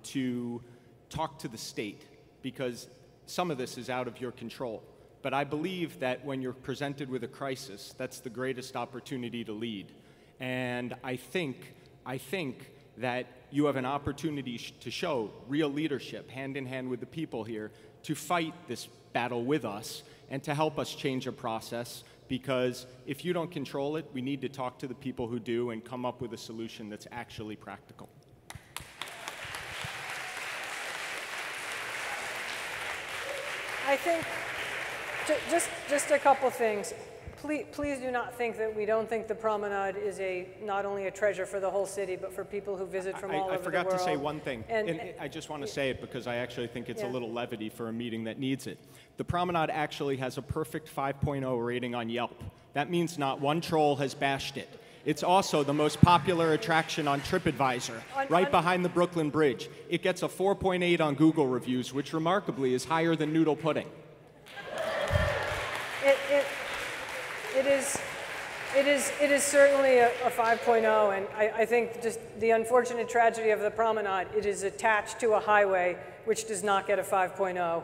to talk to the state because some of this is out of your control. But I believe that when you're presented with a crisis, that's the greatest opportunity to lead. And I think that you have an opportunity to show real leadership, hand in hand with the people here, to fight this battle with us and to help us change a process, because if you don't control it, we need to talk to the people who do and come up with a solution that's actually practical. I think just a couple things. Please do not think that we don't think the promenade is not only a treasure for the whole city, but for people who visit from all over the world. I forgot to say one thing, and I just want to say it because I actually think it's a little levity for a meeting that needs it. The promenade actually has a perfect 5.0 rating on Yelp. That means not one troll has bashed it. It's also the most popular attraction on TripAdvisor, right behind the Brooklyn Bridge. It gets a 4.8 on Google reviews, which remarkably is higher than noodle pudding. It is certainly a 5.0, and I think just the unfortunate tragedy of the promenade, it is attached to a highway which does not get a 5.0.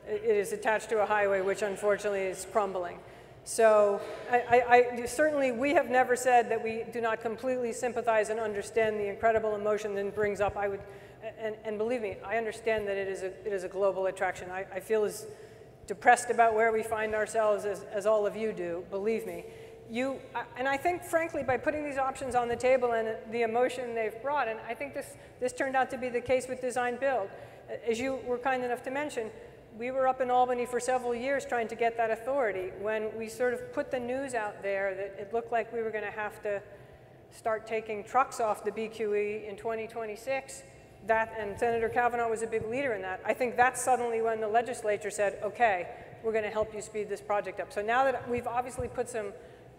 It is attached to a highway which unfortunately is crumbling. So certainly we have never said that we do not completely sympathize and understand the incredible emotion that it brings up. And believe me, I understand that it is a global attraction. I feel as depressed about where we find ourselves as all of you do, believe me. And I think, frankly, by putting these options on the table and the emotion they've brought, and I think this turned out to be the case with Design Build. As you were kind enough to mention, we were up in Albany for several years trying to get that authority. When we sort of put the news out there that it looked like we were going to have to start taking trucks off the BQE in 2026, and Senator Kavanaugh was a big leader in that. I think that's suddenly when the legislature said, okay, we're going to help you speed this project up. So now that we've obviously put some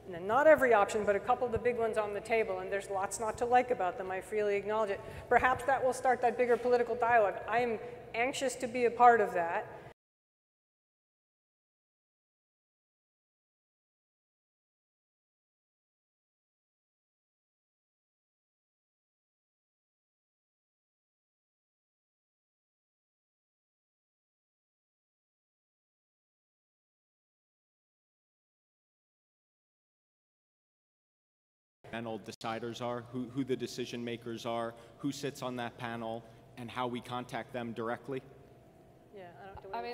not every option, but a couple of the big ones on the table, and there's lots not to like about them. I freely acknowledge it. Perhaps that will start that bigger political dialogue. I am anxious to be a part of that. Panel deciders are, who the decision makers are, who sits on that panel, and how we contact them directly? Yeah,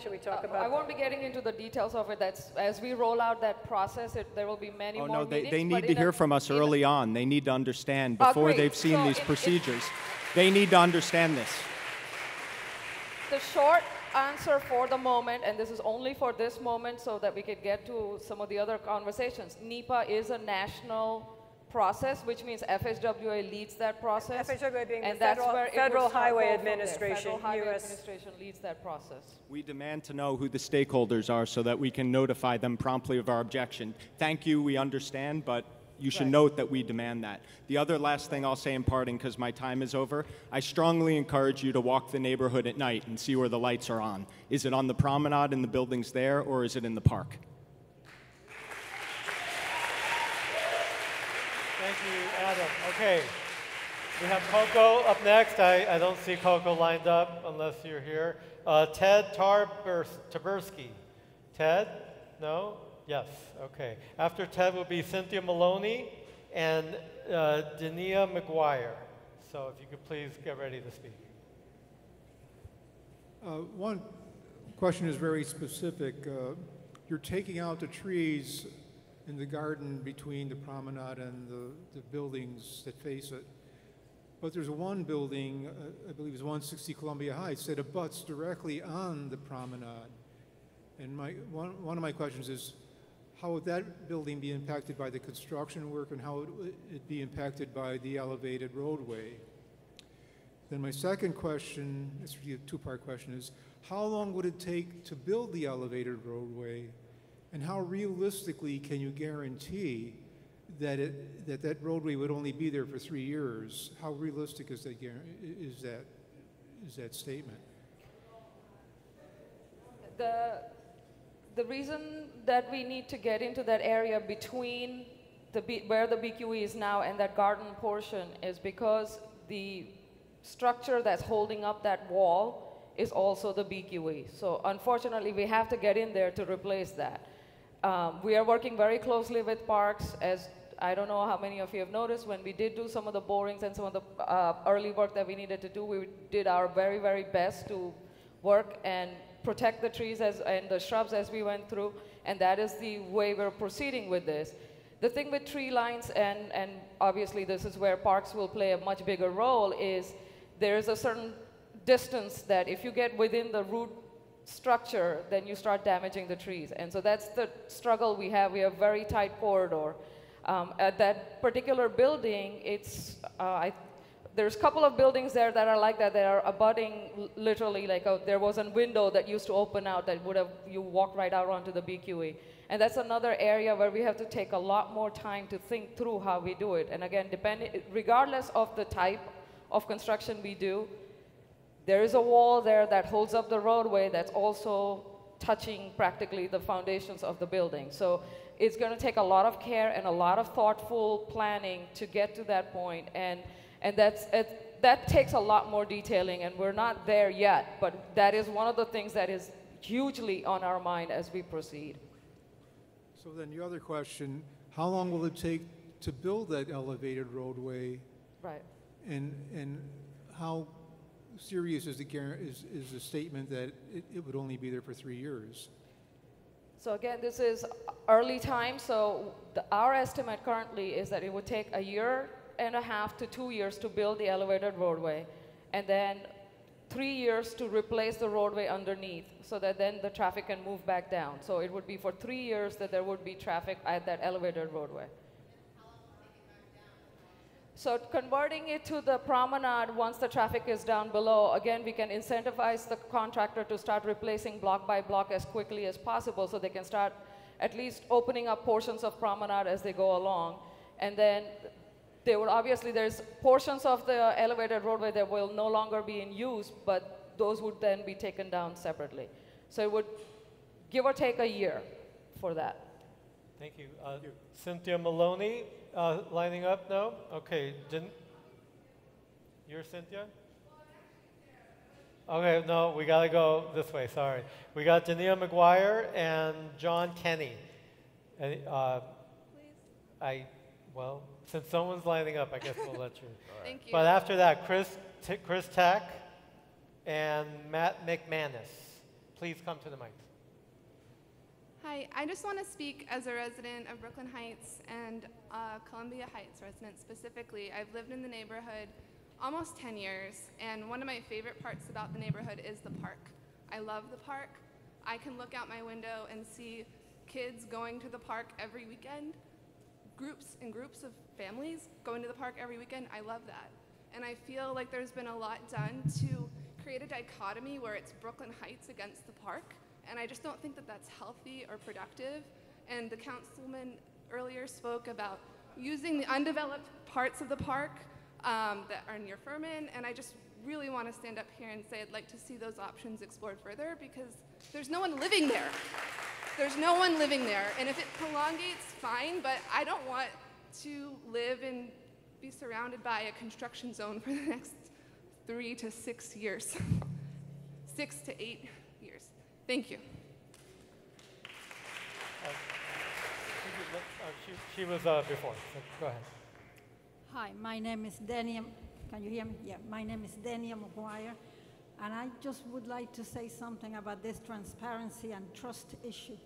should we talk about I won't be getting into the details of it. That's, as we roll out that process, there will be many more meetings. They need to hear from us early on. They need to understand before Agreed. they've seen these procedures. They need to understand this. The short answer for the moment, and this is only for this moment so that we could get to some of the other conversations, NYCHA is a national process, which means FHWA leads that process. FHWA being and the that's where Federal Highway Federal Administration, Highway US. Administration leads that process. We demand to know who the stakeholders are so that we can notify them promptly of our objection. Thank you, we understand, but you should note that we demand that. The other last thing I'll say in parting, because my time is over, I strongly encourage you to walk the neighborhood at night and see where the lights are on. Is it on the promenade in the buildings there, or is it in the park? Thank you, Adam. Okay, we have Coco up next. I don't see Coco lined up unless you're here. Ted Taberski. Ted? No? Yes, okay. After Ted will be Cynthia Maloney and Dania McGuire. So if you could please get ready to speak. One question is very specific. You're taking out the trees in the garden between the promenade and the buildings that face it. But there's one building, I believe it's 160 Columbia Heights, that abuts directly on the promenade. And one of my questions is, how would that building be impacted by the construction work, and how would it be impacted by the elevated roadway? Then my second question, it's really a two-part question, is how long would it take to build the elevated roadway? And how realistically can you guarantee that that roadway would only be there for 3 years? How realistic is that statement? The reason that we need to get into that area between where the BQE is now and that garden portion is because the structure that's holding up that wall is also the BQE. So unfortunately, we have to get in there to replace that. We are working very closely with parks, as I don't know how many of you have noticed, when we did do some of the borings and some of the early work that we needed to do, we did our very, very best to work and protect the trees and the shrubs as we went through, and that is the way we're proceeding with this. The thing with tree lines, and obviously this is where parks will play a much bigger role, is there is a certain distance that if you get within the root structure, then you start damaging the trees. And so that's the struggle we have. We have a very tight corridor. At that particular building, there's a couple of buildings there that are like that. They are abutting literally, like there was a window that used to open out that you walk right out onto the BQE. And that's another area where we have to take a lot more time to think through how we do it. And again, regardless of the type of construction we do, there is a wall there that holds up the roadway that's also touching practically the foundations of the building. So it's going to take a lot of care and a lot of thoughtful planning to get to that point. And that takes a lot more detailing, and we're not there yet, but that is one of the things that is hugely on our mind as we proceed. So then the other question, how long will it take to build that elevated roadway? Right. And how serious is the statement that it would only be there for 3 years? So again, this is early time, so our estimate currently is that it would take 1.5 years to 2 years to build the elevated roadway, and then 3 years to replace the roadway underneath so that then the traffic can move back down. So it would be for 3 years that there would be traffic at that elevated roadway. So converting it to the promenade, once the traffic is down below, again, we can incentivize the contractor to start replacing block by block as quickly as possible so they can start at least opening up portions of promenade as they go along. And then they would obviously, there's portions of the elevated roadway that will no longer be in use, but those would then be taken down separately. So it would give or take a year for that. Thank you. Cynthia Maloney, lining up? No? Okay. You're Cynthia? Okay, no, we got to go this way, sorry. We got Jania McGuire and John Kenny. Well, since someone's lining up, I guess we'll let you. Thank you. But after that, Chris Tack and Matt McManus. Please come to the mic. Hi, I just want to speak as a resident of Brooklyn Heights and Columbia Heights resident specifically. I've lived in the neighborhood almost 10 years, and one of my favorite parts about the neighborhood is the park. I love the park. I can look out my window and see kids going to the park every weekend, groups and groups of families going to the park every weekend. I love that. And I feel like there's been a lot done to create a dichotomy where it's Brooklyn Heights against the park, and I just don't think that that's healthy or productive. And the councilman earlier spoke about using the undeveloped parts of the park that are near Furman, and I just really want to stand up here and say I'd like to see those options explored further, because there's no one living there. There's no one living there, and if it prolongates, fine, but I don't want to live and be surrounded by a construction zone for the next 3 to 6 years. 6 to 8 years. Thank you. She was before, so go ahead. Hi, my name is Dania. Can you hear me? Yeah, my name is Dania McGuire, and I just would like to say something about this transparency and trust issue.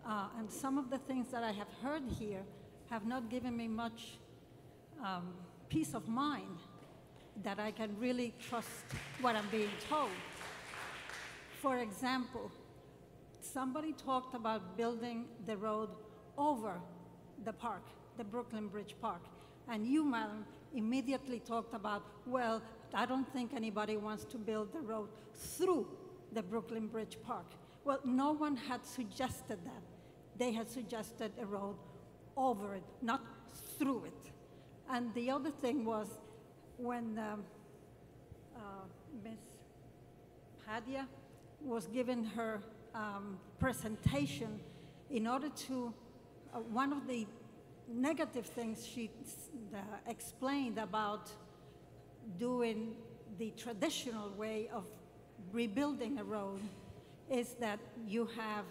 And some of the things that I have heard here have not given me much peace of mind that I can really trust what I'm being told. For example, somebody talked about building the road over the park, the Brooklyn Bridge Park. And you, madam, immediately talked about, well, I don't think anybody wants to build the road through the Brooklyn Bridge Park. Well, no one had suggested that. They had suggested a road over it, not through it. And the other thing was when Ms. Padia was given her presentation, in order to, one of the negative things she explained about doing the traditional way of rebuilding a road is that you have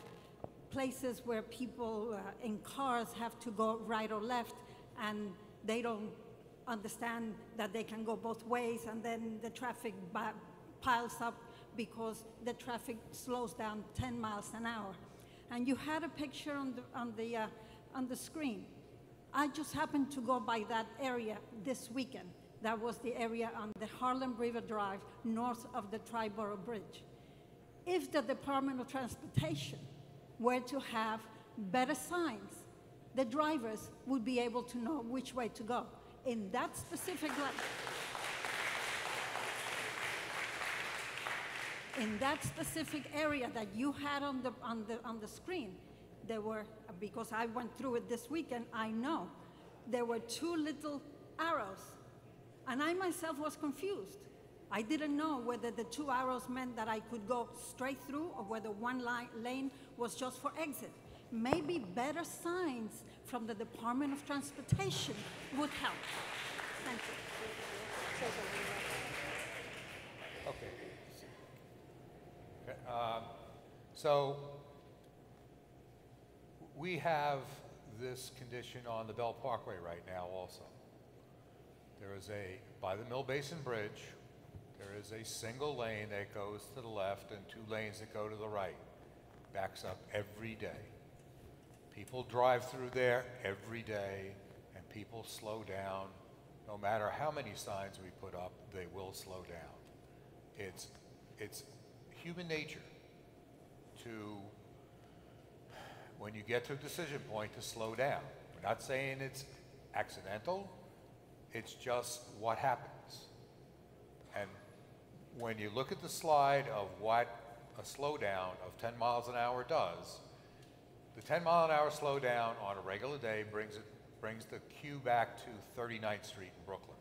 places where people in cars have to go right or left, and they don't understand that they can go both ways, and then the traffic piles up because the traffic slows down 10 miles an hour. And you had a picture on the screen. I just happened to go by that area this weekend. That was the area on the Harlem River Drive, north of the Triborough Bridge. If the Department of Transportation were to have better signs, the drivers would be able to know which way to go. In that specific in that specific area that you had on the screen, there were, because I went through it this weekend, I know, there were 2 little arrows, and I myself was confused. I didn't know whether the 2 arrows meant that I could go straight through or whether one lane was just for exit. Maybe better signs from the Department of Transportation would help. Thank you. Okay. So we have this condition on the Bell Parkway right now also. There is by the Mill Basin Bridge, there is a single lane that goes to the left and 2 lanes that go to the right. Backs up every day. People drive through there every day, and people slow down. No matter how many signs we put up, they will slow down. It's human nature to, when you get to a decision point, to slow down. We're not saying it's accidental, it's just what happens. And when you look at the slide of what a slowdown of 10 miles an hour does, The 10-mile-an-hour slowdown on a regular day brings the queue back to 39th Street in Brooklyn.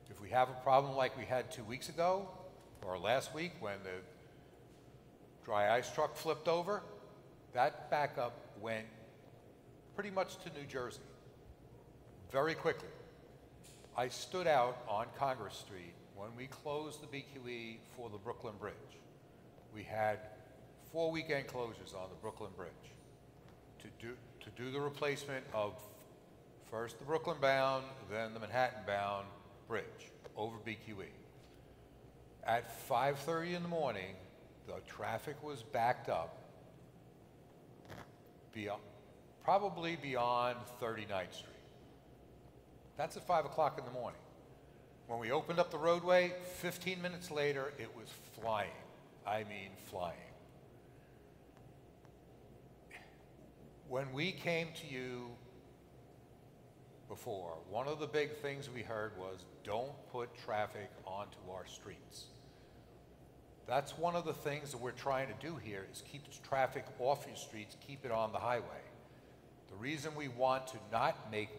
If we have a problem like we had 2 weeks ago, or last week when the dry ice truck flipped over, that backup went pretty much to New Jersey very quickly. I stood out on Congress Street when we closed the BQE for the Brooklyn Bridge. We had 4 weekend closures on the Brooklyn Bridge to do the replacement of first the Brooklyn bound, then the Manhattan bound bridge over BQE. At 5:30 in the morning, the traffic was backed up probably beyond 39th Street. That's at 5 o'clock in the morning. When we opened up the roadway, 15 minutes later, it was flying. I mean flying. When we came to you before, one of the big things we heard was, don't put traffic onto our streets. That's one of the things that we're trying to do here, is keep traffic off your streets, keep it on the highway. The reason we want to not make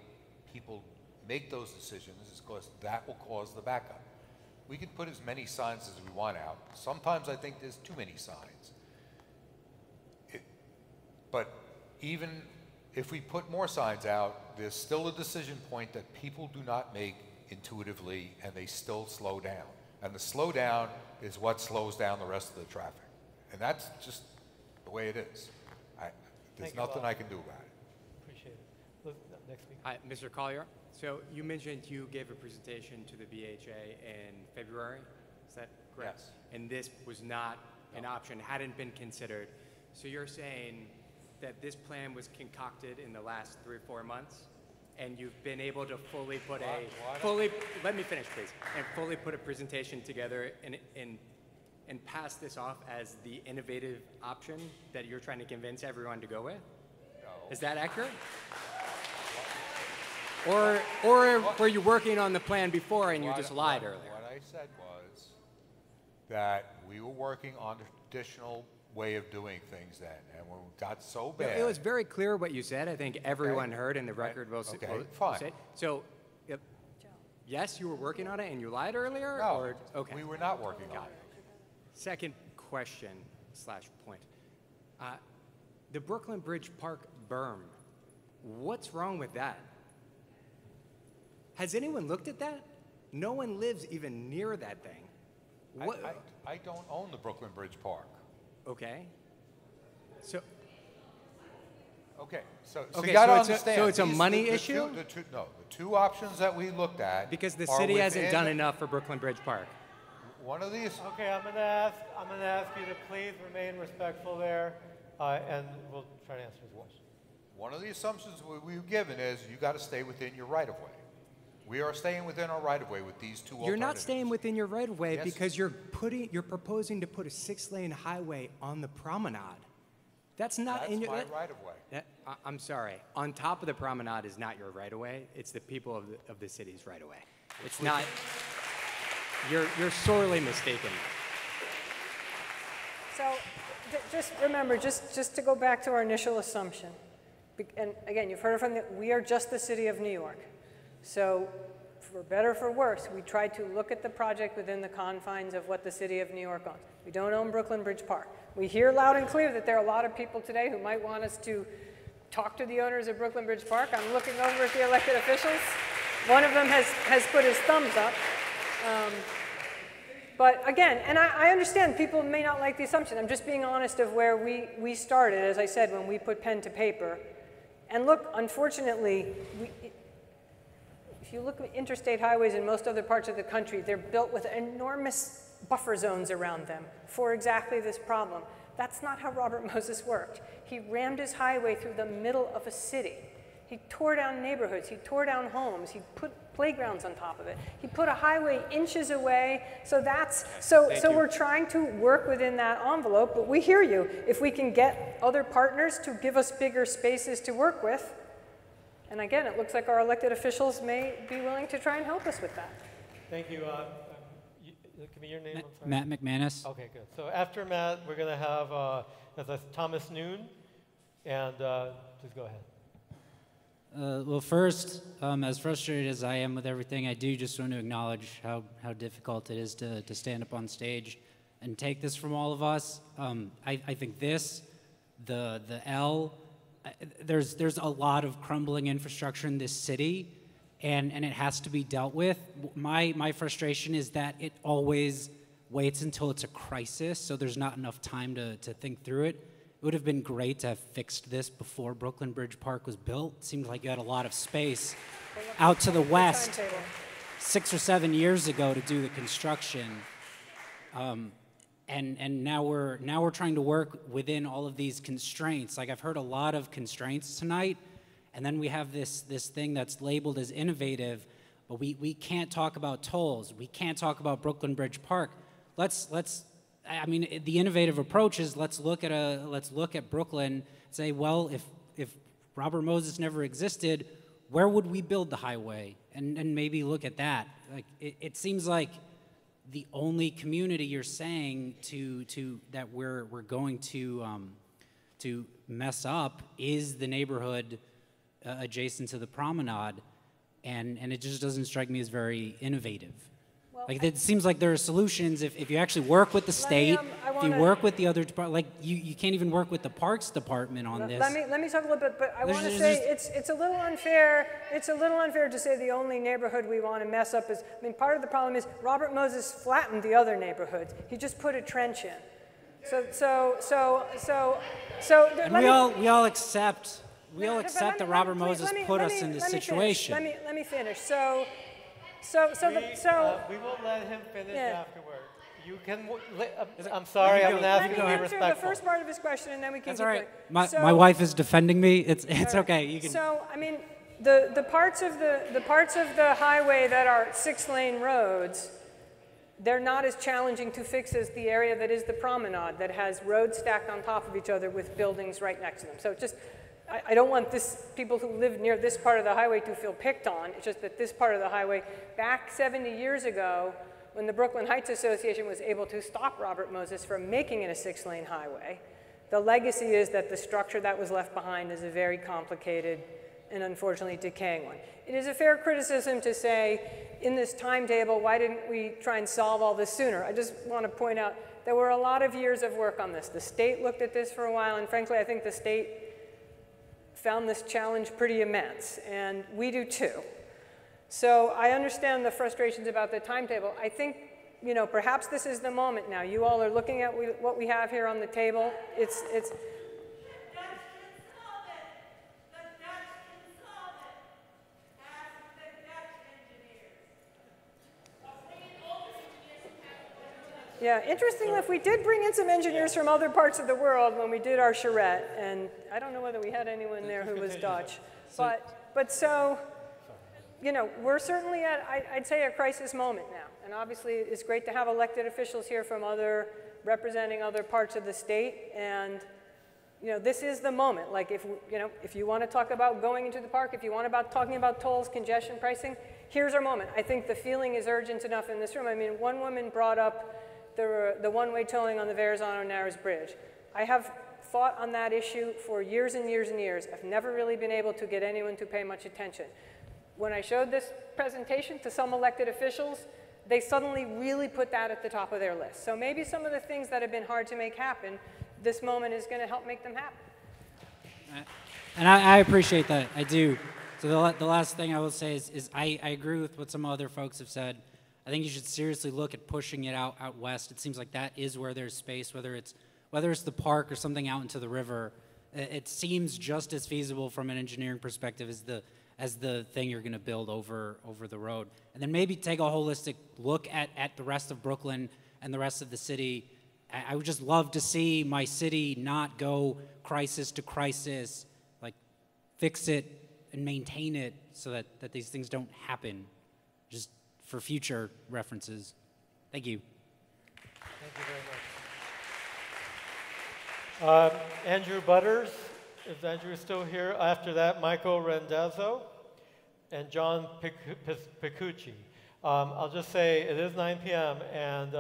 people make those decisions is because that will cause the backup. We can put as many signs as we want out. Sometimes I think there's too many signs. But even if we put more signs out, there's still a decision point that people do not make intuitively, and they still slow down. And the slowdown is what slows down the rest of the traffic. And that's just the way it is. There's nothing I can do about it. Appreciate it. Look, next speaker. Hi, Mr. Collier. So you mentioned you gave a presentation to the BHA in February. Is that correct? Yes. And this was not an option, hadn't been considered. So you're saying that this plan was concocted in the last 3 or 4 months, and you've been able to fully put let me finish, please, and fully put a presentation together and pass this off as the innovative option that you're trying to convince everyone to go with? No. Is that accurate? Or were you working on the plan before and you just lied earlier? What I said was that we were working on a traditional way of doing things then, and when it got so bad... It was very clear what you said. I think everyone heard, and the record will say. Fine. So, yes, you were working on it and you lied earlier? No, or, okay. we were not working on it. Second question / point. The Brooklyn Bridge Park berm, what's wrong with that? Has anyone looked at that? No one lives even near that thing. What? I don't own the Brooklyn Bridge Park. Okay. So. Okay. So okay, you got to so understand. So it's a money issue? The two options that we looked at. Because the city hasn't done enough for Brooklyn Bridge Park. One of these. Okay, I'm gonna ask you to please remain respectful there, and we'll try to answer his question. One of the assumptions we've given is you got to stay within your right-of-way. We are staying within our right-of-way with these two alternatives. You're not staying within your right-of-way Yes. because you're proposing to put a 6-lane highway on the promenade. That's not in your. That's my right-of-way. I'm sorry. On top of the promenade is not your right-of-way. It's the people of the city's right-of-way. It's not. You're sorely mistaken. So just remember, just to go back to our initial assumption, and again, you've heard it from we are just the city of New York. So for better or for worse, we tried to look at the project within the confines of what the city of New York owns. We don't own Brooklyn Bridge Park. We hear loud and clear that there are a lot of people today who might want us to talk to the owners of Brooklyn Bridge Park. I'm looking over at the elected officials. One of them has put his thumbs up. But again, and I understand people may not like the assumption. I'm just being honest of where we started, as I said, when we put pen to paper. And look, unfortunately, if you look at interstate highways in most other parts of the country, they're built with enormous buffer zones around them for exactly this problem. That's not how Robert Moses worked. He rammed his highway through the middle of a city. He tore down neighborhoods, he tore down homes, he put playgrounds on top of it. He put a highway inches away, so we're trying to work within that envelope, but we hear you. If we can get other partners to give us bigger spaces to work with, and again, it looks like our elected officials may be willing to try and help us with that. Thank you. Give me your name. Matt McManus. Okay, good. So after Matt, we're going to have Thomas Noon, And please go ahead. Well, first, as frustrated as I am with everything, I do just want to acknowledge how difficult it is to stand up on stage and take this from all of us. I think the L, there's a lot of crumbling infrastructure in this city, and it has to be dealt with. My frustration is that it always waits until it's a crisis, so there's not enough time to think through it. It would have been great to have fixed this before Brooklyn Bridge Park was built. It seemed like you had a lot of space out to the west 6 or 7 years ago to do the construction. And now we're trying to work within all of these constraints. Like, I've heard a lot of constraints tonight, and then we have this thing that's labeled as innovative, but we can't talk about tolls. We can't talk about Brooklyn Bridge Park. I mean, the innovative approach is let's look at Brooklyn and say, well, if Robert Moses never existed, where would we build the highway? And maybe look at that. Like, it seems like the only community you're saying that we're going to mess up is the neighborhood adjacent to the promenade, and it just doesn't strike me as very innovative. Like, it seems like there are solutions if you actually work with the state, if you work with the other department. Like, you can't even work with the Parks Department on this. Let me talk a little bit, but I want to say it's a little unfair. It's a little unfair to say the only neighborhood we want to mess up is. I mean, part of the problem is Robert Moses flattened the other neighborhoods. He just put a trench in. And we all accept that Robert Moses put us in this situation. Let me finish. We will let him finish afterward. You can. I'm sorry. I'm going to ask you to be respectful. Let me answer the first part of his question, and then we can. That's all right. My wife is defending me. It's okay. You can. So I mean, the parts of the highway that are 6-lane roads, they're not as challenging to fix as the area that is the promenade that has roads stacked on top of each other with buildings right next to them. So just. I don't want people who live near this part of the highway to feel picked on. It's just that this part of the highway, back 70 years ago, when the Brooklyn Heights Association was able to stop Robert Moses from making it a 6-lane highway, the legacy is that the structure that was left behind is a very complicated and unfortunately decaying one. It is a fair criticism to say, in this timetable, why didn't we try and solve all this sooner? I just want to point out there were a lot of years of work on this. The state looked at this for a while, and frankly, I think the state found this challenge pretty immense, and we do too. So I understand the frustrations about the timetable. I think, perhaps this is the moment now. You all are looking at what we have here on the table. It's Yeah, interestingly enough, we did bring in some engineers from other parts of the world when we did our charrette, and I don't know whether we had anyone there who was Dutch. But so, we're certainly at, I'd say, a crisis moment now. And obviously, it's great to have elected officials here from representing other parts of the state. And, this is the moment. Like, if you want to talk about going into the park, if you want talking about tolls, congestion pricing, here's our moment. I think the feeling is urgent enough in this room. I mean, one woman brought up the one-way tolling on the Verrazano-Narrows Bridge. I have fought on that issue for years and years and years. I've never really been able to get anyone to pay much attention. When I showed this presentation to some elected officials, they suddenly really put that at the top of their list. So maybe some of the things that have been hard to make happen, this moment is going to help make them happen. And I appreciate that. I do. So the last thing I will say is I agree with what some other folks have said. I think you should seriously look at pushing it out west. It seems like that is where there's space, whether it's the park or something out into the river. It seems just as feasible from an engineering perspective as the thing you're going to build over the road. And then maybe take a holistic look at the rest of Brooklyn and the rest of the city. I would just love to see my city not go crisis to crisis, like fix it and maintain it so that these things don't happen. Just for future references. Thank you. Thank you very much. Andrew Butters, is Andrew still here? After that, Michael Rendazzo and John Picucci. I'll just say it is 9 p.m. and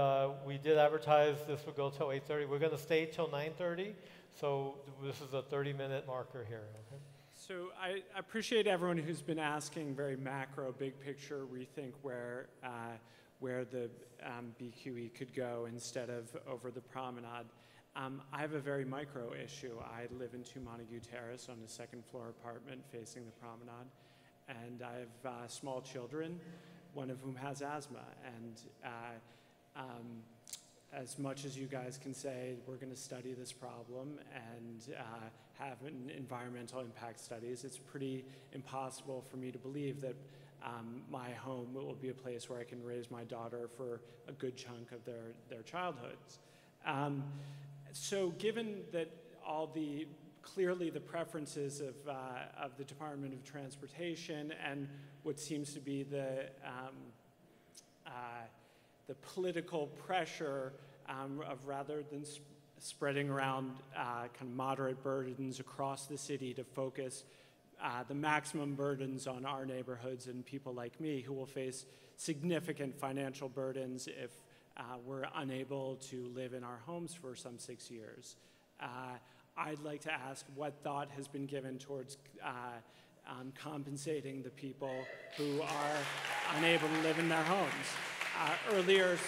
we did advertise this would go till 8:30. We're going to stay till 9:30, So this is a 30-minute marker here, okay? So I appreciate everyone who's been asking very macro, big picture, rethink where the BQE could go instead of over the promenade. I have a very micro issue. I live in 2 Montague Terrace on a second floor apartment facing the promenade, and I have small children, one of whom has asthma. And as much as you guys can say, we're going to study this problem and have an environmental impact studies, it's pretty impossible for me to believe that my home will be a place where I can raise my daughter for a good chunk of their childhoods. So given that clearly the preferences of the Department of Transportation and what seems to be the political pressure of rather than spreading around kind of moderate burdens across the city to focus the maximum burdens on our neighborhoods and people like me who will face significant financial burdens if we're unable to live in our homes for some 6 years. I'd like to ask what thought has been given towards compensating the people who are unable to live in their homes. Earlier,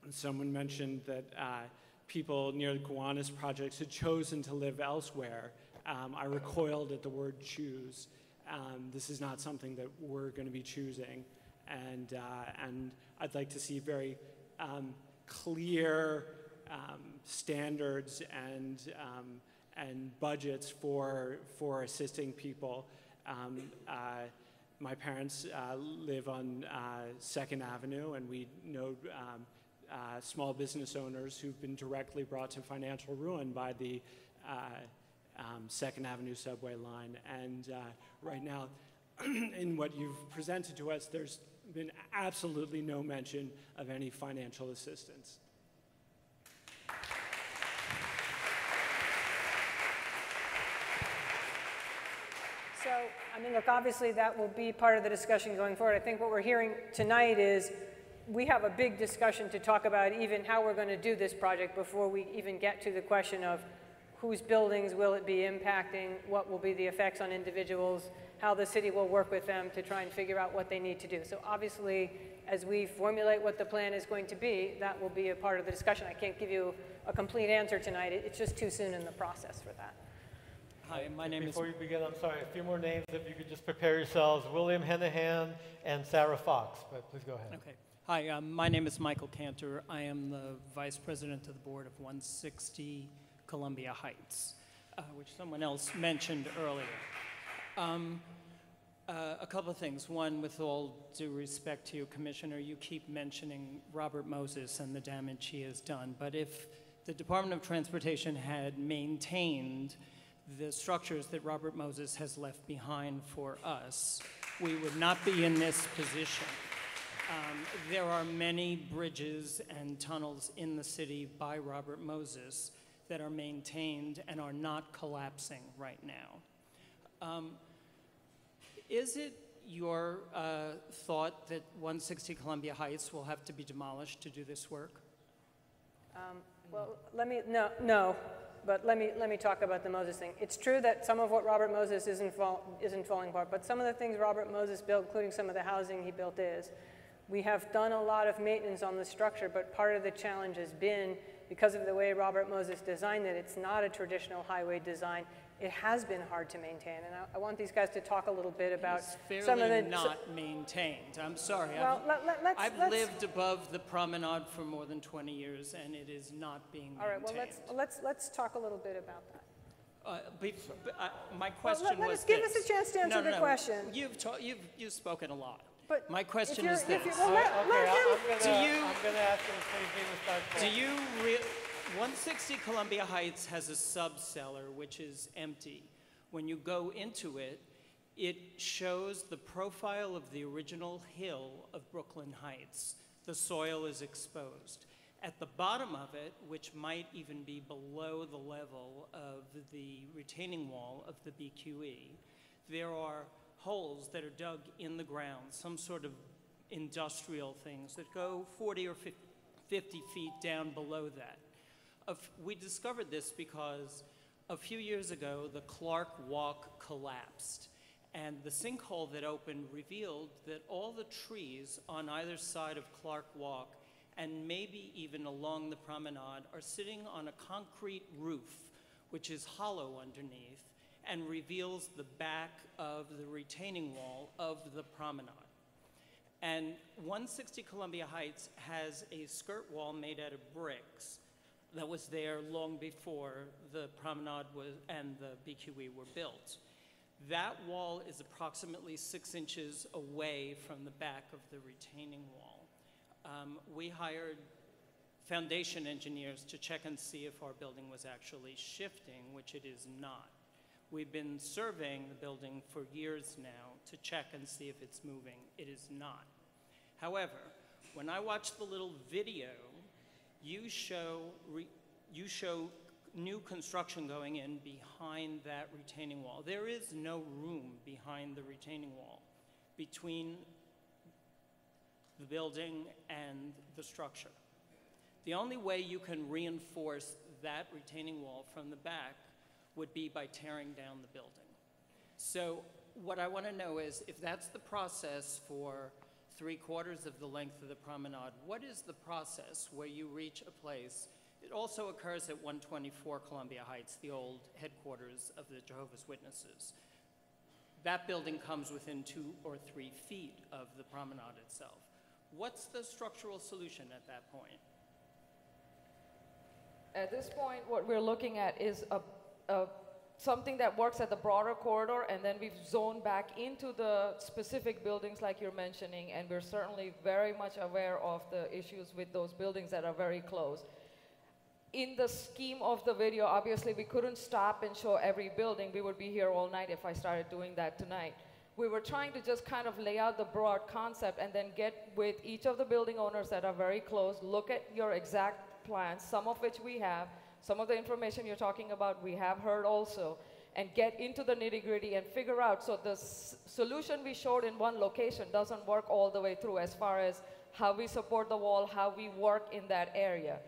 someone mentioned that people near the Gowanus projects had chosen to live elsewhere. I recoiled at the word choose. This is not something that we're going to be choosing. And I'd like to see very clear standards and budgets for assisting people. My parents live on 2nd Avenue, and we know small business owners who've been directly brought to financial ruin by the 2nd Avenue subway line. And right now, in what you've presented to us, there's been absolutely no mention of any financial assistance. So, I mean, look, obviously that will be part of the discussion going forward. I think what we're hearing tonight is we have a big discussion to talk about even how we're going to do this project before we even get to the question of whose buildings will it be impacting, what will be the effects on individuals, how the city will work with them to try and figure out what they need to do. So obviously, as we formulate what the plan is going to be, that will be a part of the discussion. I can't give you a complete answer tonight. It's just too soon in the process for that. Hi, my name Before you begin, I'm sorry, a few more names if you could just prepare yourselves. William Hennehan and Sarah Fox, but please go ahead. Okay. Hi, my name is Michael Cantor. I am the Vice President of the Board of 160 Columbia Heights, which someone else mentioned earlier. A couple of things. One, with all due respect to you, Commissioner, you keep mentioning Robert Moses and the damage he has done. But if the Department of Transportation had maintained the structures that Robert Moses has left behind for us, we would not be in this position. There are many bridges and tunnels in the city by Robert Moses that are maintained and are not collapsing right now. Is it your thought that 160 Columbia Heights will have to be demolished to do this work? Well, no, but let me talk about the Moses thing. It's true that some of what Robert Moses isn't falling apart, but some of the things Robert Moses built, including some of the housing he built, is. We have done a lot of maintenance on the structure, but part of the challenge has been, because of the way Robert Moses designed it, it's not a traditional highway design. It has been hard to maintain, and I want these guys to talk a little bit about some of the... It's fairly not maintained. I'm sorry. Well, I've lived above the promenade for more than 20 years, and it is not being maintained. All right, well, let's talk a little bit about that. My question was give us a chance to answer the question. You've spoken a lot. But my question is this. I'm going to ask him to do you 160 Columbia Heights has a sub-cellar which is empty. When you go into it, it shows the profile of the original hill of Brooklyn Heights. The soil is exposed. At the bottom of it, which might even be below the level of the retaining wall of the BQE, there are holes that are dug in the ground, some sort of industrial things that go 40 or 50 feet down below that. We discovered this because a few years ago, the Clark Walk collapsed. And the sinkhole that opened revealed that all the trees on either side of Clark Walk, and maybe even along the promenade, are sitting on a concrete roof, which is hollow underneath, and reveals the back of the retaining wall of the promenade. And 160 Columbia Heights has a skirt wall made out of bricks that was there long before the promenade and the BQE were built. That wall is approximately 6 inches away from the back of the retaining wall. We hired foundation engineers to check and see if our building was actually shifting, which it is not. We've been surveying the building for years now to check and see if it's moving. It is not. However, when I watch the little video, you show new construction going in behind that retaining wall. There is no room behind the retaining wall between the building and the structure. The only way you can reinforce that retaining wall from the back would be by tearing down the building. So what I want to know is, if that's the process for 3/4 of the length of the promenade, what is the process where you reach a place? It also occurs at 124 Columbia Heights, the old headquarters of the Jehovah's Witnesses. That building comes within 2 or 3 feet of the promenade itself. What's the structural solution at that point? At this point, what we're looking at is something that works at the broader corridor, and then we've zoned back into the specific buildings like you're mentioning, and we're certainly very much aware of the issues with those buildings that are very close. In the scheme of the video, obviously we couldn't stop and show every building. We would be here all night if I started doing that tonight. We were trying to just kind of lay out the broad concept and then get with each of the building owners that are very close, look at your exact plans, some of which we have, some of the information you're talking about we have heard also, and get into the nitty-gritty and figure out. So the solution we showed in one location doesn't work all the way through as far as how we support the wall, how we work in that area.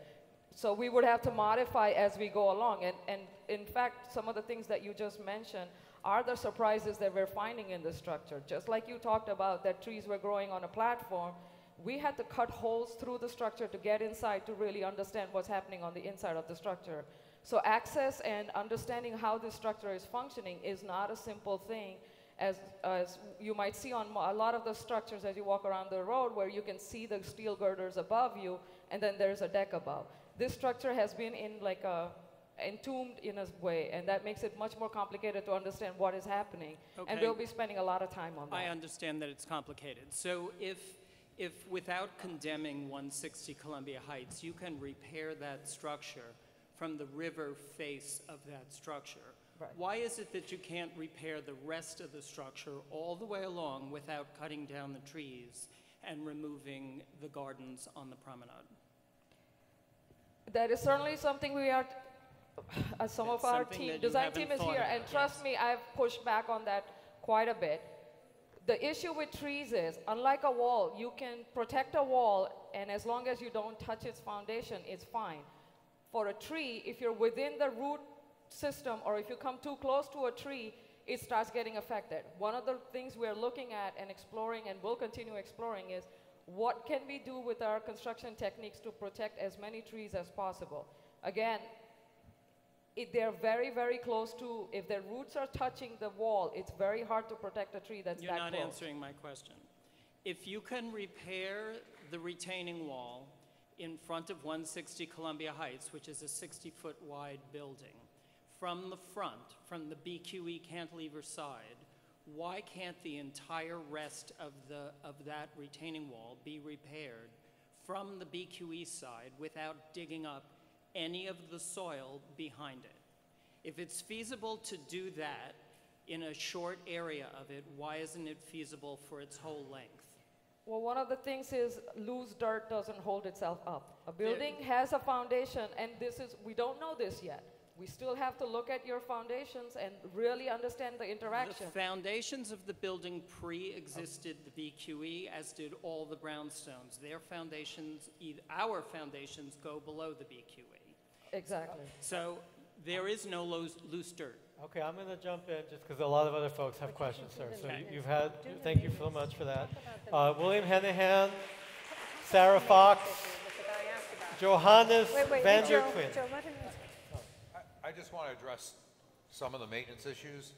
So we would have to modify as we go along. And in fact, some of the things that you just mentioned are the surprises that we're finding in the structure. Just like you talked about that trees were growing on a platform, we had to cut holes through the structure to get inside to really understand what's happening on the inside of the structure. So access and understanding how this structure is functioning is not a simple thing, as you might see on a lot of the structures as you walk around the road, where you can see the steel girders above you, and then there's a deck above. This structure has been entombed in a way, and that makes it much more complicated to understand what is happening. Okay. And we'll be spending a lot of time on that. I understand that it's complicated. So if without condemning 160 Columbia Heights, you can repair that structure from the river face of that structure, right, why is it that you can't repair the rest of the structure all the way along without cutting down the trees and removing the gardens on the promenade? That is certainly something we are, some of our team, design team is here, and trust me, I've pushed back on that quite a bit. The issue with trees is, unlike a wall, you can protect a wall, and as long as you don't touch its foundation, it's fine. For a tree, if you're within the root system, or if you come too close to a tree, it starts getting affected. One of the things we're looking at and exploring, and will continue exploring, is what can we do with our construction techniques to protect as many trees as possible? Again, they're very, very close to, if their roots are touching the wall, it's very hard to protect a tree that's that close. You're not answering my question. If you can repair the retaining wall in front of 160 Columbia Heights, which is a 60-foot wide building, from the front, from the BQE cantilever side, why can't the entire rest of that retaining wall be repaired from the BQE side without digging up any of the soil behind it? If it's feasible to do that in a short area of it, why isn't it feasible for its whole length? Well, one of the things is loose dirt doesn't hold itself up. A building has a foundation, and we don't know this yet. We still have to look at your foundations and really understand the interaction. The foundations of the building pre-existed the BQE, as did all the brownstones. Their foundations, our foundations, go below the BQE. Exactly. So there is no loose dirt. Okay, I'm going to jump in just because a lot of other folks have questions, sir. So you've had, thank you so much for that. William Hennihan, Sarah Fox, Johannes Van der Quinn. I just want to address some of the maintenance issues.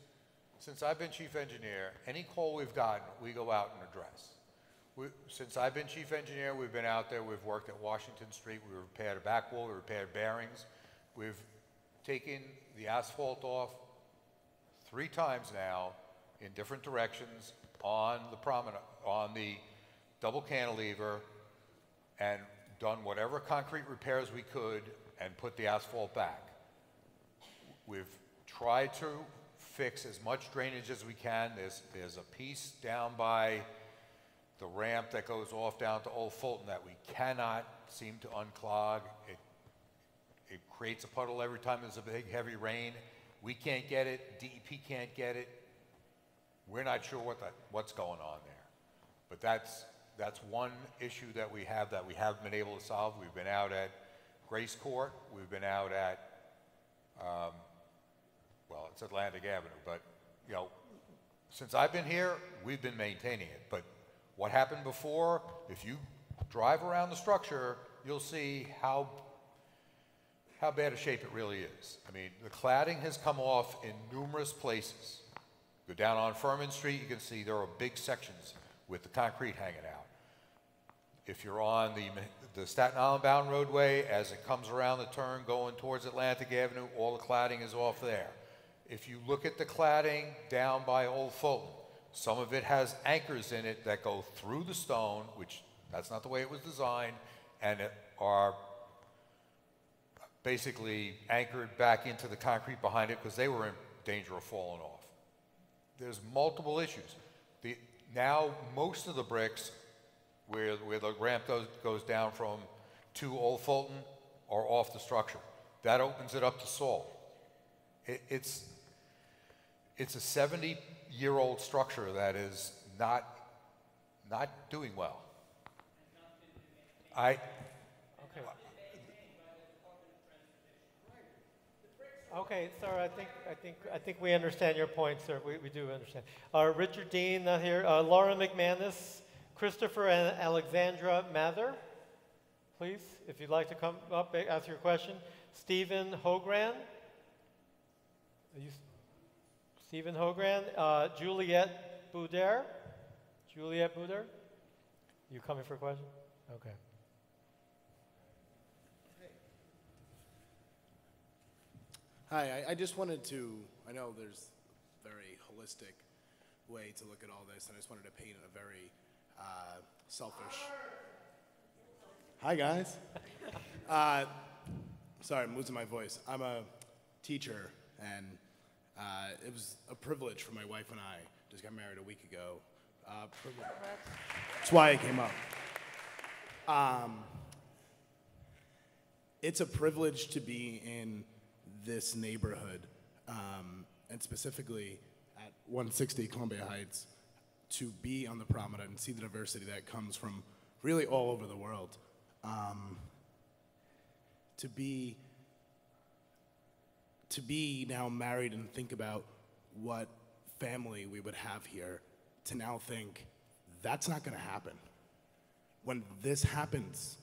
Since I've been chief engineer, any call we've gotten, we go out and address. Since I've been chief engineer, we've been out there, we've worked at Washington Street, we repaired a back wall, we repaired bearings. We've taken the asphalt off 3 times now in different directions on the promenade, on the double cantilever, and done whatever concrete repairs we could and put the asphalt back. We've tried to fix as much drainage as we can. There's a piece down by the ramp that goes off down to Old Fulton that we cannot seem to unclog. It creates a puddle every time there's a big heavy rain. We can't get it, DEP can't get it. We're not sure what's going on there. But that's one issue that we haven't been able to solve. We've been out at Grace Court, we've been out at, well, it's Atlantic Avenue, but you know, since I've been here, we've been maintaining it. But what happened before, if you drive around the structure, you'll see how bad a shape it really is. I mean, the cladding has come off in numerous places. Go down on Furman Street, you can see there are big sections with the concrete hanging out. If you're on the Staten Island bound roadway, as it comes around the turn going towards Atlantic Avenue, all the cladding is off there. If you look at the cladding down by Old Fulton, some of it has anchors in it that go through the stone, which that's not the way it was designed, and are basically anchored back into the concrete behind it because they were in danger of falling off. There's multiple issues. Now most of the bricks where the ramp goes down from to Old Fulton are off the structure. That opens it up to salt. It's a 70-year-old structure that is not doing well. Okay, sir, I think we understand your point, sir. We do understand. Richard Dean here. Laura McManus, Christopher and Alexandra Mather, please, if you'd like to come up, ask your question. Stephen Hogran. Stephen Hogran. Juliette Bouder. Juliette Bouder. You coming for a question? Okay. Hi, I just wanted to, I know there's a very holistic way to look at all this, and I just wanted to paint a very selfish. Hi, guys. Sorry, I'm losing my voice. I'm a teacher, and it was a privilege for my wife and I. Just got married a week ago. That's why I came up. It's a privilege to be in this neighborhood, and specifically at 160 Columbia Heights, to be on the promenade and see the diversity that comes from really all over the world. To be now married and think about what family we would have here, to now think that's not going to happen. When this happens,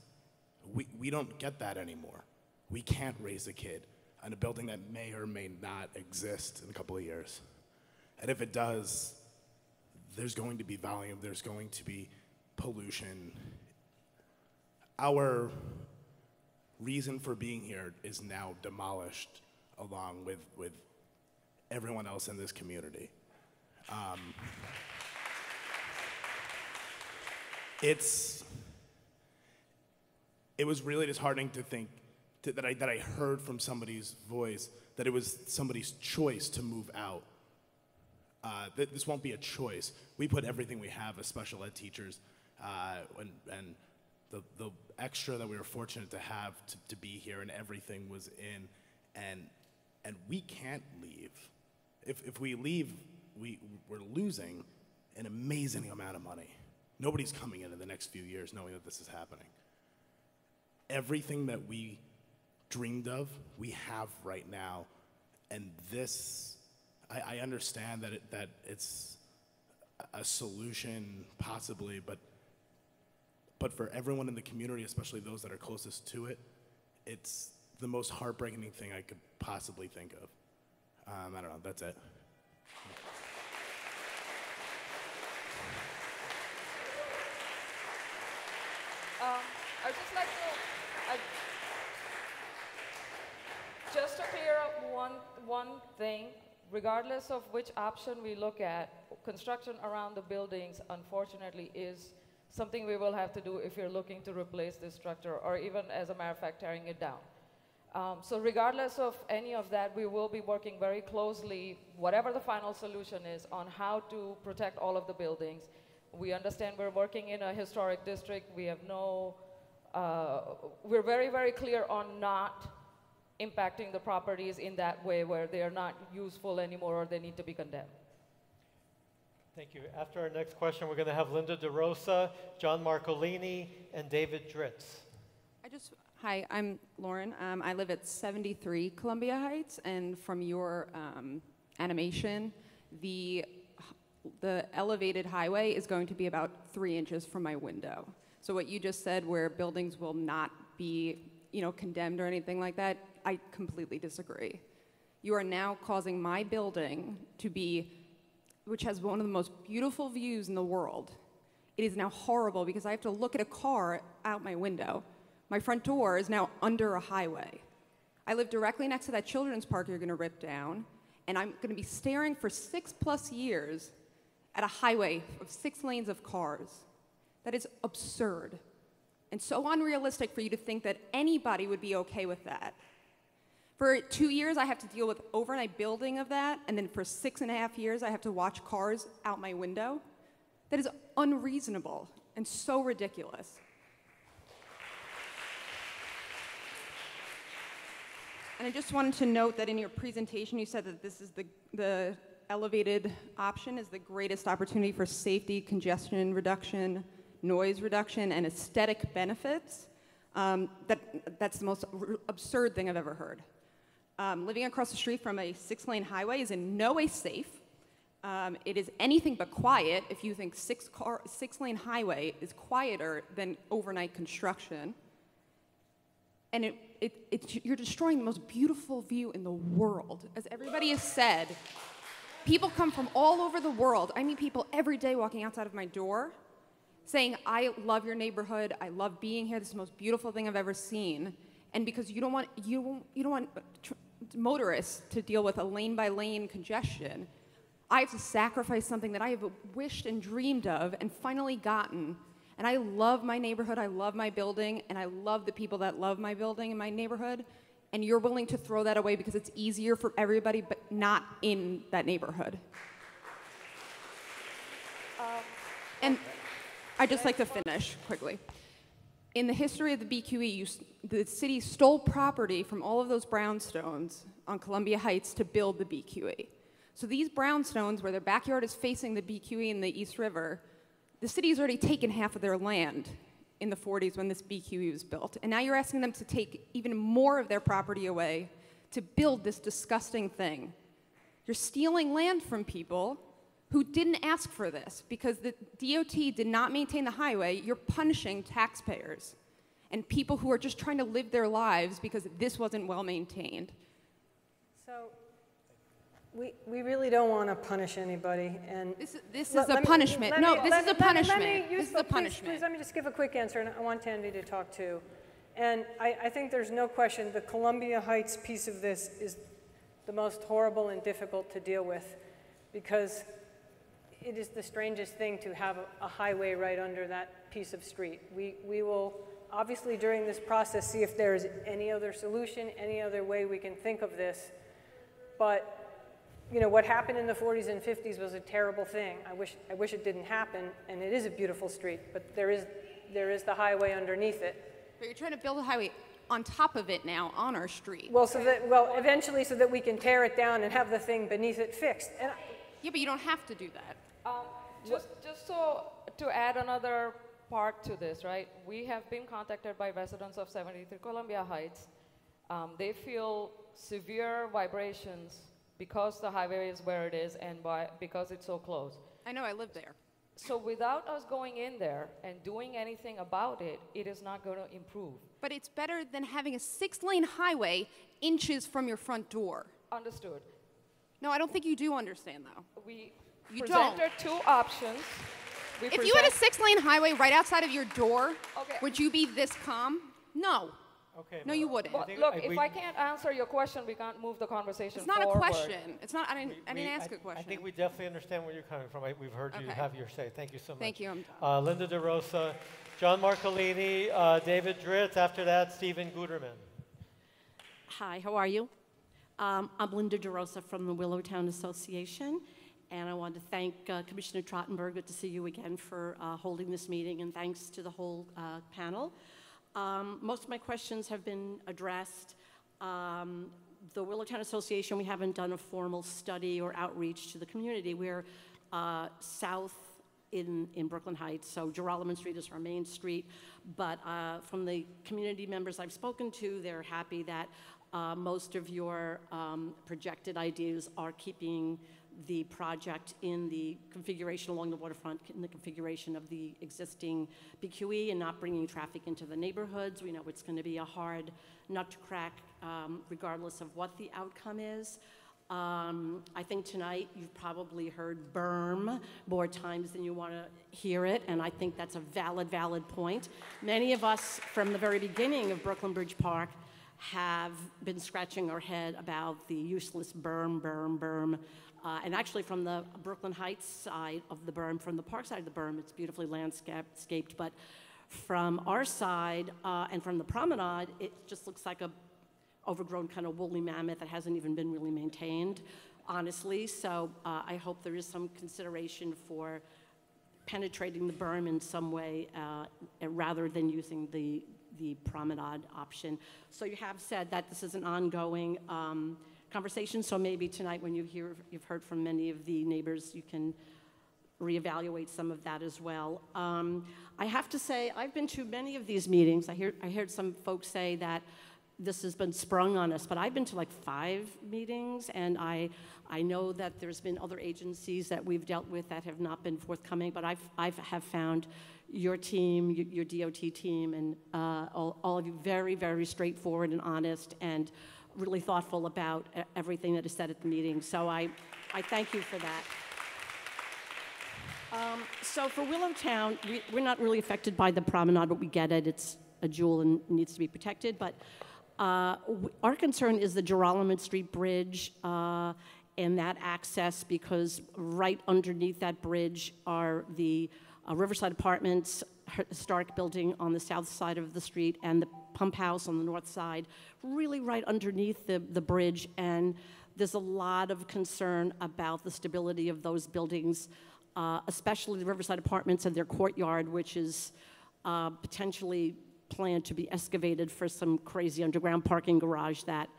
we don't get that anymore. We can't raise a kid in a building that may or may not exist in a couple of years. And if it does, there's going to be volume, there's going to be pollution. Our reason for being here is now demolished along with everyone else in this community. It was really disheartening to think that I heard from somebody's voice that it was somebody's choice to move out. This won't be a choice. We put everything we have as special ed teachers, and the extra that we were fortunate to have to be here, and everything was in, and we can't leave. If we leave, we're losing an amazing amount of money. Nobody's coming in the next few years knowing that this is happening. Everything that we dreamed of, we have right now. And this, I understand that it's a solution possibly, but for everyone in the community, especially those that are closest to it, it's the most heartbreaking thing I could possibly think of. I don't know, that's it. I'd just like to, just to clear up one thing, regardless of which option we look at, construction around the buildings, unfortunately, is something we will have to do if you're looking to replace this structure, or even, as a matter of fact, tearing it down. So regardless of any of that, we will be working very closely, whatever the final solution is, on how to protect all of the buildings. We understand we're working in a historic district. We have no, we're very, very clear on not impacting the properties in that way where they are not useful anymore or they need to be condemned. Thank you. After our next question, we're going to have Linda DeRosa, John Marcolini, and David Dritz. Hi, I'm Lauren. I live at 73 Columbia Heights, and from your animation, the elevated highway is going to be about 3 inches from my window. So what you just said, where buildings will not be, condemned or anything like that, I completely disagree. You are now causing my building to be, which has one of the most beautiful views in the world. It is now horrible because I have to look at a car out my window. My front door is now under a highway. I live directly next to that children's park you're going to rip down, and I'm going to be staring for 6+ years at a highway of 6 lanes of cars. That is absurd and so unrealistic for you to think that anybody would be okay with that. For 2 years, I have to deal with overnight building of that, and then for 6.5 years, I have to watch cars out my window. That is unreasonable and so ridiculous. And I just wanted to note that in your presentation, you said that this is the elevated option is the greatest opportunity for safety, congestion reduction, noise reduction, and aesthetic benefits. That's the most absurd thing I've ever heard. Living across the street from a 6-lane highway is in no way safe. It is anything but quiet if you think 6-lane highway is quieter than overnight construction. And you're destroying the most beautiful view in the world. As everybody has said, people come from all over the world. I meet people every day walking outside of my door saying, I love your neighborhood, I love being here, this is the most beautiful thing I've ever seen. And because you don't want motorists to deal with a lane-by-lane congestion, I have to sacrifice something that I have wished and dreamed of and finally gotten. And I love my neighborhood, I love my building, and I love the people that love my building and my neighborhood, and you're willing to throw that away because it's easier for everybody, but not in that neighborhood. And I'd just like to finish quickly. In the history of the BQE, the city stole property from all of those brownstones on Columbia Heights to build the BQE. So these brownstones, where their backyard is facing the BQE and the East River, the city's already taken half of their land in the 40s when this BQE was built. And now you're asking them to take even more of their property away to build this disgusting thing. You're stealing land from people who didn't ask for this because the DOT did not maintain the highway. You're punishing taxpayers and people who are just trying to live their lives because this wasn't well maintained. So we really don't want to punish anybody, and this is a punishment. No, this is a punishment. This is a punishment. Please let me just give a quick answer, and I want Tanvi to talk too. And I think there's no question the Columbia Heights piece of this is the most horrible and difficult to deal with because it is the strangest thing to have a highway right under that piece of street. We will obviously during this process see if there is any other solution, any other way we can think of this. But what happened in the 40s and 50s was a terrible thing. I wish it didn't happen, and it is a beautiful street, but there is the highway underneath it. But you're trying to build a highway on top of it now, on our street. Well, eventually so that we can tear it down and have the thing beneath it fixed. And yeah, but you don't have to do that. Just so to add another part to this, right? We have been contacted by residents of 73 Columbia Heights They feel severe vibrations because the highway is where it is and because it's so close. I know, I live there. So without us going in there and doing anything about it, it is not going to improve. But it's better than having a 6-lane highway inches from your front door. Understood. No, I don't think you do understand, though. You Presented don't. two options. If you had a 6-lane highway right outside of your door, would you be this calm? No. Okay. No, you wouldn't. Well, look, if I can't answer your question, we can't move the conversation It's not forward. a question. It's not. I didn't ask a question. I think we definitely understand where you're coming from. We've heard you have your say. Thank you so much. Thank you. I'm done. Linda DeRosa, John Marcolini, David Dritz. After that, Stephen Guterman. Hi, how are you? I'm Linda DeRosa from the Willowtown Association, and I want to thank Commissioner Trottenberg. Good to see you again for holding this meeting, and thanks to the whole panel. Most of my questions have been addressed. The Willowtown Association, we haven't done a formal study or outreach to the community. We're south in Brooklyn Heights, so Geralman Street is our main street. But from the community members I've spoken to, they're happy that most of your projected ideas are keeping the project in the configuration along the waterfront, in the configuration of the existing BQE and not bringing traffic into the neighborhoods. We know it's going to be a hard nut to crack regardless of what the outcome is. I think tonight you've probably heard berm more times than you want to hear it, and I think that's a valid point. Many of us from the very beginning of Brooklyn Bridge Park have been scratching our head about the useless berm. And actually from the Brooklyn Heights side of the berm, from the park side of the berm, it's beautifully landscaped, but from our side and from the promenade, it just looks like a overgrown kind of woolly mammoth that hasn't even been really maintained, honestly. So I hope there is some consideration for penetrating the berm in some way rather than using the promenade option. So you have said that this is an ongoing conversation, so maybe tonight when you've heard from many of the neighbors, you can reevaluate some of that as well. I have to say, I've been to many of these meetings. I heard some folks say that this has been sprung on us, but I've been to like 5 meetings, and I know that there's been other agencies that we've dealt with that have not been forthcoming, but I have found your team, your DOT team, and all of you very, very straightforward and honest and really thoughtful about everything that is said at the meeting. So I thank you for that. So for Willowtown, we're not really affected by the promenade, but we get it. It's a jewel and needs to be protected. But our concern is the Geralman Street Bridge and that access, because right underneath that bridge are the Riverside Apartments, historic building on the south side of the street, and the pump house on the north side, really right underneath the bridge. And there's a lot of concern about the stability of those buildings, especially the Riverside Apartments and their courtyard, which is potentially planned to be excavated for some crazy underground parking garage that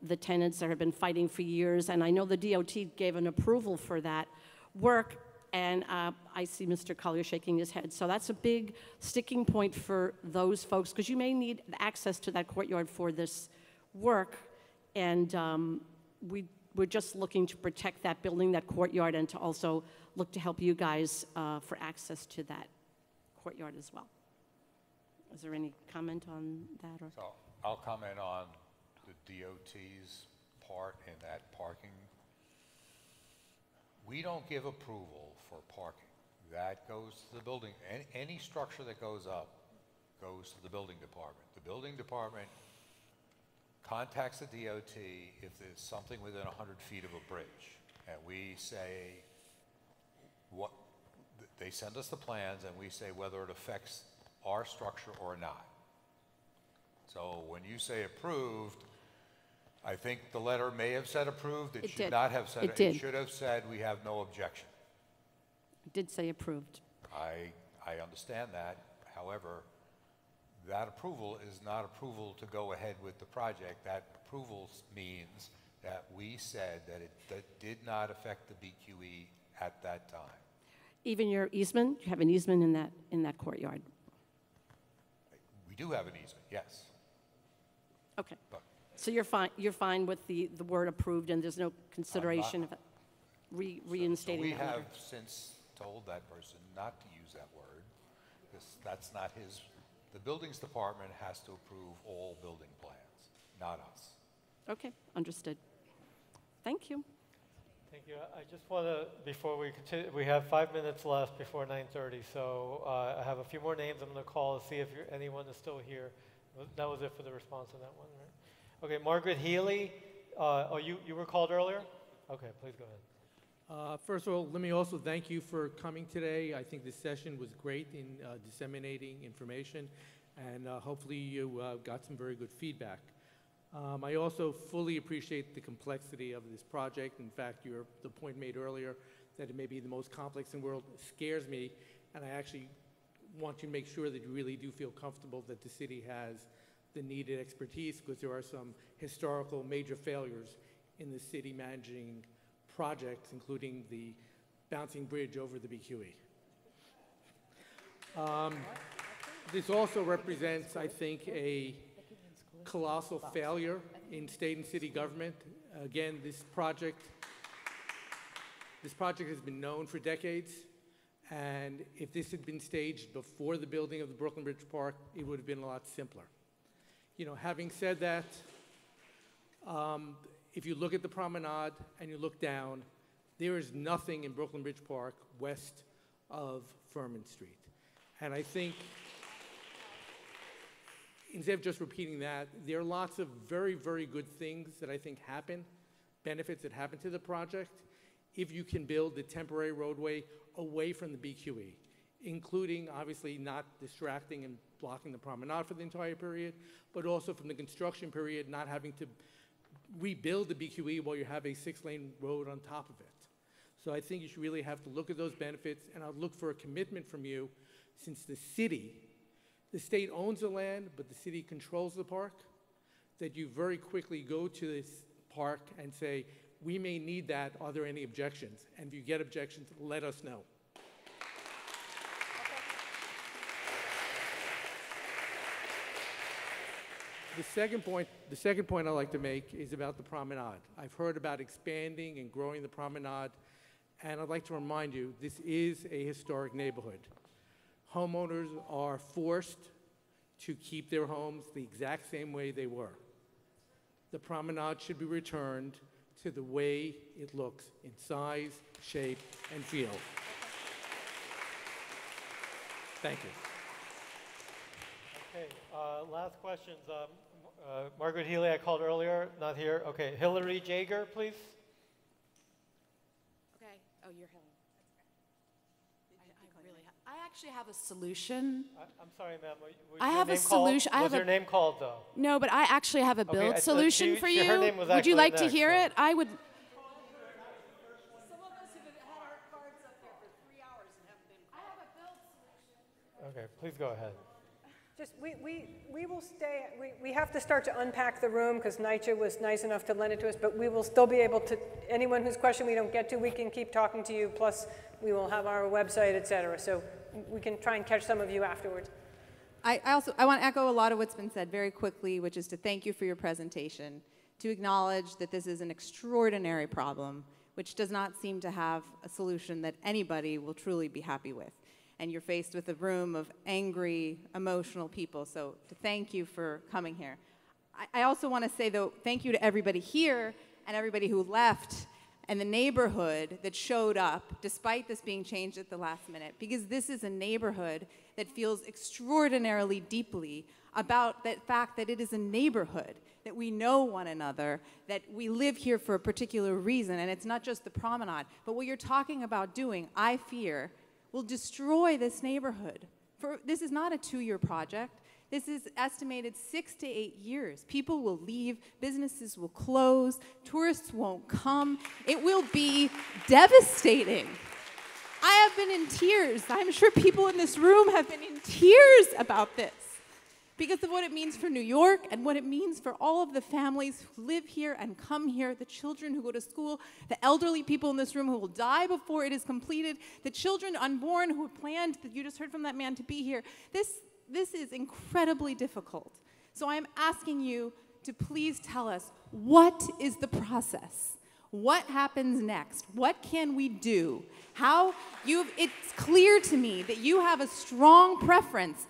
the tenants there have been fighting for years. And I know the DOT gave an approval for that work, and I see Mr. Collier shaking his head. So that's a big sticking point for those folks, because you may need access to that courtyard for this work. And we're just looking to protect that building, that courtyard, and to also look to help you guys for access to that courtyard as well. Is there any comment on that? Or? So I'll comment on the DOT's part in that parking. We don't give approval for parking. That goes to the building. Any structure that goes up goes to the building department. The building department contacts the DOT if there's something within 100 feet of a bridge. And we say, they send us the plans, and we say whether it affects our structure or not. So when you say approved, I think the letter may have said approved. It should not have said it. It should have said we have no objection. It did say approved. I understand that. However, that approval is not approval to go ahead with the project. That approval means that we said that it did not affect the BQE at that time. Even your easement? You have an easement in that courtyard? We do have an easement, yes. Okay. But So you're fine with the word approved, and there's no consideration of reinstating We that letter? have since told that person not to use that word, because that's not his, the buildings department has to approve all building plans, not us. Okay, understood. Thank you. Thank you. I just want to, before we continue, we have 5 minutes left before 9:30, so I have a few more names I'm going to call to see if anyone is still here. That was it for the response on that one, right? Okay, Margaret Healy. You were called earlier? Okay, please go ahead. First of all, let me also thank you for coming today. I think this session was great in disseminating information, and hopefully you got some very good feedback. I also fully appreciate the complexity of this project. In fact, the point made earlier that it may be the most complex in the world scares me, and I actually want you to make sure that you really do feel comfortable that the city has the needed expertise, because there are some historical major failures in the city managing projects, including the bouncing bridge over the BQE. This also represents, I think, a colossal failure in state and city government. Again, this project has been known for decades, and if this had been staged before the building of the Brooklyn Bridge Park, it would have been a lot simpler. You know, having said that, if you look at the promenade and you look down, there is nothing in Brooklyn Bridge Park west of Furman Street. And I think, instead of just repeating that, there are lots of very, very good things that I think happen, benefits that happen to the project, if you can build the temporary roadway away from the BQE, including obviously not distracting and blocking the promenade for the entire period, but also from the construction period, not having to rebuild the BQE while you have a 6-lane road on top of it. So I think you should really have to look at those benefits, and I'll look for a commitment from you, since the state owns the land, but the city controls the park, that you very quickly go to this park and say, we may need that, are there any objections? And if you get objections, let us know. The second point I'd like to make is about the promenade. I've heard about expanding and growing the promenade, and I'd like to remind you, this is a historic neighborhood. Homeowners are forced to keep their homes the exact same way they were. The promenade should be returned to the way it looks in size, shape, and feel. Thank you. Okay, last questions. Margaret Healy, I called earlier, not here. Okay, Hillary Jager, please. Okay. Oh, you're Hillary. I actually have a solution. I'm sorry, ma'am. I have a solution. Was your name called, though? No, but I actually have a build solution for you. Her name was Would you like to next, hear so. it? I would. Okay, please go ahead. Just, we will stay, we have to start to unpack the room because NYCHA was nice enough to lend it to us, but we will still be able to, anyone whose question we don't get to, we can keep talking to you, plus we will have our website, et cetera. So we can try and catch some of you afterwards. I want to echo a lot of what's been said very quickly, which is to thank you for your presentation, to acknowledge that this is an extraordinary problem, which does not seem to have a solution that anybody will truly be happy with. And you're faced with a room of angry, emotional people. So to thank you for coming here. I also want to say, though, thank you to everybody here and everybody who left and the neighborhood that showed up, despite this being changed at the last minute, because this is a neighborhood that feels extraordinarily deeply about the fact that it is a neighborhood, that we know one another, that we live here for a particular reason, and it's not just the promenade. But what you're talking about doing, I fear, will destroy this neighborhood. This is not a 2-year project. This is estimated 6 to 8 years. People will leave, businesses will close, tourists won't come. It will be devastating. I have been in tears. I'm sure people in this room have been in tears about this because of what it means for New York and what it means for all of the families who live here and come here, the children who go to school, the elderly people in this room who will die before it is completed, the children unborn who planned, that you just heard from that man, to be here. This is incredibly difficult. So I'm asking you to please tell us, what is the process? What happens next? What can we do? It's clear to me that you have a strong preference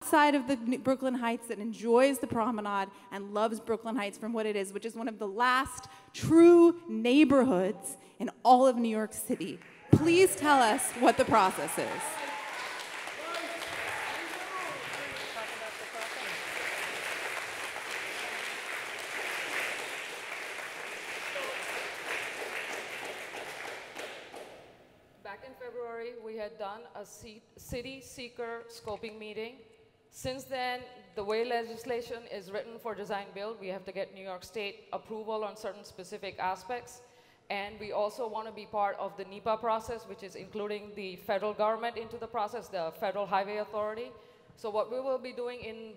outside of the Brooklyn Heights that enjoys the promenade and loves Brooklyn Heights from what it is, which is one of the last true neighborhoods in all of New York City. Please tell us what the process is. Back in February, we had done a city seeker scoping meeting. Since then, the way legislation is written for design build, we have to get New York State approval on certain specific aspects. And we also want to be part of the NYCHA process, which is including the federal government into the process, the Federal Highway Authority. So what we will be doing in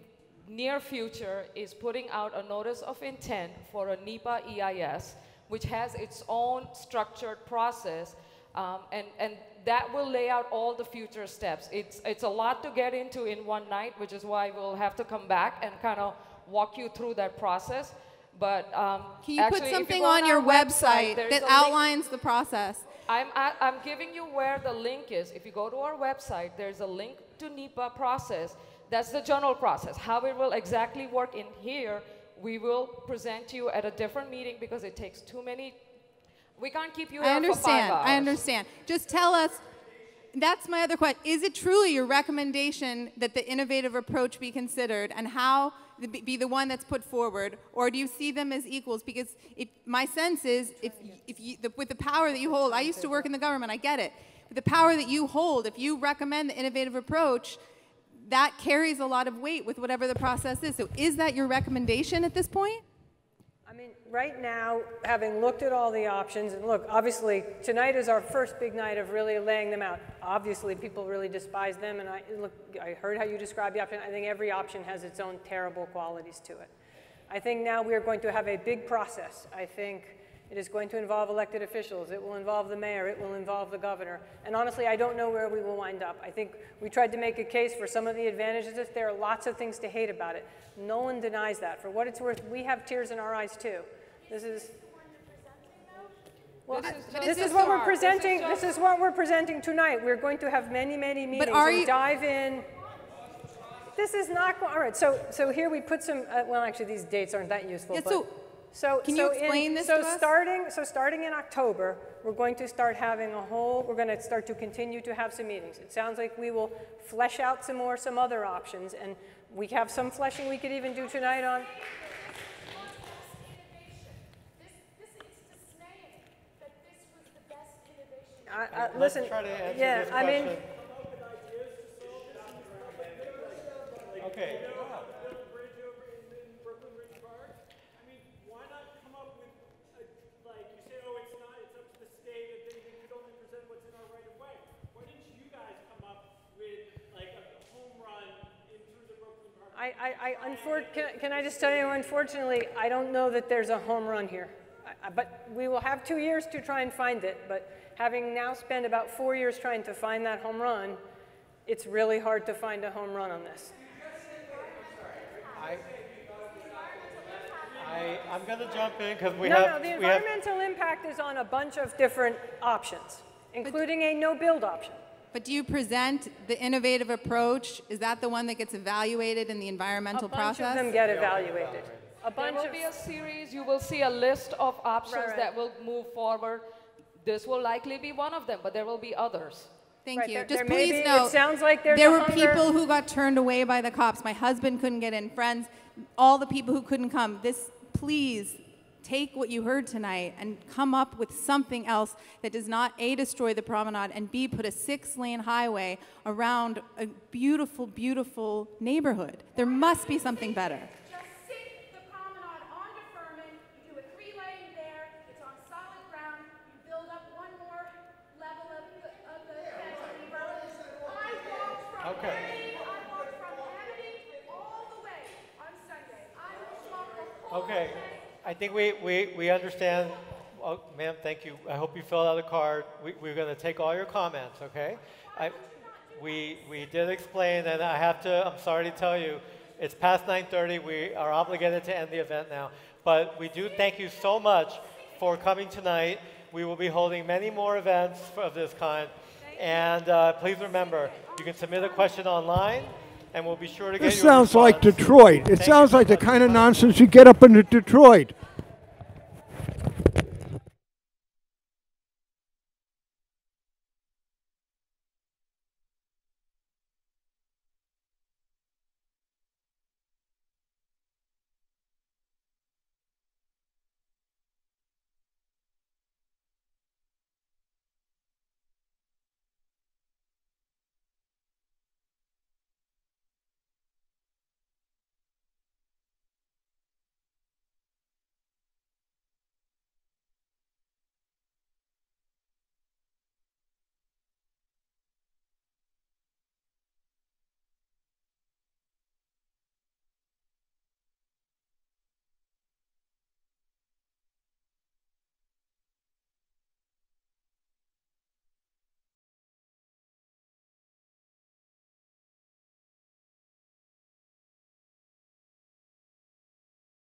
near future is putting out a notice of intent for a NYCHA EIS, which has its own structured process. And that will lay out all the future steps. It's a lot to get into in one night, which is why we'll have to come back and kind of walk you through that process. But can you put something on your website that outlines the process? I'm giving you where the link is. If you go to our website, there's a link to NYCHA process. That's the general process. How it will exactly work in here, we will present to you at a different meeting because it takes too many. We can't keep you here for 5 hours. I understand. Just tell us, that's my other question. Is it truly your recommendation that the innovative approach be considered and how be the one that's put forward, or do you see them as equals? Because my sense is, with the power that you hold, I used to work in the government, I get it. With the power that you hold, if you recommend the innovative approach, that carries a lot of weight with whatever the process is. So is that your recommendation at this point? I mean, right now, having looked at all the options, and look, obviously, tonight is our first big night of really laying them out. Obviously, people really despise them, and I heard how you described the option. I think every option has its own terrible qualities to it. I think now we are going to have a big process. I think it is going to involve elected officials. It will involve the mayor. It will involve the governor. And honestly, I don't know where we will wind up. I think we tried to make a case for some of the advantages. There are lots of things to hate about it. No one denies that. For what it's worth, we have tears in our eyes too. This is what we're presenting. This is what we're presenting tonight. We're going to have many, many meetings and dive in. This is not all right. So here we put some. Well, actually, these dates aren't that useful. Yeah, can you explain this to us? Starting in October, we're going to start having we're going to start to continue to have some meetings. It sounds like we will flesh out some other options, and we have some fleshing we could even do tonight on. Listen, yeah, I mean. Okay. Can I just tell you, unfortunately, I don't know that there's a home run here. But we will have 2 years to try and find it. But having now spent about 4 years trying to find that home run, it's really hard to find a home run on this. I'm going to jump in because we No, the environmental impact is on a bunch of different options, including a no-build option. But do you present the innovative approach? Is that the one that gets evaluated in the environmental process? A bunch of them get evaluated. There will be a series. You will see a list of options that will move forward. This will likely be one of them, but there will be others. Thank you. Just please note, it sounds like there were people who got turned away by the cops. My husband couldn't get in, friends, all the people who couldn't come. Please take what you heard tonight and come up with something else that does not A, destroy the promenade, and B, put a 6-lane highway around a beautiful, beautiful neighborhood. There must be something better. Just sit the promenade onto Furman, you do a 3-lane there, it's on solid ground, you build up one more level of the cantilever. I walked from Kennedy, I walked from Kennedy all the way on Sunday. I walked the whole Okay. day. I think we understand. Oh, ma'am, thank you. I hope you filled out a card. We're going to take all your comments, okay? We did explain, and I'm sorry to tell you, it's past 9:30. We are obligated to end the event now. But we do thank you so much for coming tonight. We will be holding many more events of this kind. And please remember, you can submit a question online, and we'll be sure to get This you a sounds like response. Detroit. It sounds like the kind of nonsense you get up in Detroit.